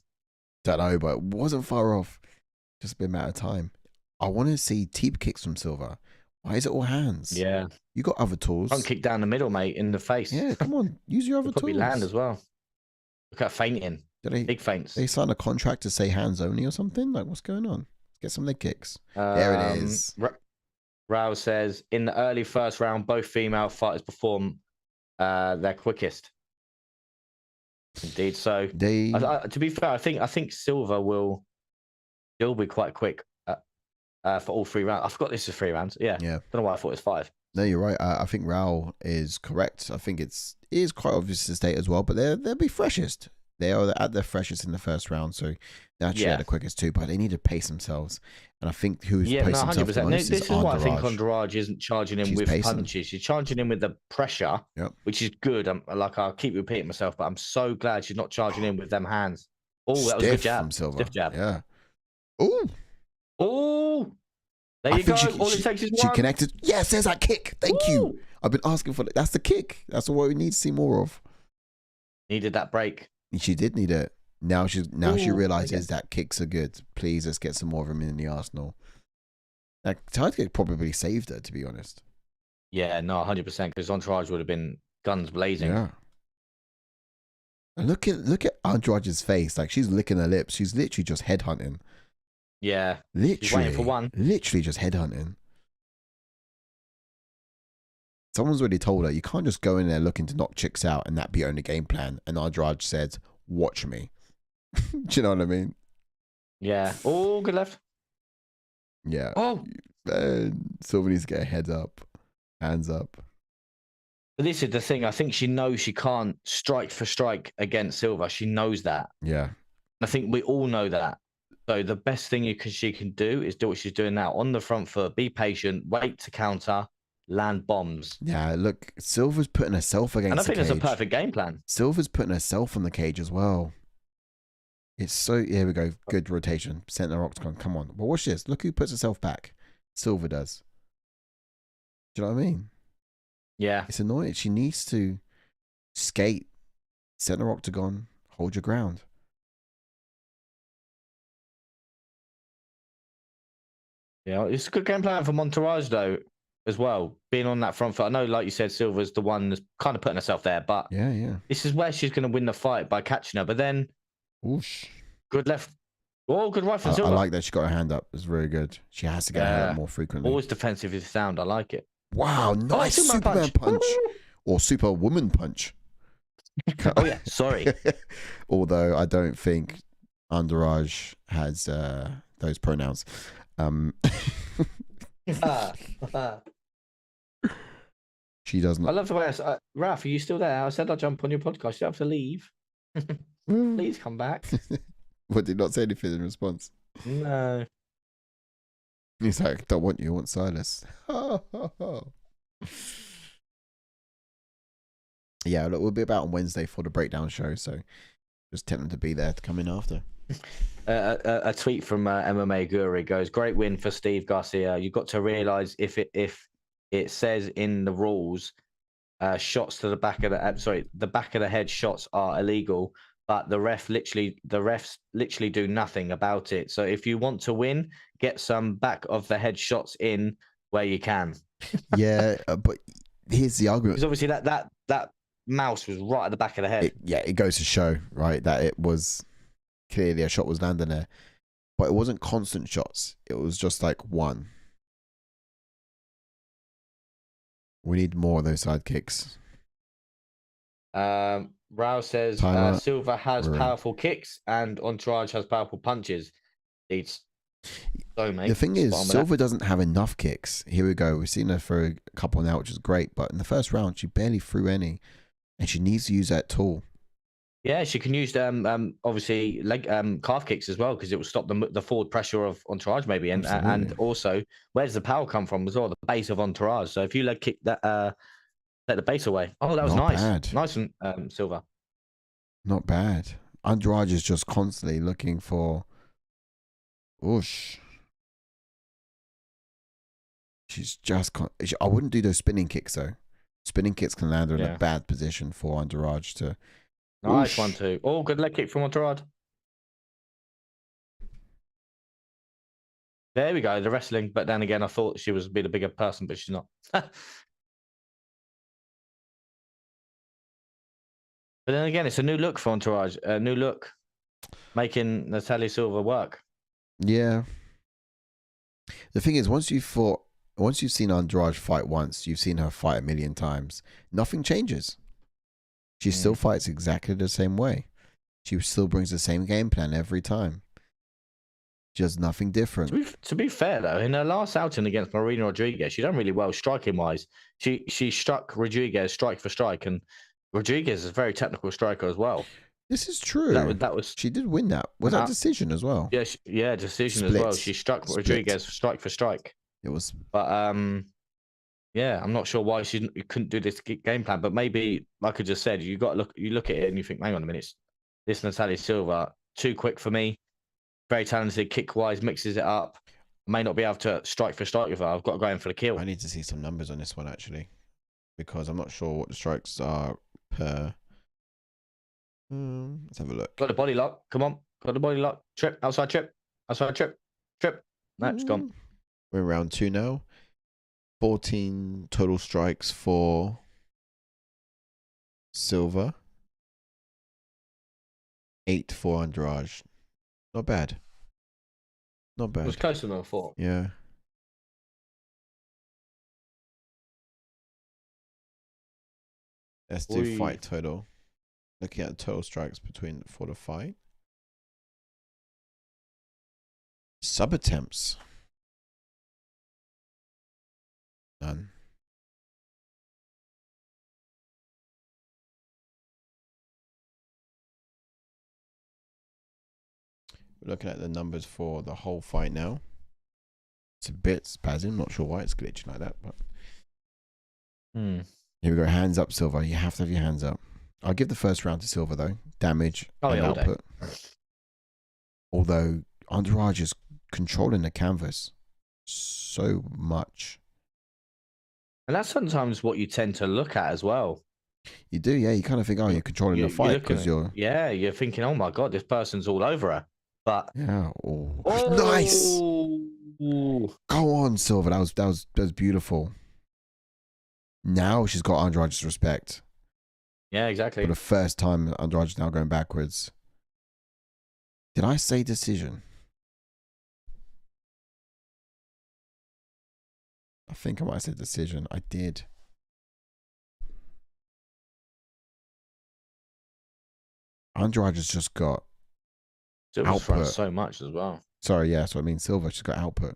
Don't know, but it wasn't far off. Just been a matter of time. I want to see teep kicks from Silver. Why is it all hands? Yeah. You got other tools. Front kick down the middle, mate, in the face. Yeah, come on. Use your other tools. Probably land as well. Look at fainting. Big feints. They signed a contract to say hands only or something? Like, what's going on? Let's get some leg kicks. There it is. Raul says, in the early first round, both female fighters perform their quickest. Indeed. So, to be fair, I think Silva will still be quite quick for all 3 rounds. I forgot this is 3 rounds. Yeah. Don't know why I thought it was 5. No, you're right. I think Raul is correct. I think it is quite obvious to state as well, but they'll be freshest. They are at their freshest in the first round, so they actually are the quickest too. But they need to pace themselves, and I think who's pacing themselves the most this is why I think Andrade isn't charging in with punches. She's charging in with the pressure, which is good. I'll keep repeating myself, but I'm so glad she's not charging in with them hands. Oh, that was a good jab. From Silva. Stiff jab. Yeah. Oh. There you go. All it takes is one. She connected. Yes, there's that kick. Thank you. I've been asking for that. That's the kick. That's what we need to see more of. Needed that break. She did need it. Now she realizes that kicks are good. Please, let's get some more of them in the arsenal. That tight kick probably saved her, to be honest. Yeah, no, 100%. Because Andrade would have been guns blazing. Yeah. And look at Andrade's face. Like, she's licking her lips. She's literally just headhunting. Yeah. Literally. She's waiting for one. Literally just headhunting. Someone's already told her, you can't just go in there looking to knock chicks out and that be on the game plan. And Andrade said, watch me. Do you know what I mean? Yeah. Oh, good left. Yeah. Oh. Silva needs to get her head up. Hands up. But this is the thing. I think she knows she can't strike for strike against Silva. She knows that. Yeah. I think we all know that. So the best thing she can do is do what she's doing now. On the front foot, be patient, wait to counter, land bombs. Yeah, look, Silva's putting herself against the cage. And I think it's a perfect game plan. Silva's putting herself on the cage as well. It's so... Here we go. Good rotation. Center octagon. Come on. Well, watch this. Look who puts herself back. Silva does. Do you know what I mean? Yeah. It's annoying. She needs to skate, center octagon, hold your ground. Yeah, it's a good game plan for Monterrey though, as well. Being on that front foot. I know, like you said, Silva's the one that's kind of putting herself there, but yeah. This is where she's going to win the fight by catching her. But then, Oosh. good left. Oh, good right from I Silva. like that she got her hand up. It's very good. She has to get her hand up more frequently. Always defensive is sound. I like it. Wow, nice Superman punch. Or Superwoman punch. Oh, yeah. Sorry. Although I don't think Andrade has those pronouns. She doesn't. I love the way Ralph, are you still there? I said I'll jump on your podcast. You have to leave. Please come back. What, did not say anything in response? No. He's like, don't want you, I want Silas. Yeah, look, we'll be about on Wednesday for the breakdown show, so just tell them to be there to come in after. A tweet from MMA Guru goes, great win for Steve Garcia. You've got to realise if it says in the rules, shots to the back of the back of the head shots are illegal, but the refs literally do nothing about it. So if you want to win, get some back of the head shots in where you can. Yeah, but here's the argument. Because obviously that mouse was right at the back of the head. It goes to show, right, that it was clearly a shot was landing there, but it wasn't constant shots. It was just like one. We need more of those side kicks. Rao says Silva has powerful kicks and Andrade has powerful punches. The thing is, Silva doesn't have enough kicks. Here we go. We've seen her throw a couple now, which is great. But in the first round, she barely threw any, and she needs to use that tool. Yeah, she can use obviously leg calf kicks as well, because it will stop the forward pressure of Andrade maybe, and also where does the power come from as well? The base of Andrade. So if you leg kick that, take the base away. Oh, that was nice and Silva. Not bad. Andrade is just constantly looking for. Whoosh. She's just. I wouldn't do those spinning kicks though. Spinning kicks can land her in a bad position for Andrade to. Nice one too. Oh, good leg kick from Andrade. There we go. The wrestling, but then again, I thought she was the bigger person, but she's not. But then again, it's a new look for Andrade. A new look, making Natália Silva work. Yeah. The thing is, once you've seen Andrade fight once, you've seen her fight a million times. Nothing changes. She still fights exactly the same way. She still brings the same game plan every time. Just nothing different. To be fair though, in her last outing against Marina Rodriguez, she done really well striking wise. She struck Rodriguez strike for strike, and Rodriguez is a very technical striker as well. This is true. That was she did win that. Was that decision as well? Yeah, decision as well. She struck Rodriguez strike for strike. It was, but yeah, I'm not sure why she couldn't do this game plan, but maybe, like I just said, you look at it and you think, hang on a minute, this Natália Silva too quick for me. Very talented, kick wise, mixes it up. May not be able to strike for strike with her. I've got to go in for the kill. I need to see some numbers on this one actually, because I'm not sure what the strikes are per. Let's have a look. Got the body lock. Come on, got the body lock. Trip outside, trip. No, it's gone. We're in round 2 now. 14 total strikes for Silva. 8 for Andrade. Not bad. Not bad. It was closer than I thought. Yeah. Let's do fight total. Looking at the total strikes for the fight. Sub attempts. None. We're looking at the numbers for the whole fight now. It's a bit spasm. Not sure why it's glitching like that, but here we go. Hands up, Silva. You have to have your hands up. I'll give the first round to Silva though. Damage and output. Although Andrade is controlling the canvas so much. And that's sometimes what you tend to look at as well. You do, yeah. You kind of think, oh, you're controlling the fight because you're. Yeah, you're thinking, oh my god, this person's all over her. But yeah, nice. Go on, Silva. That was beautiful. Now she's got Andrade's respect. Yeah, exactly. For the first time, Andrade's now going backwards. Did I say decision? I think I might have said decision. I did. Andrade has just got Silva's run so much as well. Sorry, yeah, so I mean Silva, she's got output.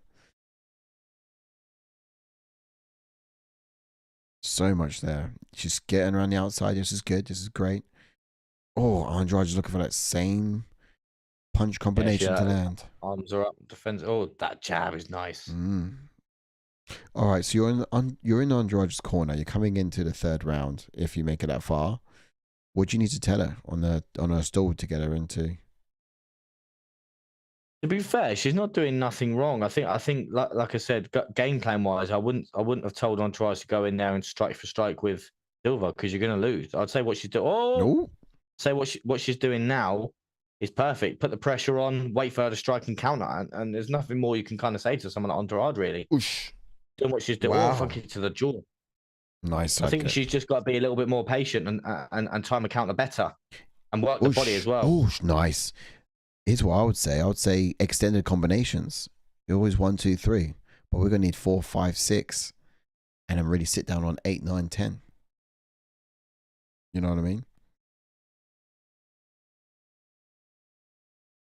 So much there. She's getting around the outside. This is good. This is great. Oh, Andrade's looking for that same punch combination to land. Arms are up, defense. Oh, that jab is nice. All right, so you're in Andrade's corner. You're coming into the third round. If you make it that far, what do you need to tell her on her stall to get her into? To be fair, she's not doing nothing wrong. I think like I said, game plan wise, I wouldn't have told Andrade to go in there and strike for strike with Silva because you're going to lose. I'd say what she's doing. No. Say what she's doing now is perfect. Put the pressure on, wait for her to strike and counter, and there's nothing more you can kind of say to someone like Andrade really. Oosh. Doing what she's doing. Wow. Oh, fucking to the jaw. Nice. I think she's just got to be a little bit more patient and time a counter better, and work the body as well. Oh, nice. Here's what I would say. I would say extended combinations. You're always 1, 2, 3, but we're gonna need 4, 5, 6, and then really sit down on 8, 9, 10. You know what I mean?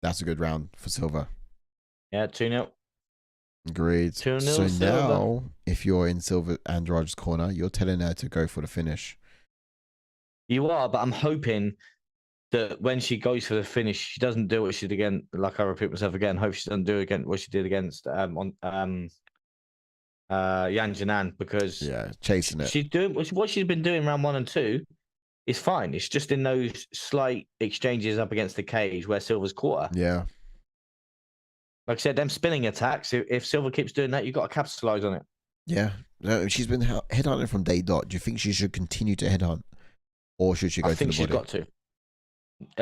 That's a good round for Silva. Yeah, 2-0. Agreed. 2-0 so Silva. now, if you're in Silva Andrade's corner, you're telling her to go for the finish. You are, but I'm hoping that when she goes for the finish, she doesn't do what she did again. Like I repeat myself again. Hope she doesn't do again what she did against Yan Janan, because chasing it. She's doing what she's been doing round 1 and 2 is fine. It's just in those slight exchanges up against the cage where Silva's caught her. Yeah. Like I said, them spinning attacks. If Silva keeps doing that, you've got to capitalize on it. Yeah. She's been headhunting from day dot. Do you think she should continue to headhunt, or should she go to the body? I think she's got to.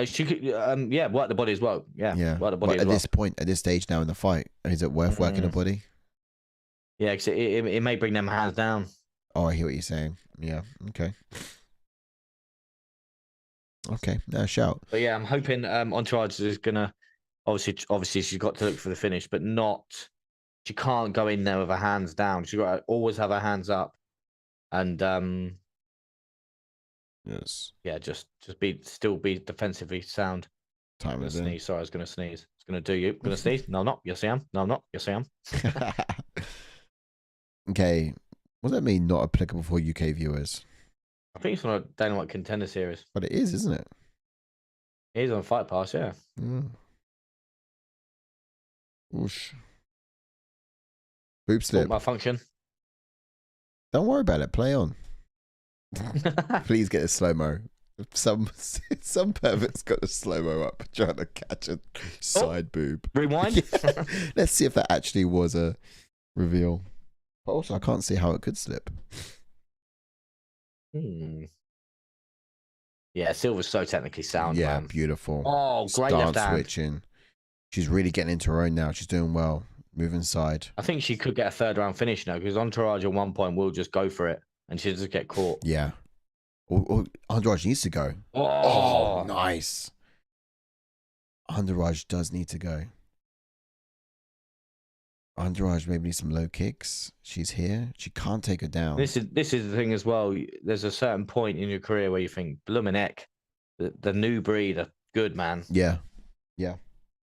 She could, work the body as well. Yeah, work the body. But at this point, at this stage now in the fight, is it worth working the body? Yeah, because it may bring them hands down. Oh, I hear what you're saying. Yeah. Okay. Okay. Now shout. But yeah, I'm hoping Andrade is gonna obviously she's got to look for the finish, but not. She can't go in there with her hands down. She's got to always have her hands up, and yes. Yeah, just still be defensively sound. Time is sneeze. Sorry, I was going to sneeze. It's going to do you. I'm going to sneeze. No, I'm not. Yes, I am. No, I'm not. Yes, I am. Okay. What does that mean? Not applicable for UK viewers? I think it's on a Dynamite Contender Series. But it is, isn't it? It is on Fight Pass, yeah. Whoosh. Boob slip. Malfunction. Don't worry about it. Play on. Please get a slow-mo. Some pervert's got a slow-mo up trying to catch a side boob. Rewind. Yeah. Let's see if that actually was a reveal. But also, I can't see how it could slip. Yeah, Silva's so technically sound. Yeah, man. beautiful. Oh, great left hand. Switching. She's really getting into her own now. She's doing well. Moving side. I think she could get a third round finish now because Entourage at one point will just go for it and she'll just get caught. Yeah. Or Andrade needs to go. Oh, nice. Andrade does need to go. Andrade maybe needs some low kicks. She's here. She can't take her down. This is the thing as well. There's a certain point in your career where you think, bloomin' heck, the new breed are good, man. Yeah. Yeah.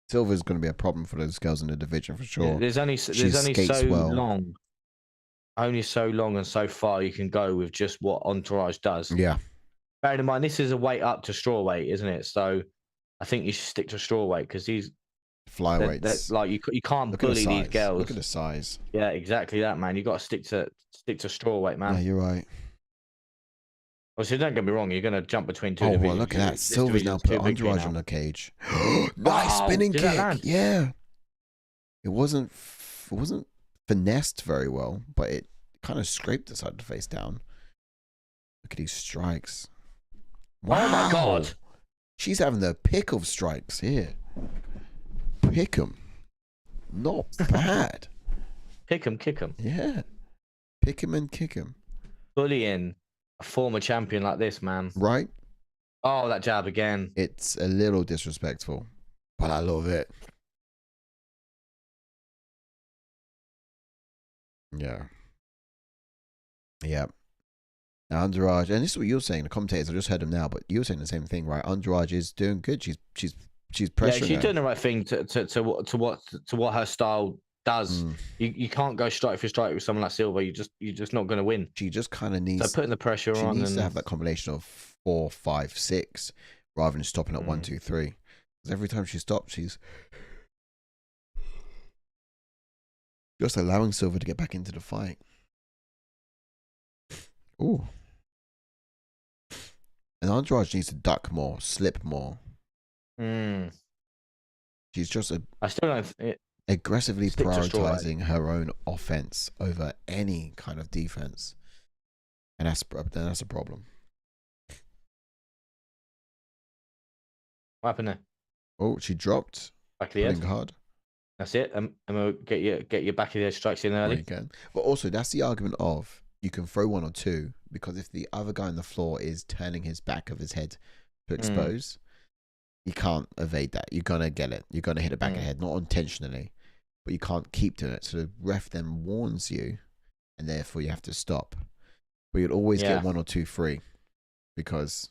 Silva's going to be a problem for those girls in the division for sure. There's only so long. Only so long and so far you can go with just what Entourage does. Yeah. Bearing in mind, this is a weight up to strawweight, isn't it? So I think you should stick to strawweight because these flyweights, like you can't bully these girls. Look at the size. Yeah, exactly that, man. You got to stick to strawweight, man. Yeah, you're right. Obviously, don't get me wrong. You're going to jump between two. Oh, well, look at that. Silva's now put Andrade on the cage. Nice spinning kick. Yeah. It wasn't finessed very well, but it kind of scraped the side of the face down. Look at these strikes. Wow. Oh, my God. She's having the pick of strikes here. Pick him. Not bad. Pick him, kick him. Yeah. Pick him and kick him. Bullying a former champion like this, man. Right? Oh, that jab again. It's a little disrespectful, but I love it. Yeah. Yeah. Now, Andrade, and this is what you're saying. The commentators, I just heard him now, but you're saying the same thing, right? Andrade is doing good. She's pressuring. Yeah, she's doing the right thing to what her style does. You can't go strike for strike with someone like Silva. You're just not going to win. She just kind of needs. So putting the pressure on. She needs to have that combination of 4, 5, 6, rather than stopping at 1, 2, 3. Because every time she stops, she's just allowing Silva to get back into the fight. Ooh. And Andrade needs to duck more, slip more. She's just I still don't. Aggressively prioritizing her own offense over any kind of defense, and that's a problem. What happened there? Oh, she dropped. Back of the head. Hard. That's it. And we'll get your back of the head strikes in early. Again. But also, that's the argument of you can throw 1 or 2 because if the other guy on the floor is turning his back of his head to expose, you can't evade that. You're gonna get it. You're gonna hit the back of the head, not intentionally, but you can't keep doing it. So the ref then warns you, and therefore you have to stop. But you'll always get 1 or 2 free because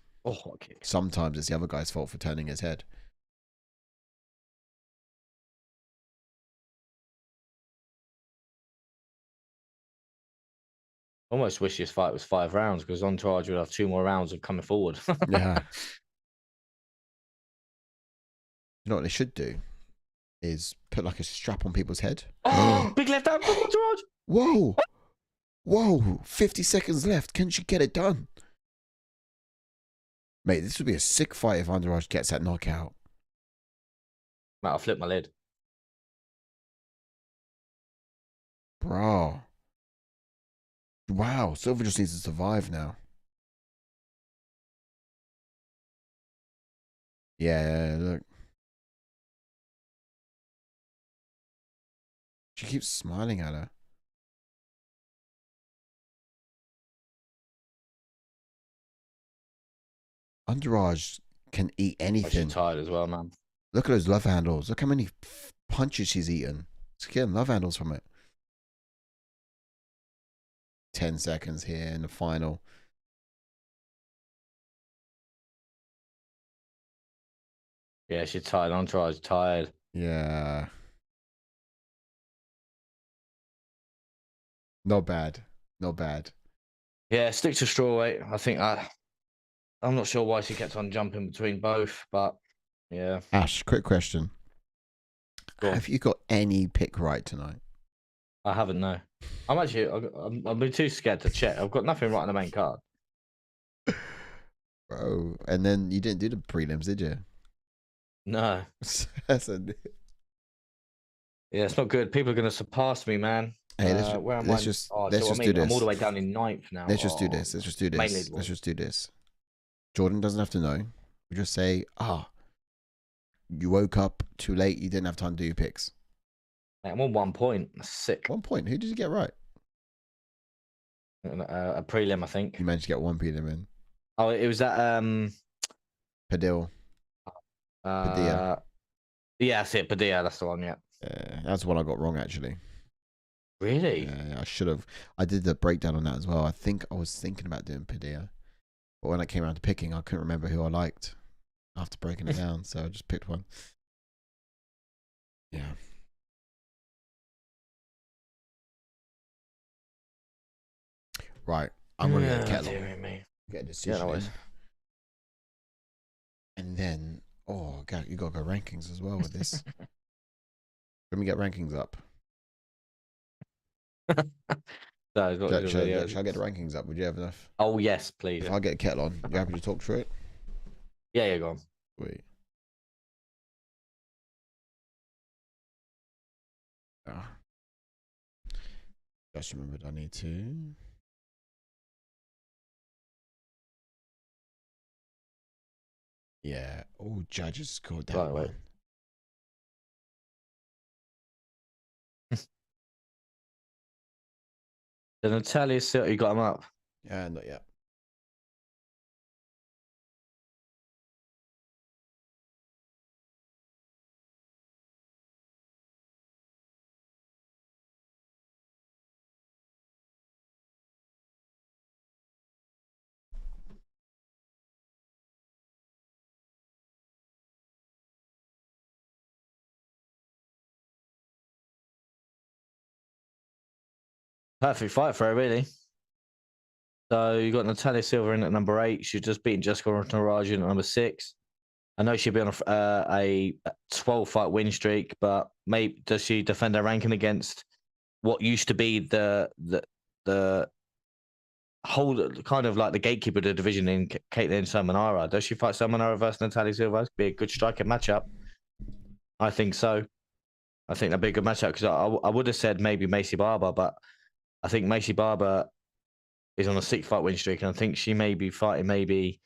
sometimes it's the other guy's fault for turning his head. Almost wish this fight was 5 rounds because Andrade would have 2 more rounds of coming forward. Yeah. You know what they should do is put like a strap on people's head. Oh, big left hand from Andrade. Whoa. Whoa. 50 seconds left. Can she get it done? Mate, this would be a sick fight if Andrade gets that knockout. Mate, I'll flip my lid. Bro. Wow. Silva just needs to survive now. Yeah, look. She keeps smiling at her. Andrade can eat anything. She's tired as well, man. Look at those love handles. Look how many punches she's eaten. She's getting love handles from it. 10 seconds here in the final. Yeah, she's tired. Andrade's tired. Yeah. Not bad. Not bad. Yeah, stick to strawweight. I think I'm not sure why she kept on jumping between both, but yeah. Ash, quick question. Have you got any pick right tonight? I haven't, no. I'm been too scared to check. I've got nothing right on the main card. Bro, and then you didn't do the prelims, did you? No. Yeah, it's not good. People are going to surpass me, man. Hey, let's just do this. I'm all the way down in 9th now. Let's just do this. Let's just do this. Let's just do this. Jordan doesn't have to know. We just say, you woke up too late. You didn't have time to do your picks. Mate, I'm on 1 point. That's sick. 1 point. Who did you get right? A prelim, I think. You managed to get 1 prelim in. Oh, it was that Padilla. Padilla. Yeah, that's it. Padilla. That's the one. Yeah. That's the one I got wrong actually. Really? Yeah, I should have. I did the breakdown on that as well. I think I was thinking about doing Padilla, but when I came around to picking, I couldn't remember who I liked after breaking it down, so I just picked one. Yeah. Right. I'm gonna get a kettle. Get a decision. Yeah, and then, God, you gotta go rankings as well with this. Let me get rankings up. Shall I get the rankings up? Would you have enough? Oh yes, please. If I get a kettle on, you happy to talk through it? Yeah, go on. Wait. Just remembered I need to. Yeah. Oh, judges scored that one. The Natália Silva, you got him up? Yeah, not yet. Perfect fight for her, really. So you got Natália Silva in at number 8. She's just beaten Jéssica Andrade at number 6. I know she'll be on a 12-fight win streak, but maybe does she defend her ranking against what used to be the whole kind of like the gatekeeper of the division in Caitlin Samanara? Does she fight Samanara versus Natália Silva? It'd be a good striking matchup. I think so. I think that'd be a good matchup because I would have said maybe Macy Barber, but I think Macy Barber is on a 6-fight win streak, and I think she may be fighting maybe.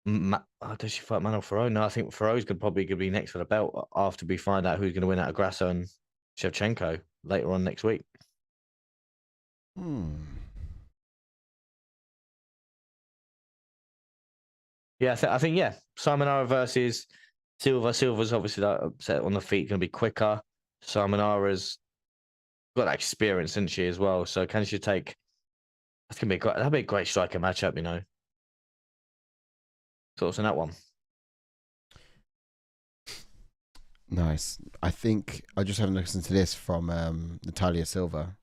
Does she fight Manuel Ferro? No, I think Ferro's probably going to be next for the belt after we find out who's going to win out of Grasso and Shevchenko later on next week. Yeah, I think Samanara versus Silva. Silva's obviously like upset on the feet, going to be quicker. Samanara's got that experience, isn't she, as well? So can she take? That's gonna be that'll be a great striker matchup, you know. Thoughts on that one? Nice. I think I just haven't listened to this from Natália Silva,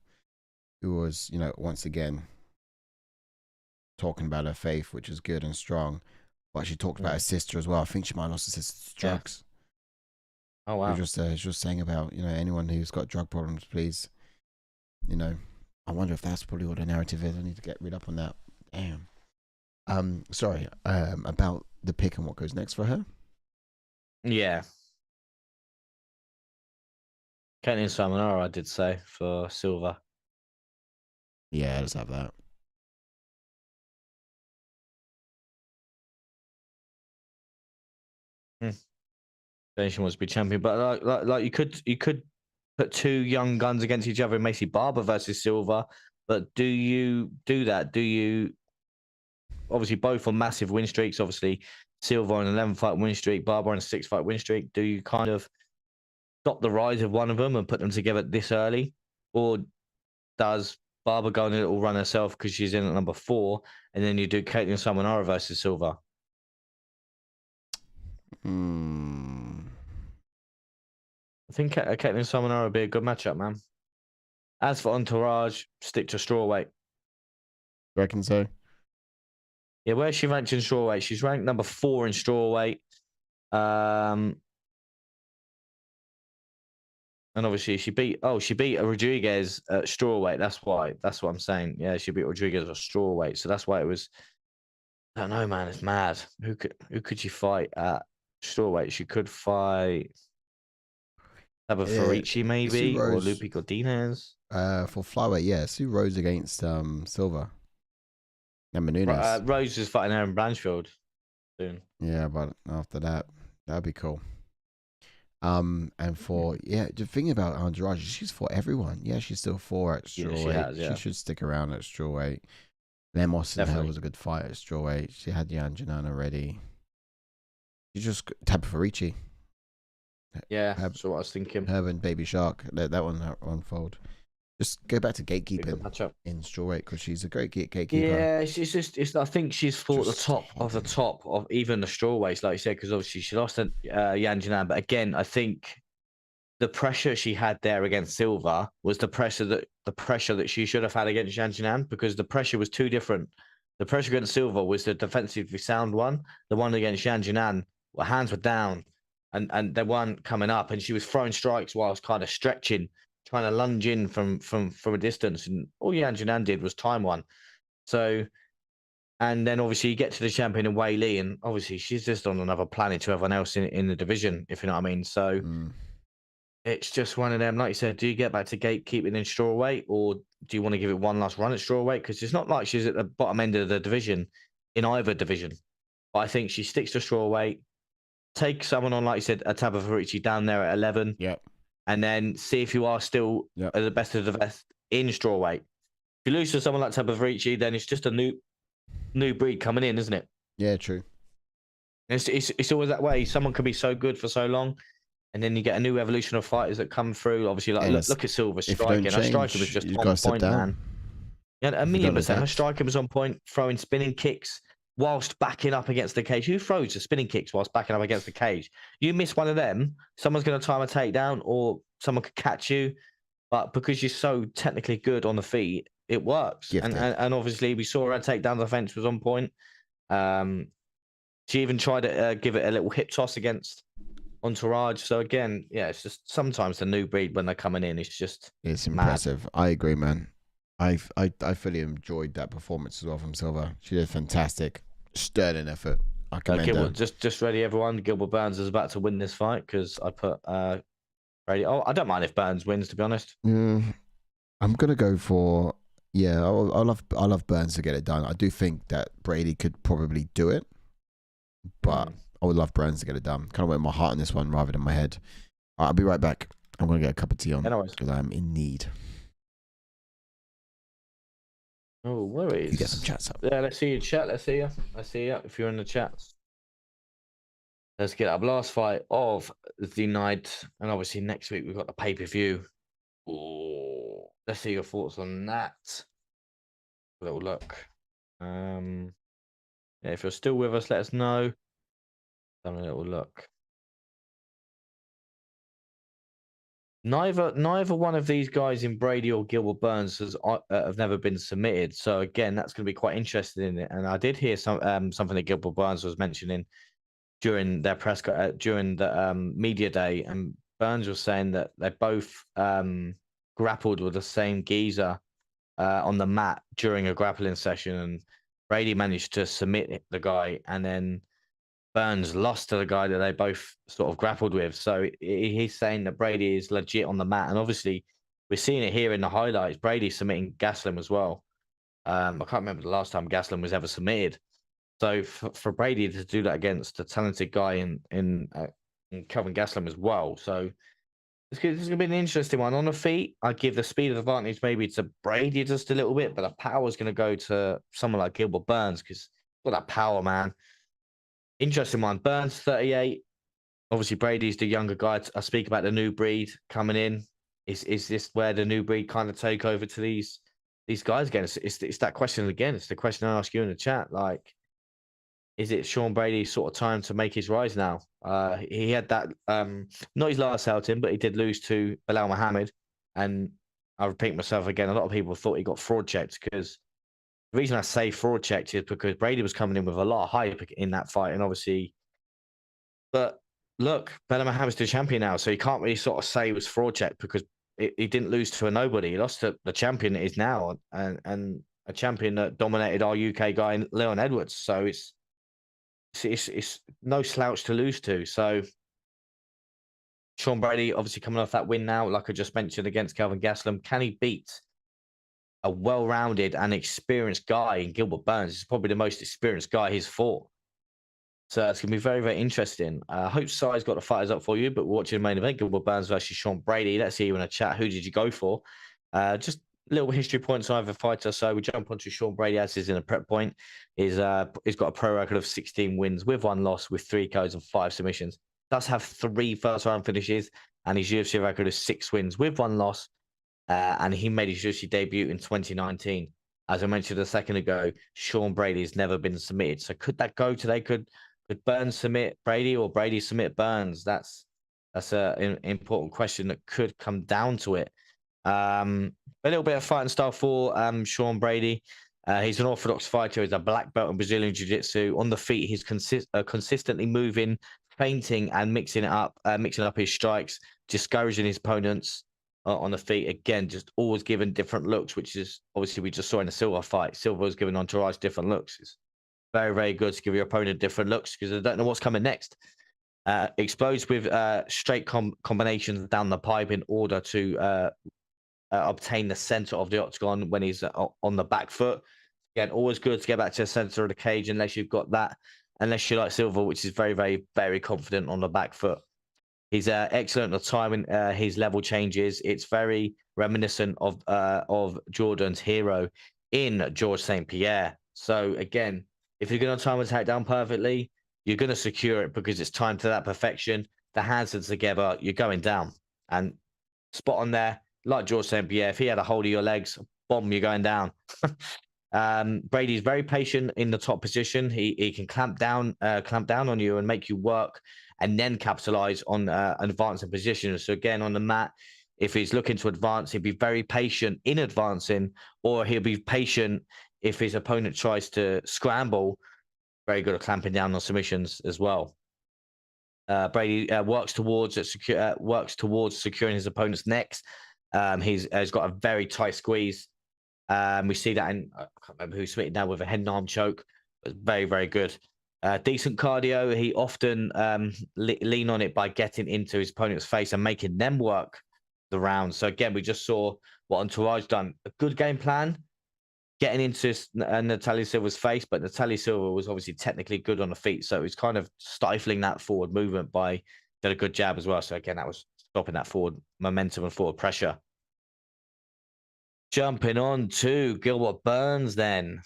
who was, you know, once again talking about her faith, which is good and strong. But she talked about her sister as well. I think she might have lost her sister to drugs. Oh wow! She was just saying about, you know, anyone who's got drug problems, please. You know, I wonder if that's probably what the narrative is. I need to get read up on that. Damn. Sorry. About the pick and what goes next for her. Yeah. Caitlin Samanara, I did say for Silva. Yeah, let's have that. Then she wants to be champion, but like you could put two young guns against each other in Macy Barber versus Silva. But do you do that? Do you obviously both on massive win streaks? Obviously, Silva on an 11-fight win streak, Barber on a 6-fight win streak. Do you kind of stop the rise of one of them and put them together this early, or does Barber go on a little run herself because she's in at number 4, and then you do Caitlin Samanara versus Silva? I think Caitlin Samanara would be a good matchup, man. As for Entourage, stick to strawweight. Reckon so? Yeah, where's she ranked in strawweight? She's ranked number 4 in strawweight. And obviously she beat Rodriguez at strawweight. That's why. That's what I'm saying. Yeah, she beat Rodriguez at strawweight. So that's why it was. I don't know, man. It's mad. Who could she fight at strawweight? She could fight Farici maybe, or Lupi Godinez. For flyweight, yeah. Sue Rose against Silva. And Menunez. Rose is fighting Aaron Blanchfield soon. Yeah, but after that, that'd be cool. And for the thing about Andrade, she's for everyone. Yeah, she's still 4 at strawweight. She should stick around at strawweight. Lemos and her was a good fight at strawweight. She had Yan Janan already. She just Farici. Yeah, that's what I was thinking. Herb and Baby Shark. Let that one unfold. Just go back to gatekeeping in strawweight because she's a great gatekeeper. Yeah, she's just. I think she's fought the top of even the strawweights, like you said, because obviously she lost to Yan Janan. But again, I think the pressure she had there against Silva was the pressure that she should have had against Yan Janan, because the pressure was too different. The pressure against Silva was the defensively sound one. The one against Yan Janan, her hands were down, and they weren't coming up, and she was throwing strikes whilst kind of stretching, trying to lunge in from a distance, and all Yan Janan did was time one. So, and then obviously you get to the champion in Wei Li, and obviously she's just on another planet to everyone else in the division, if you know what I mean. So it's just one of them. Like you said, do you get back to gatekeeping in strawweight, or do you want to give it one last run at strawweight? Because it's not like she's at the bottom end of the division in either division. But I think she sticks to strawweight. Take someone on, like you said, a Farici down there at 11. Yep. And then see if you are still the best of the best in strawweight. If you lose to someone like Trevor, then it's just a new breed coming in, isn't it? Yeah, true. It's always that way. Someone can be so good for so long, and then you get a new evolution of fighters that come through. Obviously, like look at Silva striking. Her striking was just on point, man. Yeah, 1,000,000%. Her striking was on point, throwing spinning kicks whilst backing up against the cage. Who throws the spinning kicks whilst backing up against the cage? You miss one of them, someone's going to time a takedown, or someone could catch you. But because you're so technically good on the feet, it works. And obviously, we saw her takedown defense was on point. She even tried to give it a little hip toss against Entourage. So again, yeah, it's just sometimes the new breed when they're coming in, it's impressive. Mad. I agree, man. I fully enjoyed that performance as well from Silva. She did fantastic, sterling effort. I commend her. Just ready, everyone. Gilbert Burns is about to win this fight because I put Brady. Oh, I don't mind if Burns wins, to be honest. I'm gonna go for I love Burns to get it done. I do think that Brady could probably do it, but I would love Burns to get it done. Kind of went my heart on this one rather than my head. All right, I'll be right back. I'm gonna get a cup of tea on because I'm in need. Oh, worries. You get some chats up. Yeah, let's see you chat. Let's see you. I see you if you're in the chats. Let's get up. Last fight of the night. And obviously next week we've got the pay-per-view. Oh, let's see your thoughts on that. A little look. Yeah, if you're still with us, let us know. Have a little look. Neither one of these guys in Brady or Gilbert Burns have never been submitted. So again, that's going to be quite interesting in it. And I did hear something that Gilbert Burns was mentioning during their during the media day, and Burns was saying that they both grappled with the same geezer on the mat during a grappling session, and Brady managed to submit the guy, and then Burns lost to the guy that they both sort of grappled with. So he's saying that Brady is legit on the mat. And obviously, we're seeing it here in the highlights. Brady submitting Gaslam as well. I can't remember the last time Gaslam was ever submitted. So for Brady to do that against a talented guy in Kelvin Gaslam as well. So this is going to be an interesting one. On the feet, I give the speed advantage maybe to Brady just a little bit, but the power is going to go to someone like Gilbert Burns because got that power, man. Interesting one. Burns 38. Obviously, Brady's the younger guy. I speak about the new breed coming in. Is this where the new breed kind of take over to these guys again? It's that question again. It's the question I ask you in the chat. Like, is it Sean Brady's sort of time to make his rise now? He had that not his last outing, but he did lose to Bilal Muhammad. And I repeat myself again. A lot of people thought he got fraud checked because. The reason I say fraud checked is because Brady was coming in with a lot of hype in that fight, and obviously, but look, Bilal Muhammad's the champion now, so you can't really sort of say it was fraud checked because he didn't lose to a nobody. He lost to the champion that is now, and a champion that dominated our UK guy, Leon Edwards. So it's no slouch to lose to. So Sean Brady obviously coming off that win now, like I just mentioned against Kelvin Gaslam, can he beat a well-rounded and experienced guy in Gilbert Burns? Is probably the most experienced guy he's fought. So it's going to be very, very interesting. I hope Sai's got the fighters up for you, but we're watching the main event, Gilbert Burns versus Sean Brady. Let's see you in a chat. Who did you go for? Just little history points on either fighter. So we jump onto Sean Brady as is in a prep point. He's got a pro record of 16 wins with 1 loss with 3 KOs and 5 submissions. Does have 3 first-round finishes, and his UFC record is 6 wins with 1 loss. And he made his UFC debut in 2019. As I mentioned a second ago, Sean Brady's never been submitted. So could that go today? Could Burns submit Brady or Brady submit Burns? That's an important question that could come down to it. A little bit of fighting style for Sean Brady. He's an orthodox fighter. He's a black belt in Brazilian Jiu-Jitsu. On the feet, he's consistently moving, feinting, and mixing up his strikes, discouraging his opponents. On the feet, again, just always giving different looks, which is obviously we just saw in the Silva fight. Silva was giving Entourage different looks. It's very, very good to give your opponent different looks because they don't know what's coming next. Explodes with straight combinations down the pipe in order to obtain the center of the octagon when he's on the back foot. Again, always good to get back to the center of the cage unless you've got that, unless you like Silva, which is very, very, very confident on the back foot. He's excellent at timing his level changes. It's very reminiscent of Jordan's hero in George St. Pierre. So again, if you're going to time a takedown perfectly, you're going to secure it because it's timed to that perfection. The hands are together, you're going down. And spot on there, like George St. Pierre, if he had a hold of your legs, bomb, you're going down. Brady's very patient in the top position. He can clamp down on you and make you work, and then capitalize on advancing positions. So again, on the mat, if he's looking to advance, he'll be very patient in advancing, or he'll be patient if his opponent tries to scramble. Very good at clamping down on submissions as well. Brady works towards securing his opponent's necks. He's got a very tight squeeze. We see that in, I can't remember who submitted now with a head and arm choke. It was very, very good. Decent cardio. He often lean on it by getting into his opponent's face and making them work the round. So again, we just saw what Entourage done. A good game plan, getting into Natália Silva's face, but Natália Silva was obviously technically good on the feet, so it was kind of stifling that forward movement by did a good jab as well. So again, that was stopping that forward momentum and forward pressure. Jumping on to Gilbert Burns, then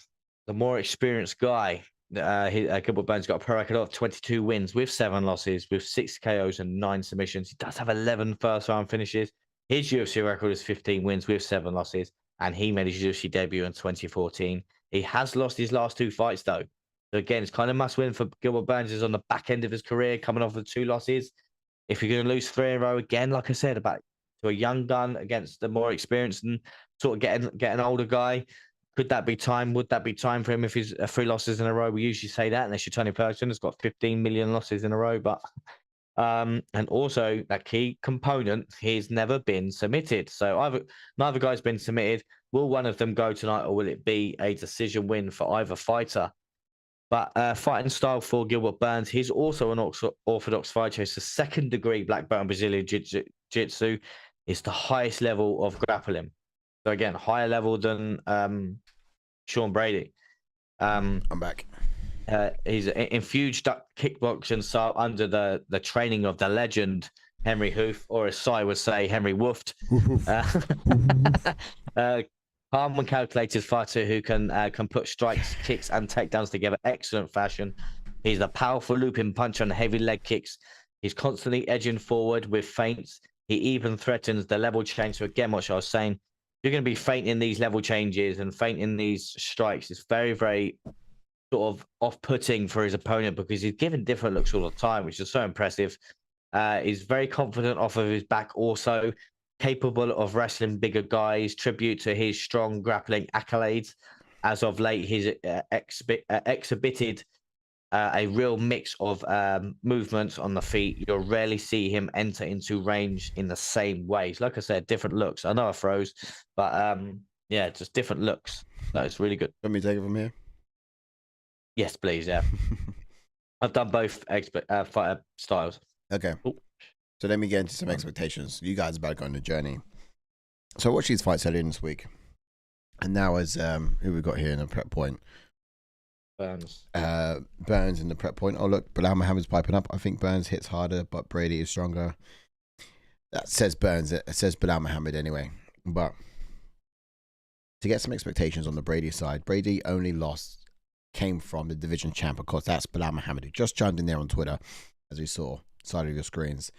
the more experienced guy. Gilbert Burns got a pro record of 22 wins with 7 losses, with 6 KOs and 9 submissions. He does have 11 first-round finishes. His UFC record is 15 wins with 7 losses, and he made his UFC debut in 2014. He has lost his last 2 fights, though. So again, it's kind of must-win for Gilbert Burns. Is on the back end of his career, coming off of 2 losses. If you're going to lose 3 in a row again, like I said, about to a young gun against the more experienced and sort of get an older guy, could that be time? Would that be time for him if he's 3 losses in a row? We usually say that, unless you're Tony Ferguson has got 15 million losses in a row. But and also that key component, he's never been submitted. So neither guy's been submitted. Will one of them go tonight, or will it be a decision win for either fighter? But fighting style for Gilbert Burns, he's also an orthodox fighter. It's a 2nd degree black belt in Brazilian Jiu-Jitsu. It's the highest level of grappling. So again, higher level than Sean Brady. I'm back. He's infused kickboxing style under the training of the legend Henry Hoof, or as Sai would say, Henry Woofed. Calm and calculated fighter who can put strikes, kicks, and takedowns together excellent fashion. He's a powerful looping puncher and heavy leg kicks. He's constantly edging forward with feints. He even threatens the level change. So again, what I was saying, you're going to be feinting these level changes and feinting these strikes. It's very, very sort of off-putting for his opponent because he's given different looks all the time, which is so impressive. He's very confident off of his back, also capable of wrestling bigger guys. Tribute to his strong grappling accolades. As of late, he's exhibited a real mix of movements on the feet. You'll rarely see him enter into range in the same ways. Like I said, different looks. I know I froze, but yeah, just different looks. So it's really good. Let me take it from here. Yes, please. Yeah, I've done both fighter styles. Okay. Ooh. So let me get into some expectations. You guys are about to go on the journey. So I watched these fights earlier this week, and now as who we got here in the prep point. Burns in the prep point. Oh look, Bilal Muhammad's piping up. I think Burns hits harder, but Brady is stronger. That says Burns. It says Bilal Muhammad anyway. But to get some expectations on the Brady side, Brady only lost came from the division champ. Of course, that's Bilal Muhammad, who just chimed in there on Twitter, as we saw side of your screens.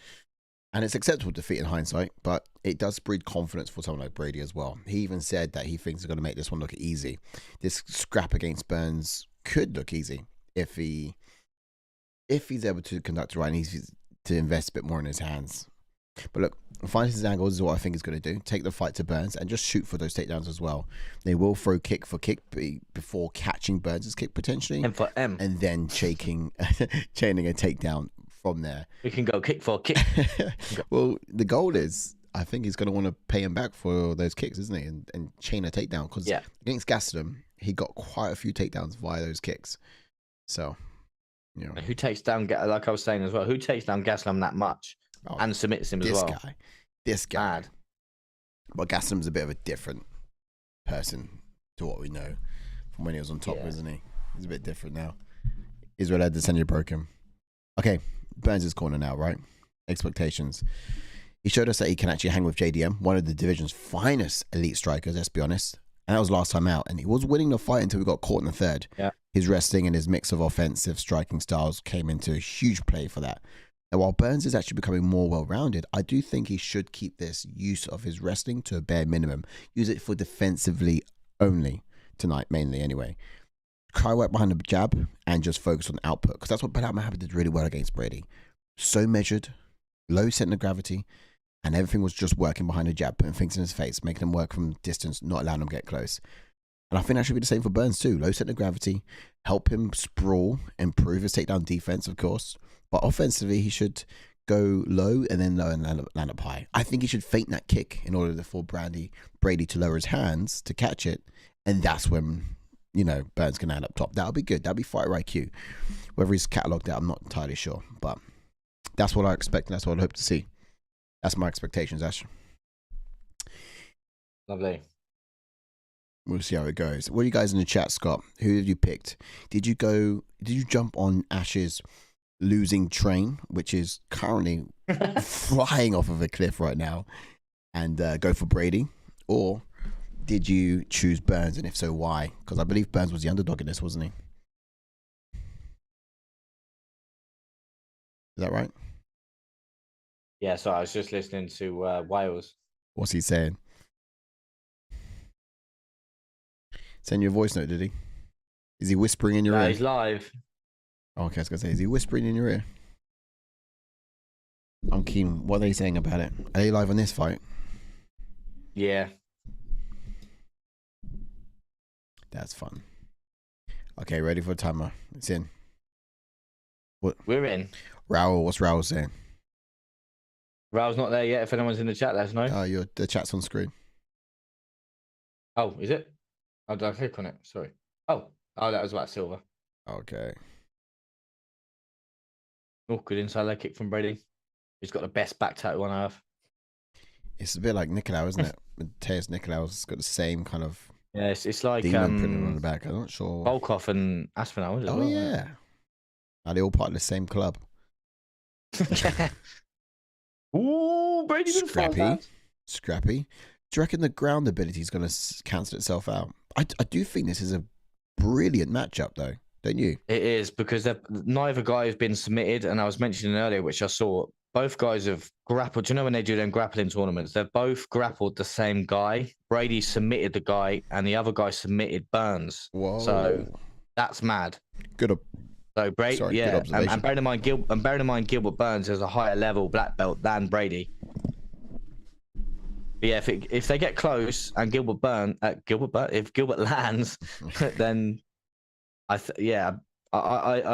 And it's acceptable defeat in hindsight, but it does breed confidence for someone like Brady as well. He even said that he thinks he's going to make this one look easy. This scrap against Burns could look easy if he's able to conduct it right and he's to invest a bit more in his hands. But look, finding his angles is what I think he's going to do. Take the fight to Burns and just shoot for those takedowns as well. They will throw kick for kick before catching Burns' kick potentially. M for M. And then chaining a takedown from there. We can go kick for kick. Well, the goal is, I think he's going to want to pay him back for those kicks, isn't he? And chain a takedown. Because against Gastelum, he got quite a few takedowns via those kicks. So, you know. Who takes down, like I was saying as well, who takes down Gastelum that much and submits him as well? This guy. But Gastelum's a bit of a different person to what we know from when he was on top, isn't he? He's a bit different now. Israel Adesanya broke him. Okay, Burns' corner now, right? expectations. He showed us that he can actually hang with JDM, one of the division's finest elite strikers, let's be honest. And that was last time out. And he was winning the fight until we got caught in the third. Yeah. His wrestling and his mix of offensive striking styles came into a huge play for that. And while Burns is actually becoming more well-rounded, I do think he should keep this use of his wrestling to a bare minimum. Use it for defensively only tonight, mainly anyway. Try work behind the jab and just focus on output, because that's what Padilla Muhammad did really well against Brady. So measured, low center of gravity, and everything was just working behind the jab, putting things in his face, making him work from distance, not allowing him to get close. And I think that should be the same for Burns too. Low center of gravity, help him sprawl, improve his takedown defense, of course. But offensively, he should go low and then low and land up high. I think he should feint that kick in order for Brady to lower his hands to catch it. And that's when, you know, Burns can land up top. That'll be good. That'll be fighter IQ. Whether he's catalogued that, I'm not entirely sure. But that's what I expect and that's what I hope to see. That's my expectations, Ash. Lovely. We'll see how it goes. What are you guys in the chat, Scott? Who have you picked? Did you jump on Ash's losing train, which is currently flying off of a cliff right now, and go for Brady? Or did you choose Burns, and if so, why? Because I believe Burns was the underdog in this, wasn't he? Is that right? Yeah, so I was just listening to Wales. What's he saying? Send you a voice note, did he? Is he whispering in your ear? He's live. Oh, okay, I was going to say, is he whispering in your ear? I'm keen. What are they saying about it? Are they live on this fight? Yeah. That's fun. Okay, ready for a timer. It's in. What? We're in. Raul, what's Raul saying? Raul's not there yet. If anyone's in the chat, let us know. The chat's on screen. Oh, is it? Oh, did I click on it? Sorry. Oh, that was about Silva. Okay. Oh, good inside leg kick from Brady. He's got the best back tattoo on earth. It's a bit like Nicolau, isn't it? Mateus Nicolau's got the same kind of. Yeah, it's like demon printed on the back. I'm not sure. Volkov and Aspinall, is it? Oh yeah. Are they all part of the same club? Ooh, Brady Scrappy. Do you reckon the ground ability is going to cancel itself out? I do think this is a brilliant matchup, though, don't you? It is, because neither guy has been submitted, and I was mentioning earlier, which I saw, both guys have grappled. Do you know when they do them grappling tournaments? They've both grappled the same guy. Brady submitted the guy, and the other guy submitted Burns. Whoa. So that's mad. Good. So Brady, Good observation. and bearing in mind, Gilbert Burns has a higher level black belt than Brady. But yeah, if they get close and Gilbert lands, then I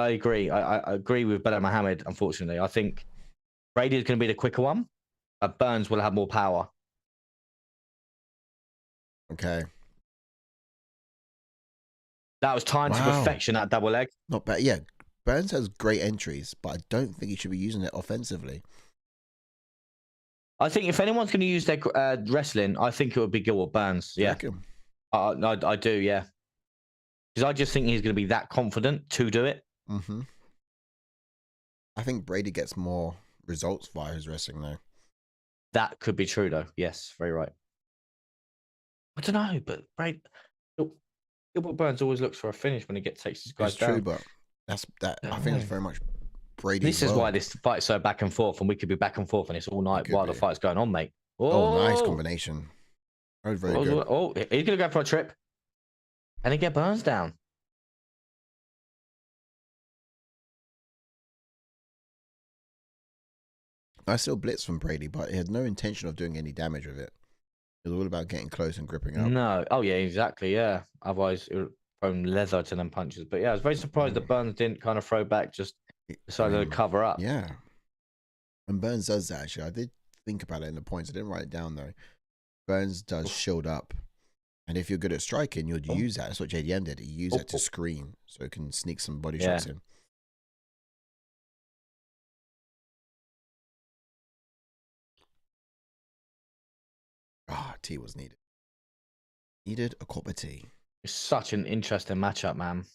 agree. I agree with Padilla Muhammad. Unfortunately, I think Brady is going to be the quicker one, but Burns will have more power. Okay. That was timed to perfection, that double leg. Not bad. Yeah, Burns has great entries, but I don't think he should be using it offensively. I think if anyone's going to use their wrestling, I think it would be Gilbert Burns. Yeah, I do. Yeah, because I just think he's going to be that confident to do it. Mm-hmm. I think Brady gets more results via his wrestling, though. That could be true, though. Yes, very right. I don't know, but Gilbert Burns always looks for a finish when he takes his guys down. True, but I think that's very much Brady. This is why this fight's so back and forth, and we could be back and forth, and it's all night while the fight's going on, mate. Oh, nice combination. Very good. Oh, he's gonna go for a trip, and he get Burns down. I still blitz from Brady, but he had no intention of doing any damage with it. It was all about getting close and gripping up. No. Oh, yeah, exactly. Yeah. Otherwise, it would throw leather to them punches. But yeah, I was very surprised that Burns didn't kind of throw back, just decided to cover up. Yeah. And Burns does that, actually. I did think about it in the points. I didn't write it down, though. Burns does shield up. And if you're good at striking, you'll use that. That's what JDM did. He used that to screen so it can sneak some body shots in. Tea was needed. Needed a cup of tea. It's such an interesting matchup, man.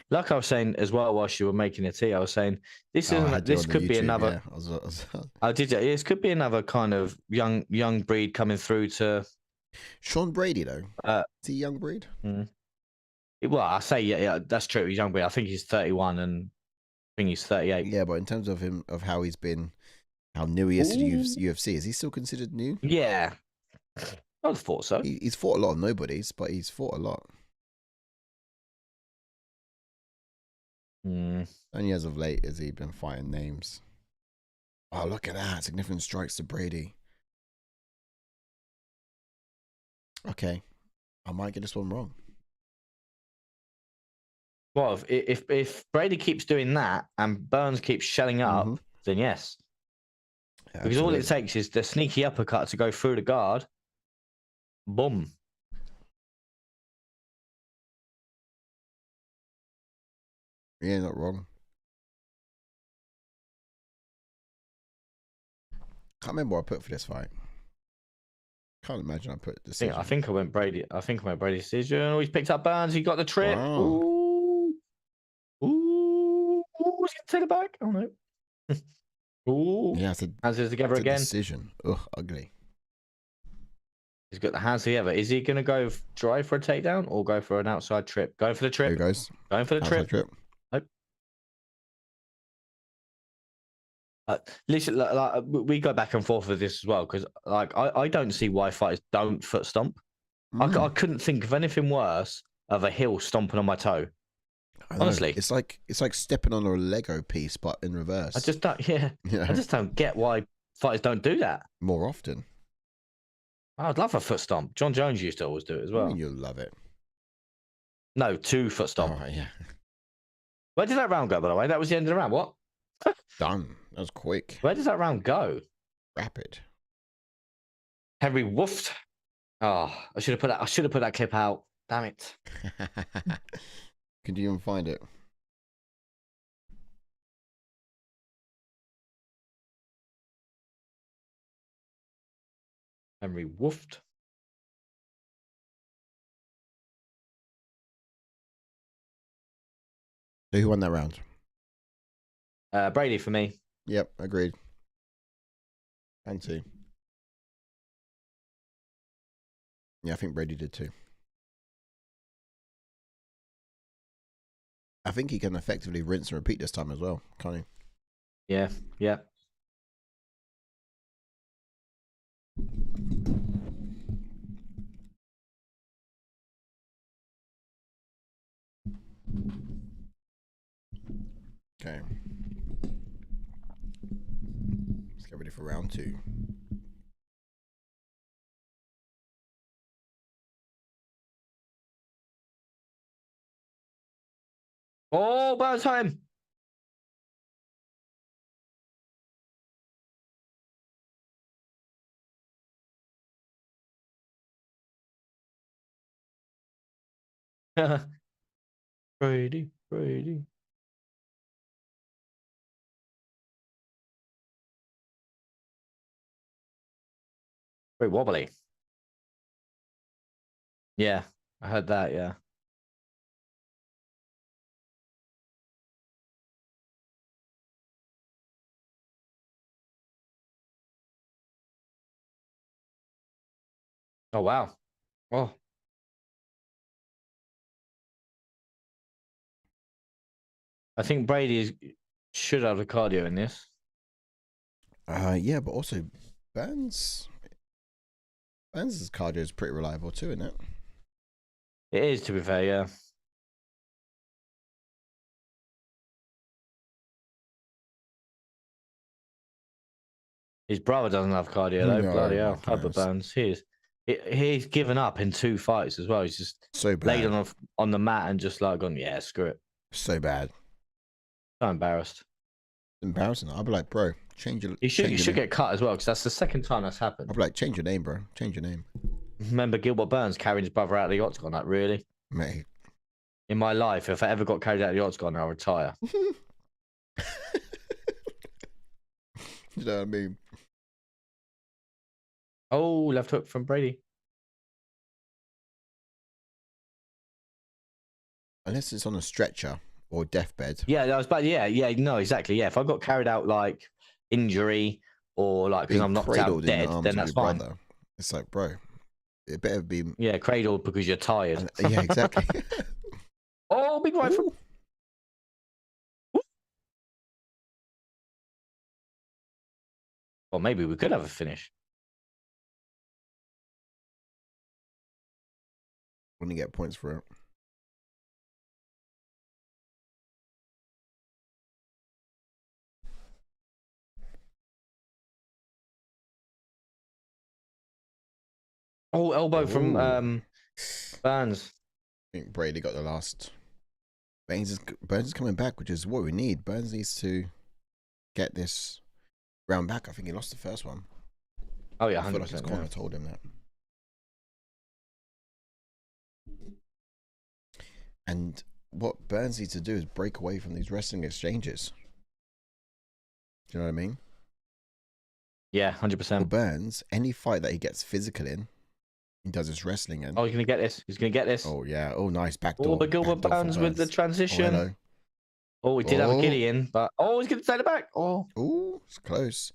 like I was saying as well, whilst you were making the tea, I was saying this isn't. This could be another. Yeah. I did. This could be another kind of young breed coming through to. Sean Brady though. Is he young breed? Well, I say yeah, that's true. He's young breed. I think he's 31, and I think he's 38. Yeah, but in terms of him, of how he's been, how new he is to UFC, is he still considered new? Yeah, I would have thought so. He's fought a lot of nobodies, but he's fought a lot. Only as of late has he been fighting names. Oh, look at that. Significant strikes to Brady. Okay. I might get this one wrong. Well, if Brady keeps doing that and Burns keeps shelling up, then yes. Yeah, because all it takes is the sneaky uppercut to go through the guard. Boom. Yeah, not wrong. Can't remember what I put for this fight. Can't imagine I put decision. I think I went Brady. I think I went Brady decision. Oh, he's picked up Burns. He got the trip. Wow. Ooh. Ooh. He's going to take it back. Oh, no. Ooh. Yeah, hands together again. Decision. Ugh, ugly. He's got the hands together. Is he going to go drive for a takedown or go for an outside trip? Going for the trip. Here he goes. Going for the outside trip. Nope. Listen, like, we go back and forth with this as well because, like, I don't see why fighters don't foot stomp. I couldn't think of anything worse of a heel stomping on my toe. Honestly, it's like stepping on a Lego piece, but in reverse. I just don't. Yeah. I just don't get why fighters don't do that more often. I'd love a foot stomp. John Jones used to always do it as well. I mean, you'll love it. No, 2 foot stomp. Oh, yeah. Where did that round go, by the way? That was the end of the round. What? Done. That was quick. Where does that round go? Rapid. Henry woofed. Oh, I should have put that clip out. Damn it. Could you even find it? Henry woofed. So who won that round? Brady for me. Yep, agreed. And 2. Yeah, I think Brady did too. I think he can effectively rinse and repeat this time as well, can't he? Yeah, yeah. Okay. Let's get ready for round 2. Oh, about time. Brady. Very wobbly. Yeah, I heard that, yeah. Oh, wow. Oh. I think Brady should have the cardio in this. Yeah, but also Burns' cardio is pretty reliable too, isn't it? It is, to be fair, yeah. His brother doesn't have cardio though. No, bloody hell, Burns. He's given up in 2 fights as well. He's just so bad. Laid on the mat and just like gone, yeah, screw it. So bad. So embarrassed. Embarrassing. I'll be like, bro, change your. You should get cut as well because that's the second time that's happened. I'll be like, change your name, bro. Change your name. Remember Gilbert Burns carrying his brother out of the octagon? Like, really? Mate. In my life, if I ever got carried out of the octagon, I'll retire. You know what I mean? Oh, left hook from Brady. Unless it's on a stretcher or deathbed. Yeah, that was bad. Yeah, no, exactly. Yeah, if I got carried out like injury or like because I'm knocked out dead, then that's fine. Brother. It's like, bro, it better be. Yeah, cradled because you're tired. Yeah, exactly. Oh, big right from. Well, maybe we could have a finish. When you get points for it. Oh, elbow from Burns. I think Brady got the last. Burns is coming back, which is what we need. Burns needs to get this round back. I think he lost the first one. Oh yeah, 100%. I feel like his corner told him that. And what Burns needs to do is break away from these wrestling exchanges. Do you know what I mean? Yeah, 100%. For Burns, any fight that he gets physical in, he does his wrestling in. Oh, he's gonna get this. He's gonna get this. Oh yeah. Oh, nice backdoor. Oh, but Gilbert Burns with the transition. Oh, he did have a Gideon, but he's gonna take it back. Oh, it's close.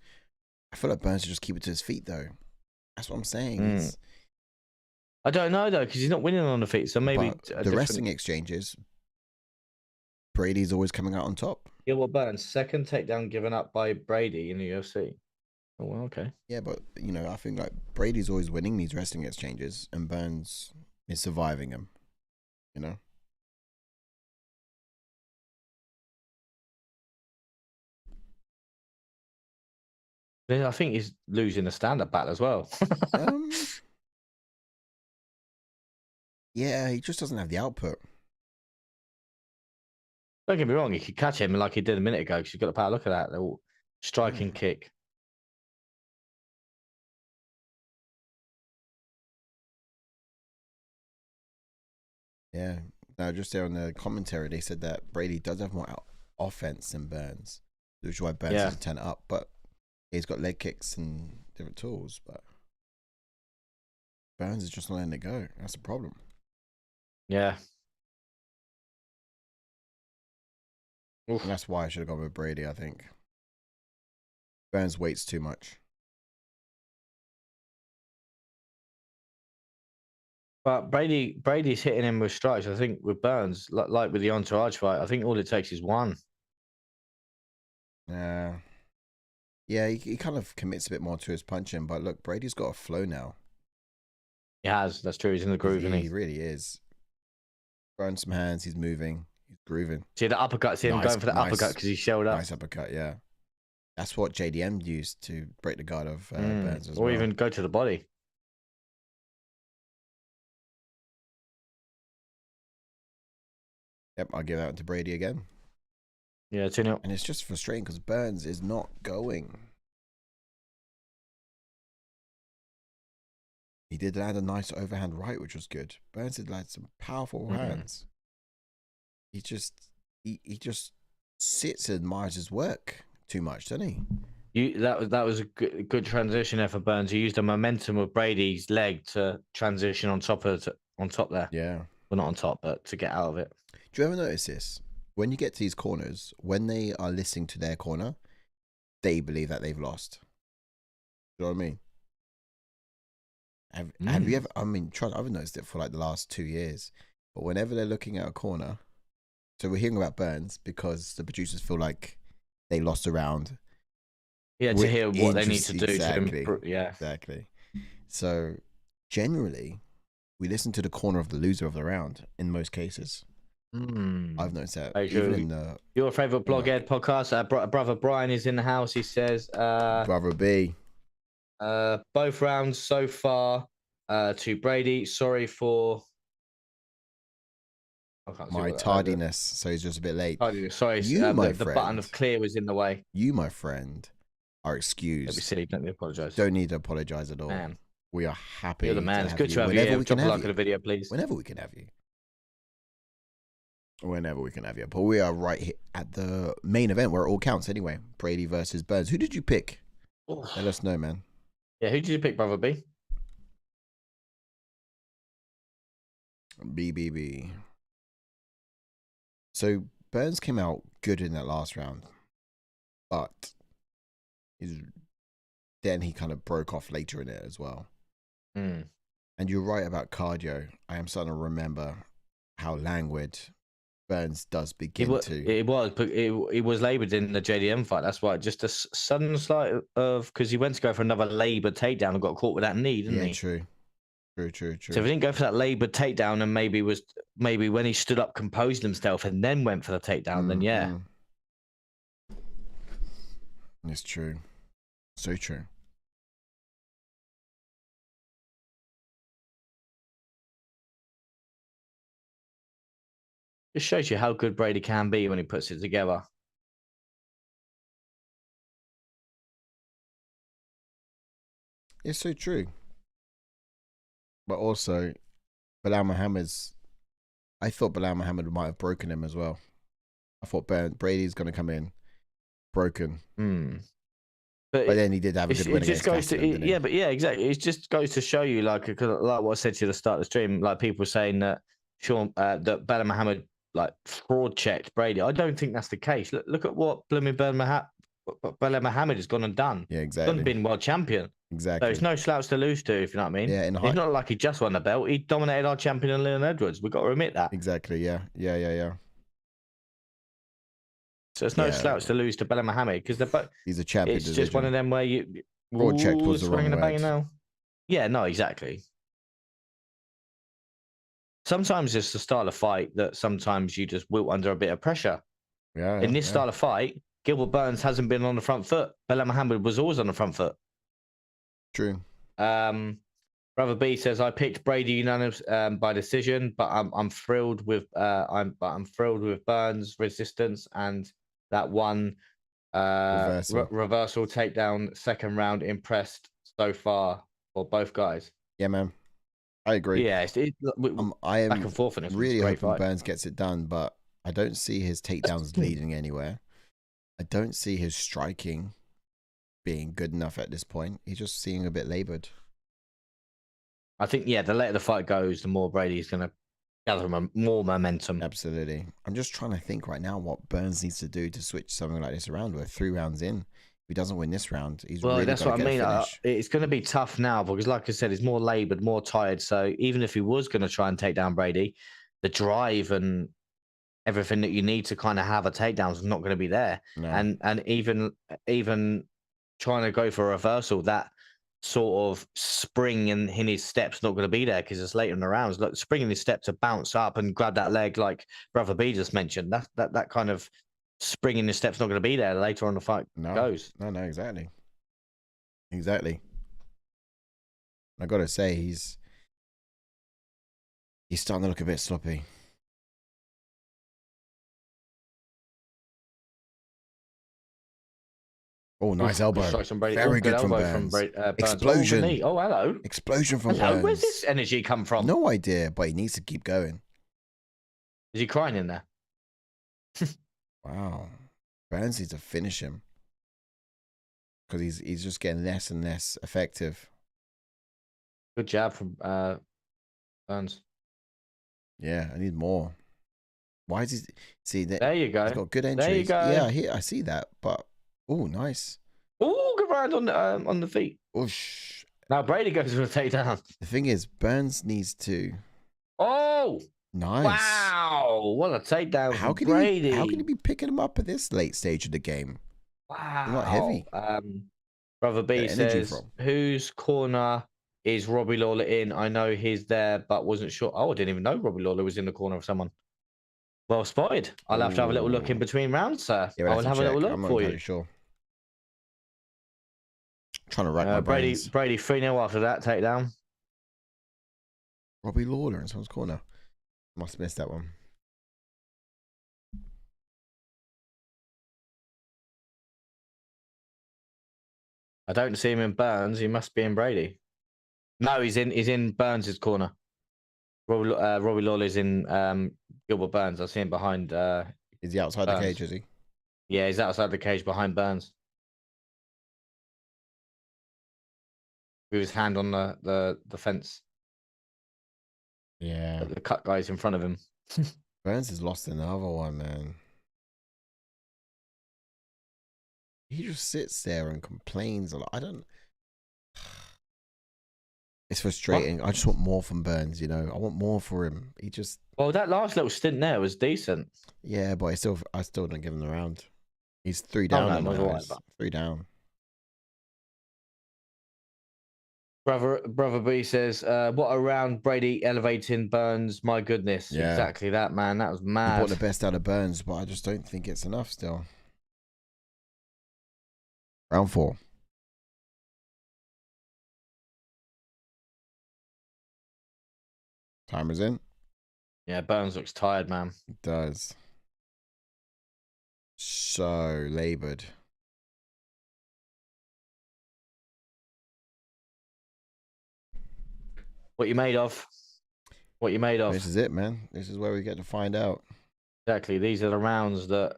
I feel like Burns should just keep it to his feet though. That's what I'm saying. I don't know though, because he's not winning on the feet. So maybe the wrestling exchanges, Brady's always coming out on top. Gilbert Burns, second takedown given up by Brady in the UFC. Oh, well, okay. Yeah, but I think like Brady's always winning these wrestling exchanges, and Burns is surviving them. I think he's losing the stand-up battle as well. Yeah, he just doesn't have the output. Don't get me wrong, he could catch him like he did a minute ago because he's got the power. Look at that. They're all striking kick. Yeah. Now, just there on the commentary, they said that Brady does have more offense than Burns, which is why Burns has to turn it up. But he's got leg kicks and different tools. But Burns is just not letting it go. That's the problem. Yeah. And that's why I should have gone with Brady, I think. Burns waits too much. But Brady's hitting him with strikes. I think with Burns, like with the Entourage fight, I think all it takes is one. Yeah, he kind of commits a bit more to his punching. But look, Brady's got a flow now. He has. That's true. He's in the groove, isn't he? He really is. Throwing some hands. He's moving. He's grooving. See the uppercut. See him going for the uppercut because he shelled up. Nice uppercut, yeah. That's what JDM used to break the guard of Burns as well. Or even go to the body. Yep, I'll give that to Brady again. Yeah, 2-0. And it's just frustrating because Burns is not going. He did land a nice overhand right, which was good. Burns did like some powerful hands. He just sits and admires his work too much, doesn't he? That was a good transition there for Burns. He used the momentum of Brady's leg to transition on top there. Yeah. Well, not on top, but to get out of it. Do you ever notice this? When you get to these corners, when they are listening to their corner, they believe that they've lost. You know what I mean? Have you ever? I mean, I've noticed it for like the last 2 years. But whenever they're looking at a corner, so we're hearing about Burns because the producers feel like they lost a round. Yeah, to hear what they need to do exactly, to yeah, exactly. So generally, we listen to the corner of the loser of the round in most cases. I've noticed that. Even in the, your favorite blog ed podcast, brother Brian is in the house. He says, brother B, both rounds so far to Brady. Sorry for my tardiness. So he's just a bit late. Sorry, the button of clear was in the way. You, my friend, are excused. Don't be silly. Don't apologize. Don't need to apologize at all. Man. We are happy. You're the man. It's good to have you. Whenever we can have you. The video, please. Whenever we can have you. Whenever we can have you. But we are right here at the main event where it all counts anyway. Brady versus Burns. Who did you pick? Let us know, man. Yeah, who did you pick, brother B? BBB. So Burns came out good in that last round, but then he kind of broke off later in it as well. Mm. And you're right about cardio. I am starting to remember how languid Burns does begin to. It was laboured in the JDM fight. That's why just a sudden slight of, because he went to go for another laboured takedown and got caught with that knee, didn't he? Yeah, true. So if he didn't go for that laboured takedown and maybe when he stood up, composed himself, and then went for the takedown, then yeah. It's true. So true. It shows you how good Brady can be when he puts it together. It's so true. But also, Bilal Muhammad's... I thought Bilal Muhammad might have broken him as well. I thought Brady's going to come in broken. But then he did have a good win against Gaston, exactly. It just goes to show you, like what I said to you at the start of the stream, like people saying that that Bilal Muhammad fraud checked Brady. I don't think that's the case. Look at what blooming Bilal Muhammad has gone and done. Yeah, exactly. He's been world champion. Exactly. So it's no slouch to lose to, if you know what I mean. Yeah, it's not like he just won the belt. He dominated our champion, Leon Edwards. We've got to admit that. Exactly. Yeah. So it's no slouch to lose to Bilal Muhammad because he's a champion. It's just one of them where you fraud checked was the wrong word. Now. Yeah, no, exactly. Sometimes it's the style of fight that sometimes you just wilt under a bit of pressure. Yeah. In this style of fight, Gilbert Burns hasn't been on the front foot. Bilal Muhammad was always on the front foot. True. Brother B says I picked Brady unanimous by decision, but I'm thrilled with I'm thrilled with Burns' resistance and that one reversal takedown second round. Impressed so far for both guys. Yeah, man. I agree. Yeah, I am back and forth in it. Really hoping Burns gets it done, but I don't see his takedowns leading anywhere. I don't see his striking being good enough at this point. He's just seeming a bit laboured. I think, the later the fight goes, the more Brady's going to gather more momentum. Absolutely. I'm just trying to think right now what Burns needs to do to switch something like this around. We're 3 rounds in. If he doesn't win this round, he's really that's what I mean. It's going to be tough now because, like I said, he's more laboured, more tired. So even if he was going to try and take down Brady, the drive and everything that you need to kind of have a takedown is not going to be there. No. And even trying to go for a reversal, that sort of spring in his steps not going to be there because it's later in the rounds. Like spring in his step to bounce up and grab that leg, like Brother B just mentioned. That kind of spring in his steps not going to be there later on the fight goes. No, exactly. I got to say, he's starting to look a bit sloppy. Oh, nice elbow. Very good from Burns. Explosion. Oh, hello. Explosion from Burns. Where's this energy come from? No idea, but he needs to keep going. Is he crying in there? Wow. Burns needs to finish him. Because he's just getting less and less effective. Good jab from Burns. Yeah, I need more. Why is he... See, there you go. He's got good entries. There you go. Yeah, I see that, but... Oh, nice. Oh, good round on the feet. Oosh. Now Brady goes for a takedown. The thing is, Burns needs to... Oh! Nice. Wow! What a takedown how can Brady. How can he be picking him up at this late stage of the game? Wow. He's not heavy. Brother B says, whose corner is Robbie Lawler in? I know he's there, but wasn't sure. Oh, I didn't even know Robbie Lawler was in the corner of someone. Well spotted. I'll have to have a little look in between rounds, sir. Yeah, I'll have a little look for you. Sure. Trying to rack my brains. Brady 3-0 after that takedown. Robbie Lawler in someone's corner. Must have missed that one. I don't see him in Burns. He must be in Brady. No, he's in Burns' corner. Robbie Lawler's in Gilbert Burns. I see him behind. Is he outside the cage? Is he? Yeah, he's outside the cage behind Burns. With his hand on the fence. Yeah. The cut guy's in front of him. Burns has lost another one, man. He just sits there and complains a lot. I don't. It's frustrating. What? I just want more from Burns. You know, I want more for him. He just. Well, that last little stint there was decent. Yeah, but I still don't give him the round. He's 3 down. Oh, no, 3 down. Brother B says, "What a round, Brady elevating Burns. My goodness, yeah. Exactly that, man. That was mad. He brought the best out of Burns, but I just don't think it's enough still." Round 4. Timer's in. Yeah, Burns looks tired, man. It does. So labored. What you made of? What you made of? This is it, man. This is where we get to find out. Exactly. These are the rounds that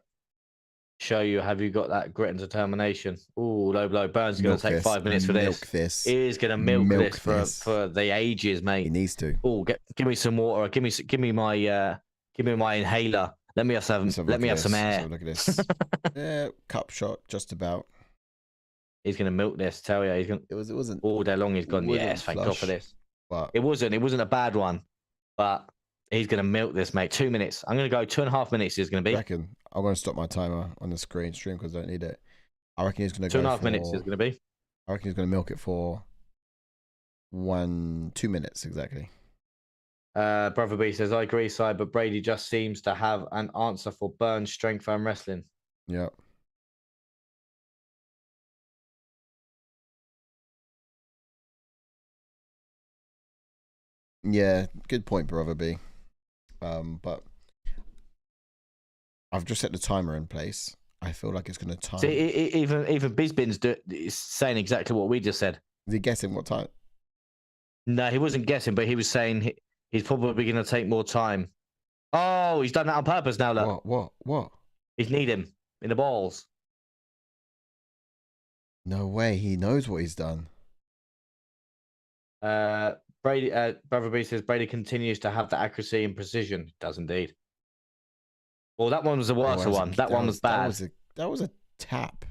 show you have you got that grit and determination. Ooh, low blow. Burns is going to take 5 minutes for this. He is going to milk this for the ages, mate. He needs to. Oh, give me some water. Give me my inhaler. Let me have some. Let me have some air. Look at this. Yeah, cup shot, just about. He's going to milk this. Tell you, he's going. It wasn't all day long. He's gone. Yes, thank God for this. But it wasn't a bad one, but he's going to milk this, mate. 2 minutes. I'm going to go 2.5 minutes. Is going to be. I reckon I'm going to stop my timer on the stream because I don't need it. I reckon he's going to go 2.5 minutes. Is going to be. I reckon he's going to milk it for 2 minutes exactly. Brother B says, I agree, Si, but Brady just seems to have an answer for Burns' strength and wrestling. Yeah. Yeah, good point, Brother B. But I've just set the timer in place. I feel like it's going to time. See, even Bizbin's saying exactly what we just said. Is he guessing what time? No, he wasn't guessing, but he was saying he's probably going to take more time. Oh, he's done that on purpose now, look. What? He's need him in the balls. No way. He knows what he's done. Brady, Brother B says Brady continues to have the accuracy and precision. Does indeed. Well, that one was the worst one. That one was bad. That was a tap.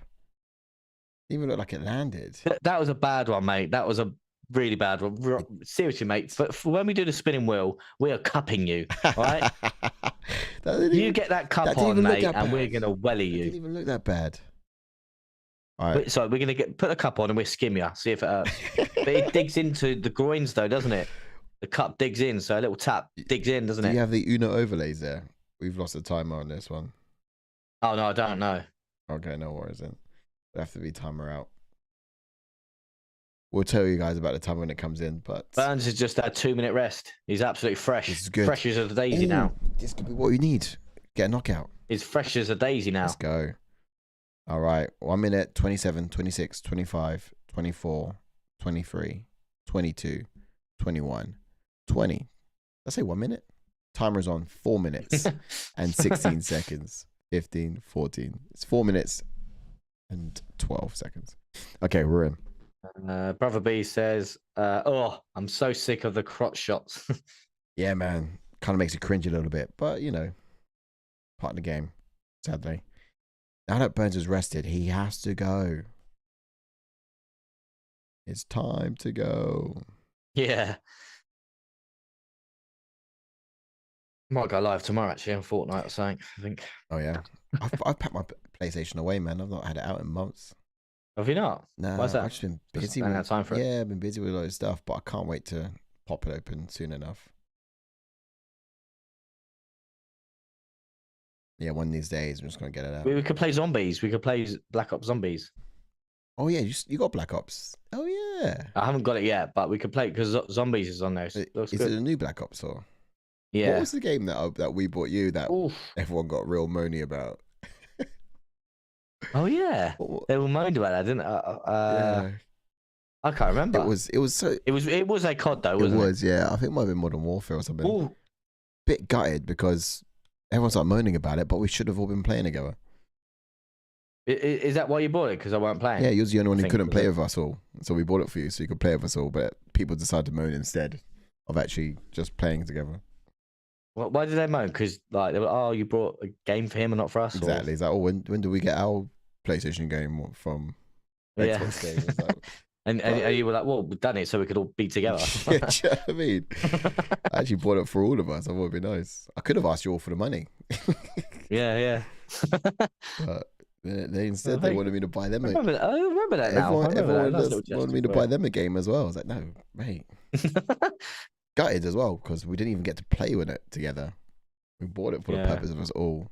Didn't even look like it landed. That was a bad one, mate. That was a really bad one. Seriously, mate. For when we do the spinning wheel, we are cupping you. All right? You get that cup on, mate, and we're going to welly you. It didn't even look that bad. All right. So we're going to put a cup on and we'll skim you, see if it hurts. But it digs into the groins, though, doesn't it? The cup digs in, so a little tap digs in, doesn't it? Do you have the Uno overlays there? We've lost the timer on this one. Oh, no, I don't know. Okay, no worries then. It'll have to be timer out. We'll tell you guys about the timer when it comes in, but... Burns has just had a 2 minute rest. He's absolutely fresh. This is good. Fresh as a daisy now. This could be what you need. Get a knockout. He's fresh as a daisy now. Let's go. All right. 1 minute, 27, 26, 25, 24, 23, 22, 21, 20. Let's say 1 minute. Timer's on 4 minutes and 16 seconds. 15, 14. It's 4 minutes and 12 seconds. Okay, we're in. Brother B says, I'm so sick of the crotch shots. Yeah, man. Kind of makes you cringe a little bit, but, you know, part of the game, sadly. Now that Burns is rested, he has to go. It's time to go. Yeah. Might go live tomorrow, actually, on Fortnite or something, I think. Oh, yeah. I've packed my PlayStation away, man. I've not had it out in months. Have you not? No, why's that? I've just been busy with time for it. Yeah, I've been busy with a lot of stuff, but I can't wait to pop it open soon enough. Yeah, one of these days I'm just gonna get it out. We could play zombies. We could play Black Ops Zombies. Oh yeah, you got Black Ops. Oh yeah. I haven't got it yet, but we could play because Zombies is on there. So is it a new Black Ops or? Yeah. What was the game that we bought you that everyone got real moany about? Oh yeah, they were moaned about that, didn't they? Yeah. I can't remember. It was a COD though, wasn't it? It was, yeah. I think it might have been Modern Warfare or something. Ooh. Bit gutted because everyone's like moaning about it, but we should have all been playing together. Is that why you bought it? Because I weren't playing? Yeah, you was the only one who couldn't play with us all, so we bought it for you so you could play with us all. But people decided to moan instead of actually just playing together. Well, why did they moan? Because like they were, you brought a game for him and not for us. Exactly. Or... It's like, when do we get our PlayStation game from Yeah. Xbox game. It's like, and you were like, well, we've done it so we could all be together. Yeah, do you know what I mean? I actually bought it for all of us. I thought it'd be nice. I could have asked you all for the money. Yeah. But they instead they wanted me to buy them. I remember that now. Everyone wanted me to buy them a game as well. I was like, no, mate. Gutted as well because we didn't even get to play with it together. We bought it for the purpose of us all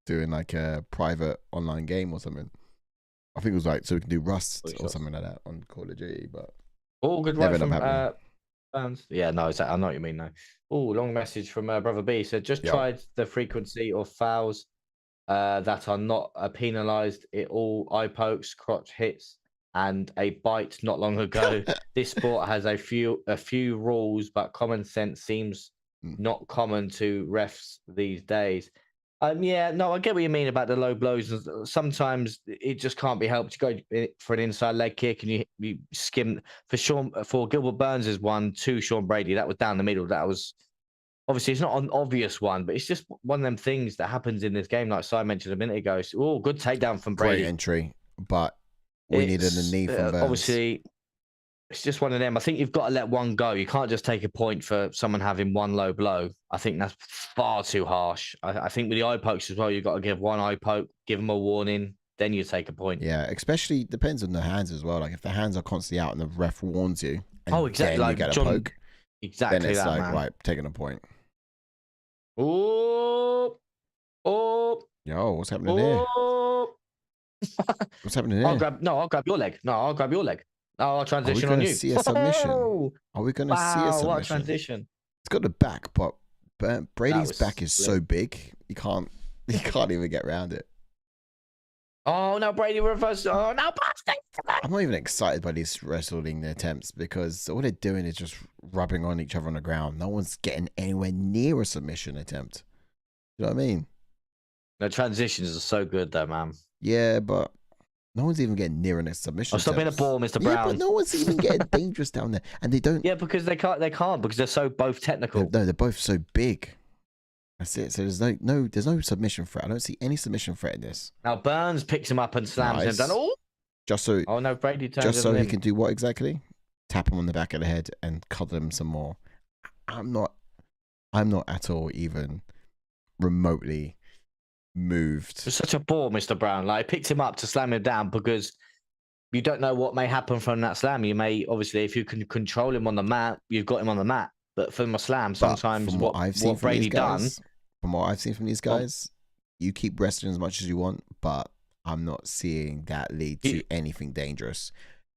doing like a private online game or something. I think it was like so we can do Rust or something like that on Call of Duty, but all good right from fans. Yeah, no, I know what you mean now. Oh, long message from Brother B. So just tried the frequency of fouls that are not penalised. It all eye pokes, crotch hits, and a bite not long ago. This sport has a few rules, but common sense seems not common to refs these days. Yeah, no, I get what you mean about the low blows. Sometimes it just can't be helped. You go for an inside leg kick and you skim for Gilbert Burns' 1-2 Sean Brady. That was down the middle. That was obviously it's not an obvious one, but it's just one of them things that happens in this game. Like Si mentioned a minute ago. Oh, good takedown from Brady. Great entry, but we needed a knee from Burns. Obviously, it's just one of them. I think you've got to let one go. You can't just take a point for someone having one low blow. I think that's far too harsh. I think with the eye pokes as well, you've got to give one eye poke, give them a warning, then you take a point. Yeah, especially depends on the hands as well. Like if the hands are constantly out and the ref warns you, and exactly. Then you get a poke. Exactly. Then it's that, like man. right, taking a point. Oh, yo, what's happening here? What's happening here? I'll grab your leg. No, I'll grab your leg. No, I'll transition on you. See a submission? Are we going to see a submission? What a transition! It's got the back, but Brady's back is so big, you can't even get around it. Oh no, Brady reversed. Oh no, I'm not even excited by these wrestling attempts because all they're doing is just rubbing on each other on the ground. No one's getting anywhere near a submission attempt. You know what I mean? The transitions are so good though, man. Yeah, but no one's even getting near a submission. Stop being a ball, Mr. Brown. Yeah, but no one's even getting dangerous down there, and they don't. Yeah, because they can't because they're so both technical. No, they're both so big. That's it. So there's no submission threat. I don't see any submission threat in this. Now Burns picks him up and slams him down. Oh, just so. Oh no, Brady turns just so he can do what exactly? Tap him on the back of the head and cuddle him some more. I'm not at all even remotely moved. It's such a ball, Mr. Brown. Like, picked him up to slam him down because you don't know what may happen from that slam. You may, obviously, if you can control him on the mat, you've got him on the mat. But from a slam, sometimes what Brady done. From what I've seen from these guys, you keep wrestling as much as you want, but I'm not seeing that lead to anything dangerous.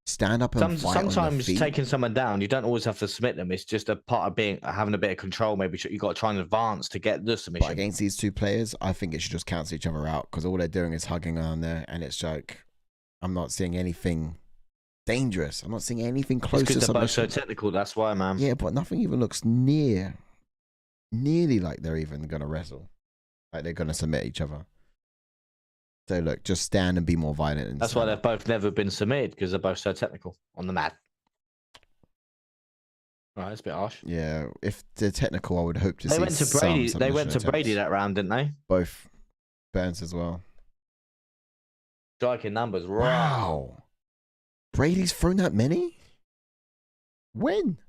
Stand up and fight on the sometimes feet. Taking someone down, you don't always have to submit them. It's just a part of having a bit of control. Maybe you got to try and advance to get the submission. But against these two players, I think it should just cancel each other out because all they're doing is hugging on there, and it's like I'm not seeing anything dangerous. I'm not seeing anything close to submission. They're both so technical. That's why, man. Yeah, but nothing even looks nearly like they're even gonna wrestle, like they're gonna submit each other. So look, just stand and be more violent. That's why they've both never been submitted because they're both so technical on the mat. Right, it's a bit harsh. Yeah, if they're technical, I would hope to see. They went to Brady that round, didn't they? Both Burns as well. Striking numbers. Wow. Brady's thrown that many? When?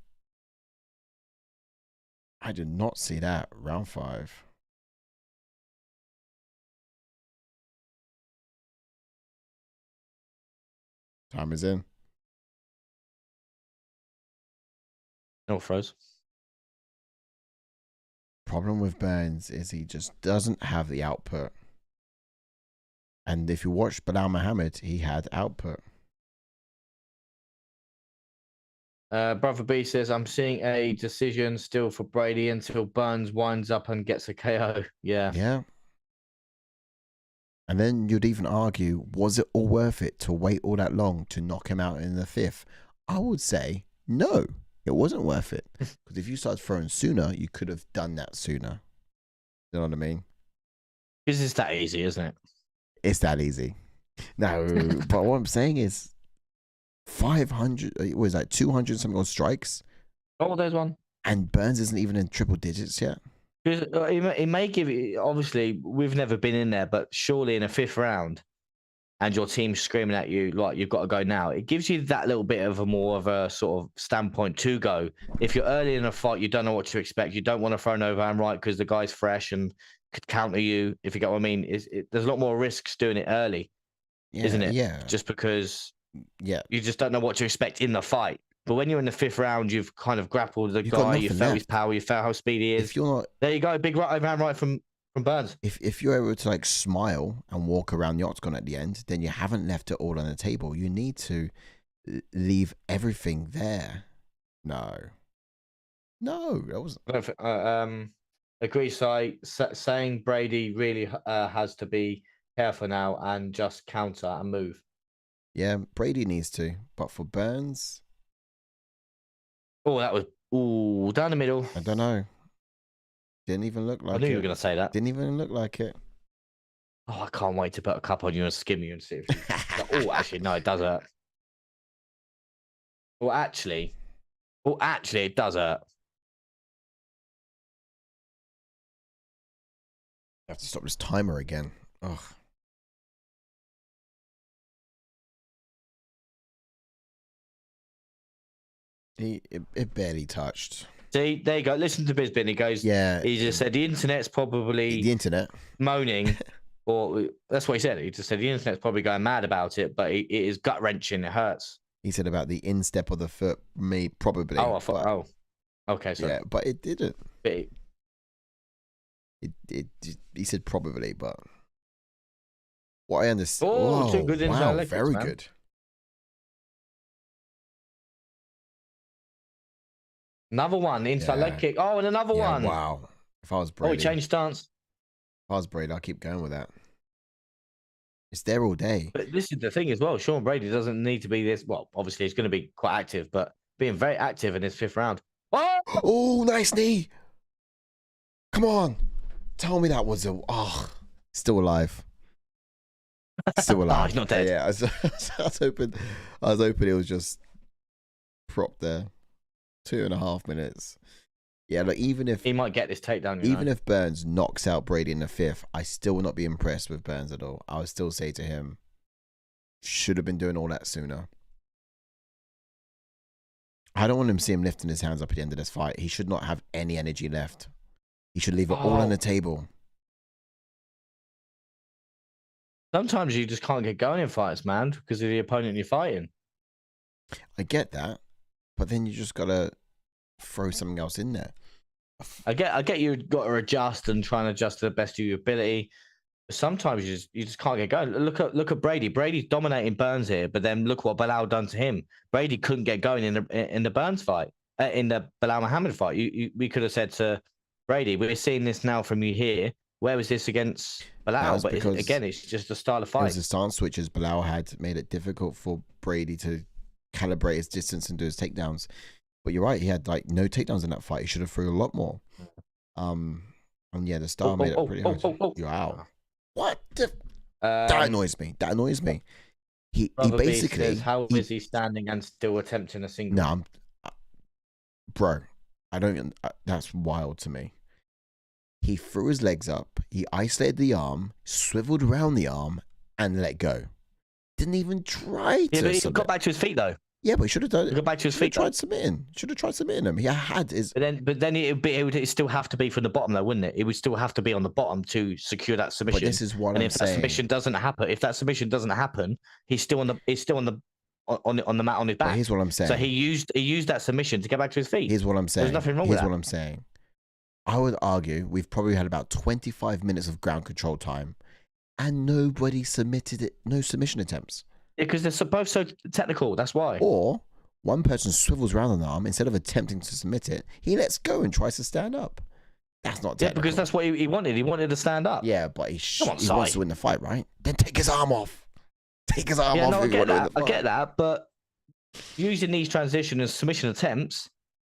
I did not see that. Round 5. Time is in. No froze. Problem with Burns is he just doesn't have the output. And if you watch Bilal Muhammad, he had output. Brother B says, I'm seeing a decision still for Brady until Burns winds up and gets a KO. Yeah. Yeah. And then you'd even argue, was it all worth it to wait all that long to knock him out in the 5th? I would say, no, it wasn't worth it. Because if you started throwing sooner, you could have done that sooner. You know what I mean? Because it's that easy, isn't it? It's that easy. No, but what I'm saying is 500, it was like 200 something on strikes. Oh, there's one. And Burns isn't even in triple digits yet. It may give it, obviously, we've never been in there, but surely in a 5th round, and your team's screaming at you like you've got to go now, it gives you that little bit of a more of a sort of standpoint to go. If you're early in a fight, you don't know what to expect. You don't want to throw an overhand right because the guy's fresh and could counter you. If you get what I mean, there's a lot more risks doing it early, isn't it? Yeah. Just because you just don't know what to expect in the fight. But when you're in the 5th round, you've kind of grappled the guy, you felt his power, you felt how speedy he is. If you're not, there you go, big overhand right from Burns. If you're able to like smile and walk around the octagon at the end, then you haven't left it all on the table. You need to leave everything there. No, that wasn't. Agree. Saying Brady really has to be careful now and just counter and move. Yeah, Brady needs to, but for Burns, that was down the middle. I don't know. Didn't even look like it. I knew you were going to say that. Didn't even look like it. Oh, I can't wait to put a cup on you and skim you and see if you... actually, no, it does hurt. Well, actually, it does hurt. I have to stop this timer again. Ugh. It barely touched. See, there you go. Listen to Bisbin. He goes, yeah. He just said the internet's probably the internet moaning, or that's what he said. He just said the internet's probably going mad about it, but it is gut wrenching. It hurts. He said about the instep of the foot, probably. Oh, I thought. Okay, sorry. Yeah, but it didn't. He said probably, but what I understand. Oh, too good inside leg kicks, very man. good. Another one, inside leg kick. Oh, and another one. Wow. If I was Brady. Oh, he changed stance. If I was Brady, I'll keep going with that. It's there all day. But this is the thing as well. Sean Brady doesn't need to be this. Well, obviously, he's going to be quite active, but being very active in his 5th round. Oh, nice knee. Come on. Tell me that was still alive. Still alive. He's not dead. Yeah, I was hoping it was just propped there. 2.5 minutes. Yeah, look, even if he might get this takedown, even if Burns knocks out Brady in the 5th, I still will not be impressed with Burns at all. I would still say to him, should have been doing all that sooner. I don't want him to see him lifting his hands up at the end of this fight. He should not have any energy left. He should leave it all on the table. Sometimes you just can't get going in fights, man, because of the opponent you're fighting. I get that. But then you just gotta throw something else in there. I get you got to adjust and try and adjust to the best of your ability. But sometimes you just can't get going. Look at Brady. Brady's dominating Burns here, but then look what Bilal done to him. Brady couldn't get going in the Burns fight, in the Bilal Muhammad fight. We could have said to Brady, we're seeing this now from you here. Where was this against Bilal? But again, it's just a style of fight. It was the stance switches Bilal had made it difficult for Brady to calibrate his distance and do his takedowns. But you're right, he had like no takedowns in that fight. He should have threw a lot more. And yeah, the style made it pretty hard. Wow. What the? That annoys me. That annoys me. He basically says, how is he standing and still attempting a single? No, bro, I don't. That's wild to me. He threw his legs up. He isolated the arm, swiveled around the arm, and let go. Didn't even try to. Yeah, but he got back to his feet though. Yeah, but he should have done it. He got back to his feet. Tried submitting. Should have tried submitting him. He had his. But then it would still have to be from the bottom, though, wouldn't it? It would still have to be on the bottom to secure that submission. But this is what and I'm if saying. That submission doesn't happen, if that submission doesn't happen, he's still on the mat on his back. But here's what I'm saying. So he used that submission to get back to his feet. Here's what I'm saying. There's nothing wrong with that. Here's what I'm saying. I would argue we've probably had about 25 minutes of ground control time, and nobody submitted it. No submission attempts. Yeah, because they're both so technical. That's why. Or one person swivels around an arm instead of attempting to submit it. He lets go and tries to stand up. That's not technical. Yeah, because that's what he wanted. He wanted to stand up. Yeah, but he wants to win the fight, right? Then take his arm off. Take his arm off. No, I get that. But using these transition and submission attempts,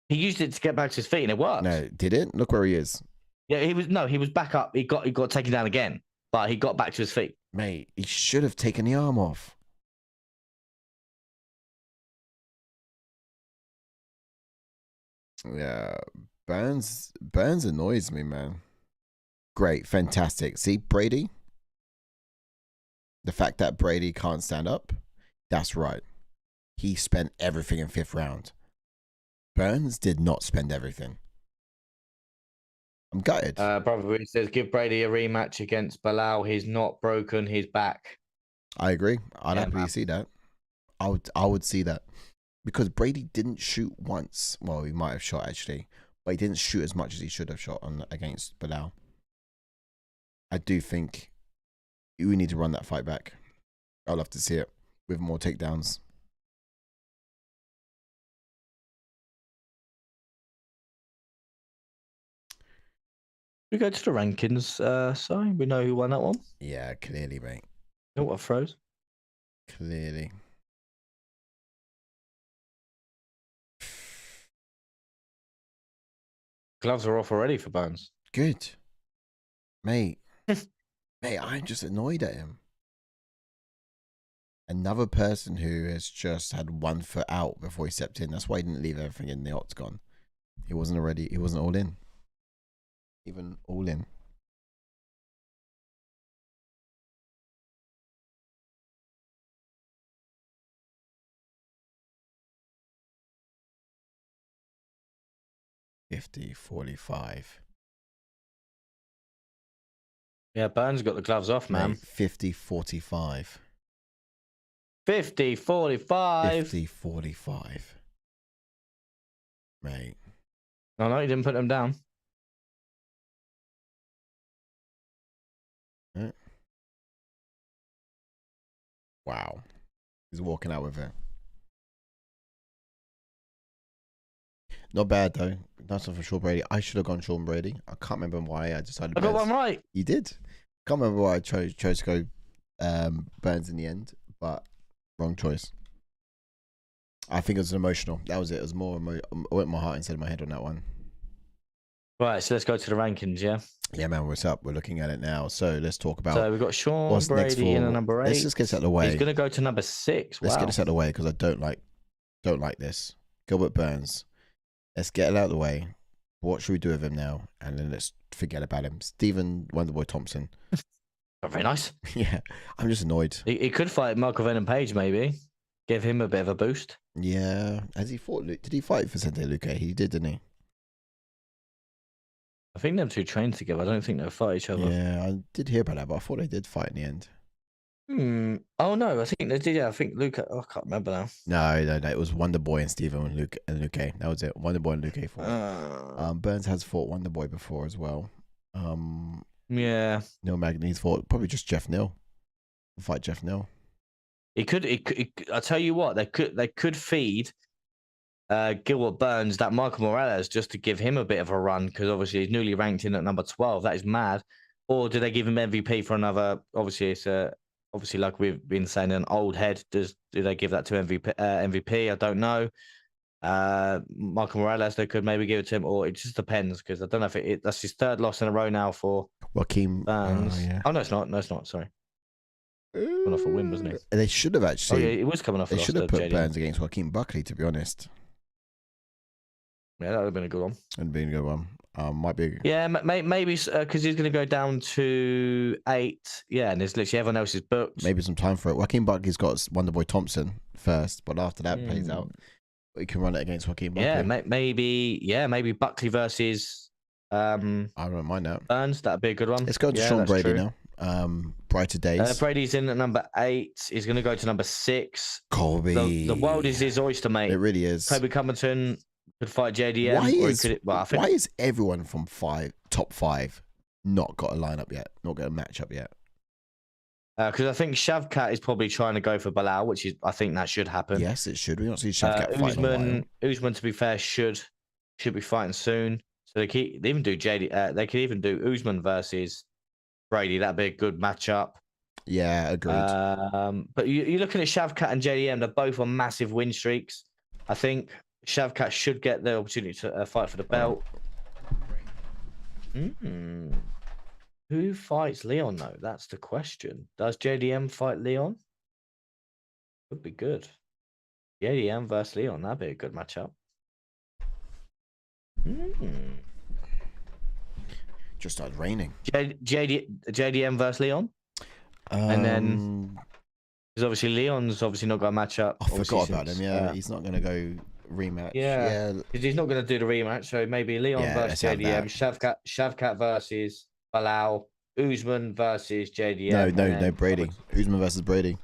he used it to get back to his feet, and it worked. No, did it? Look where he is. Yeah, he was back up. He got taken down again, but he got back to his feet. Mate, he should have taken the arm off. Yeah, Burns annoys me, man. Great, fantastic. See, Brady, The fact that Brady can't stand up, that's right. He spent everything in 5th round. Burns did not spend everything. I'm gutted. Brother says, give Brady a rematch against Bilal. He's not broken his back. I agree. I'd happily see that. I would see that. Because Brady didn't shoot once. Well, he might have shot actually. But he didn't shoot as much as he should have shot against Bilal. I do think we need to run that fight back. I'd love to see it with more takedowns. We go to the rankings, sorry. We know who won that one. Yeah, clearly, mate. Oh, what froze? Clearly. Gloves are off already for Burns. Good. Mate. Mate, I'm just annoyed at him. Another person who has just had 1 foot out before he stepped in. That's why he didn't leave everything in the octagon. He wasn't all in. Even all in. $50-45. Yeah, Burns got the gloves off, man. 50-45. 50-45. 50-45. Mate. No, he didn't put them down. Wow. He's walking out with it. Not bad, though. Nice one for Sean Brady. I should have gone Sean Brady. I can't remember why I decided. I got one right. You did. Can't remember why I chose to go Burns in the end, but wrong choice. I think it was emotional. That was it. It was more I went my heart instead of my head on that one. Right, so let's go to the rankings, yeah? Yeah, man, what's up? We're looking at it now. So let's talk about. So we've got Sean Brady in a number 8. Let's just get this out of the way. He's going to go to number 6. Let's get this out of the way because I don't like this. Gilbert Burns. Let's get it out of the way. What should we do with him now? And then let's forget about him. Stephen Wonderboy Thompson. Not very nice. Yeah, I'm just annoyed. He could fight Michael Venom Page, maybe. Give him a bit of a boost. Yeah. Has he fought? Did he fight Vicente Luque? He did, didn't he? I think them two trained together. I don't think they'll fight each other. Yeah, I did hear about that, but I thought they did fight in the end. Oh no, I think they did. Yeah, I think Luque. Oh, I can't remember now. No. It was Wonderboy and Stephen and Luque. That was it. Wonderboy and Luque fought. Burns has fought Wonderboy before as well. Yeah. Neil Magny's fought probably just Jeff Neal. Fight Jeff Neal. He could. I tell you what, they could feed Gilbert Burns that Michael Morales just to give him a bit of a run because obviously he's newly ranked in at number 12. That is mad. Or do they give him MVP for another? Obviously, it's obviously like we've been saying, an old head. Do they give that to MVP? I don't know. Michael Morales, they could maybe give it to him, or it just depends because I don't know if that's his 3rd loss in a row now for Joaquin Burns. Yeah. Oh no, it's not. No, it's not. Sorry. Coming off a win, wasn't it? They should have actually. Oh, yeah, it was coming off. They should have put JD. Burns against Joaquin Buckley, to be honest. Yeah, that would have been a good one. It'd been a good one. Might be. Yeah, maybe because he's going to go down to 8. Yeah, and there's literally everyone else is booked. Maybe some time for it. Joaquin Buckley's got Wonderboy Thompson first, but after that plays out, we can run it against Joaquin Buckley. Yeah, maybe Buckley versus. I don't mind that. Burns, that'd be a good one. Let's go to Sean Brady now. Brighter days. Brady's in at number 8. He's going to go to number 6. Colby. The world is his oyster, mate. It really is. Kobe Covington could fight JDM. Why is everyone from top 5 not got a lineup yet? Not got a matchup yet? Because I think Shavkat is probably trying to go for Bilal, which is I think that should happen. Yes, it should. We don't see Shavkat fighting. Usman, to be fair, should be fighting soon. So they could even do they could even do Usman versus Brady. That'd be a good matchup. Yeah, agreed. But you're looking at Shavkat and JDM. They're both on massive win streaks. I think Shavkat should get the opportunity to fight for the belt. Who fights Leon, though? That's the question. Does JDM fight Leon? Would be good. JDM versus Leon. That'd be a good matchup. Just started raining. JDM versus Leon? And then because obviously Leon's obviously not got a match up. I forgot about him. Yeah, he's not gonna go rematch. Yeah, because he's not gonna do the rematch. So maybe Leon versus JDM, Shavkat versus Bilal, Usman versus JDM. No, Brady. Usman versus Brady.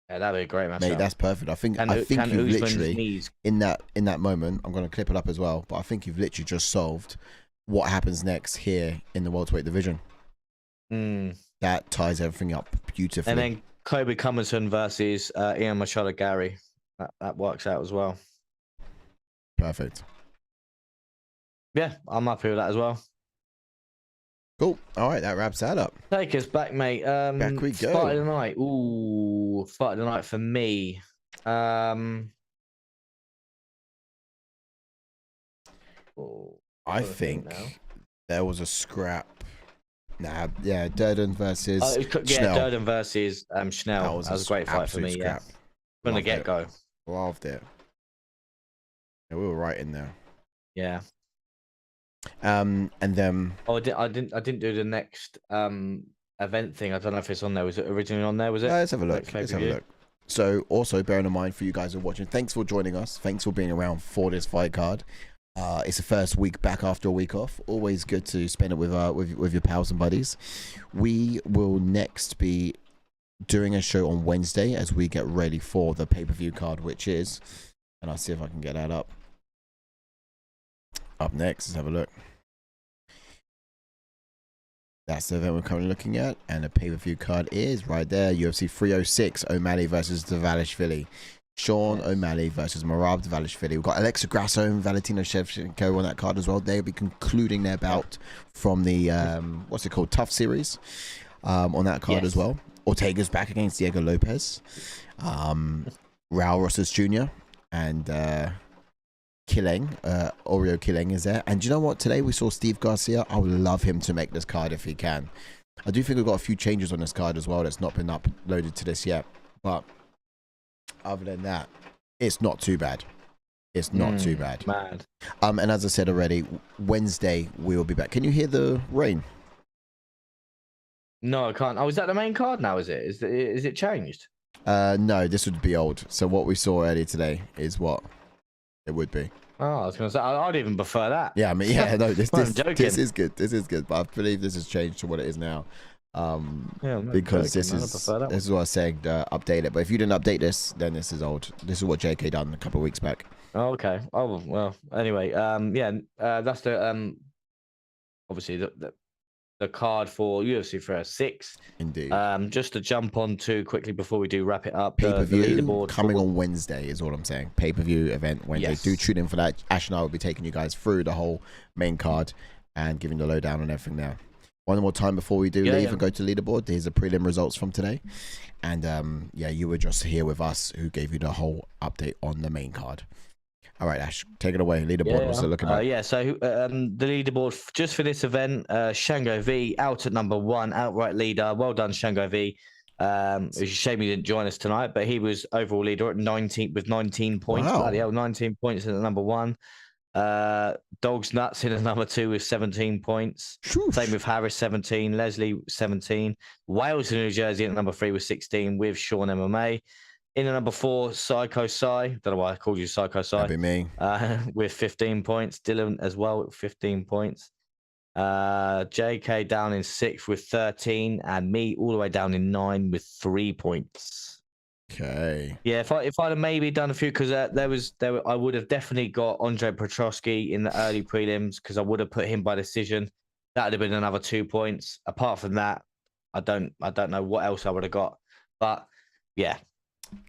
Yeah, that'd be a great match. Mate, that's perfect. I think you've literally in that moment. I'm gonna clip it up as well. But I think you've literally just solved what happens next here in the welterweight division. That ties everything up beautifully. And then Kobe Cumberton versus Ian Machado Gary. That works out as well. Perfect. Yeah, I'm happy with that as well. Cool. All right, that wraps that up. Take us back, mate. Back we go. Fight of the night. Ooh, fight of the night for me. I think there was a scrap. Nah, yeah, Durden versus Schnell. Durden versus Schnell. That was a great fight for me. Scrap. Yeah, from the get go. Loved it. Yeah, we were right in there. Yeah. And then I didn't do the next event thing. I don't know if it's on there. Was it originally on there? Was it? Let's have a look. Let's have a look. So also bearing in mind for you guys who are watching, thanks for joining us. Thanks for being around for this fight card. It's the first week back after a week off. Always good to spend it with your pals and buddies. We will next be doing a show on Wednesday as we get ready for the pay-per-view card, which is, and I'll see if I can get that up. Up next, let's have a look. That's the event we're currently looking at, and the pay-per-view card is right there. UFC 306, O'Malley versus Dvalishvili. Sean O'Malley versus Merab Dvalishvili. We've got Alexa Grasso and Valentina Shevchenko on that card as well. They'll be concluding their bout from the what's it called, Tough Series on that card as well. Ortega's back against Diego Lopez. Raul Rosas Jr. and Oreo Killing is there. And do you know what? Today we saw Steve Garcia. I would love him to make this card if he can. I do think we've got a few changes on this card as well that's not been uploaded to this yet. But other than that, it's not too bad. It's not too bad. Mad. And as I said already, Wednesday we will be back. Can you hear the rain? No, I can't. Oh, is that the main card now? Is it? Is it changed? No, this would be old. So what we saw earlier today is what it would be. Oh, I was going to say, I'd even prefer that. Yeah, I mean, yeah, no, this is good. This is good, but I believe this has changed to what it is now. Because this is what I was saying, update it. But if you didn't update this, then this is old. This is what JK done a couple of weeks back. Oh, okay. Oh, well, anyway, that's the obviously the card for UFC 306. Indeed. Just to jump on to quickly before we do wrap it up, pay-per-view leaderboard coming on Wednesday is what I'm saying. Pay-per-view event Wednesday. Yes. Do tune in for that. Ash and I will be taking you guys through the whole main card and giving the lowdown on everything there. One more time before we do leave and go to leaderboard. Here's the prelim results from today. And you were just here with us who gave you the whole update on the main card. All right, Ash, take it away. Leaderboard, what's it looking like? So the leaderboard just for this event, Shango V out at number 1, outright leader. Well done, Shango V. It's a shame he didn't join us tonight, but he was overall leader at 19 with 19 points. Wow. Bloody hell, 19 points at number 1. Dogs Nuts in at number 2 with 17 points. Shoosh. Same with Harris, 17. Leslie, 17. Wales in New Jersey at number 3 with 16 with Sean MMA. In at number 4, Psycho Psy. Don't know why I called you Psycho Psy. That'd be me. With 15 points. Dylan as well with 15 points. JK down in 6th with 13. And me all the way down in 9 with 3 points. Okay. Yeah, if I'd have maybe done a few, because I would have definitely got Andre Petrosky in the early prelims, because I would have put him by decision. That would have been another 2 points. Apart from that, I don't know what else I would have got. But yeah,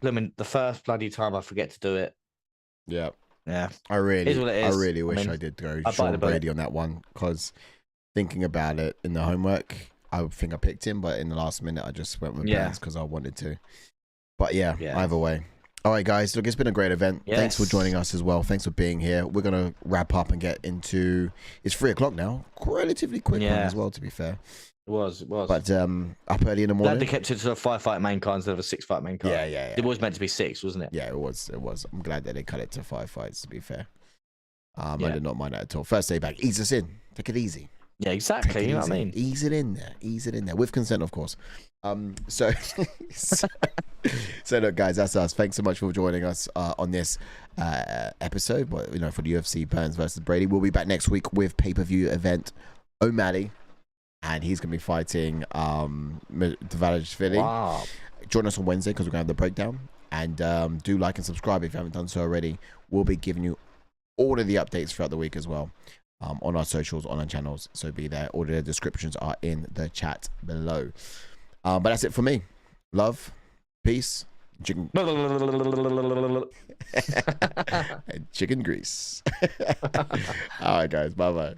I mean, the first bloody time I forget to do it. Yeah. Yeah. I really wish I mean, I did go Sean Brady on that one, because thinking about it in the homework, I think I picked him, but in the last minute I just went with Burns because I wanted to. But yeah, either way. All right, guys. Look, it's been a great event. Yes. Thanks for joining us as well. Thanks for being here. We're going to wrap up and get into... It's 3 o'clock now. Relatively quick one as well, to be fair. It was. But up early in the morning. Glad they kept it to a 5-fight main card instead of a 6-fight main card. Yeah. It was meant to be 6, wasn't it? Yeah, it was. I'm glad that they cut it to 5 fights, to be fair. I did not mind that at all. First day back. Ease us in. Take it easy. Yeah, exactly. You know what I mean? Ease it in there. Ease it in there with consent, of course. So look, guys, that's us. Thanks so much for joining us on this episode. But for the UFC Burns versus Brady, we'll be back next week with pay-per-view event O'Malley, and he's gonna be fighting Philly. Wow. Join us on Wednesday because we're gonna have the breakdown. And do like and subscribe if you haven't done so already. We'll be giving you all of the updates throughout the week as well. On our socials, on our channels, so be there. All the descriptions are in the chat below. But that's it for me. Love, peace, chicken, and chicken grease. All right, guys. Bye bye.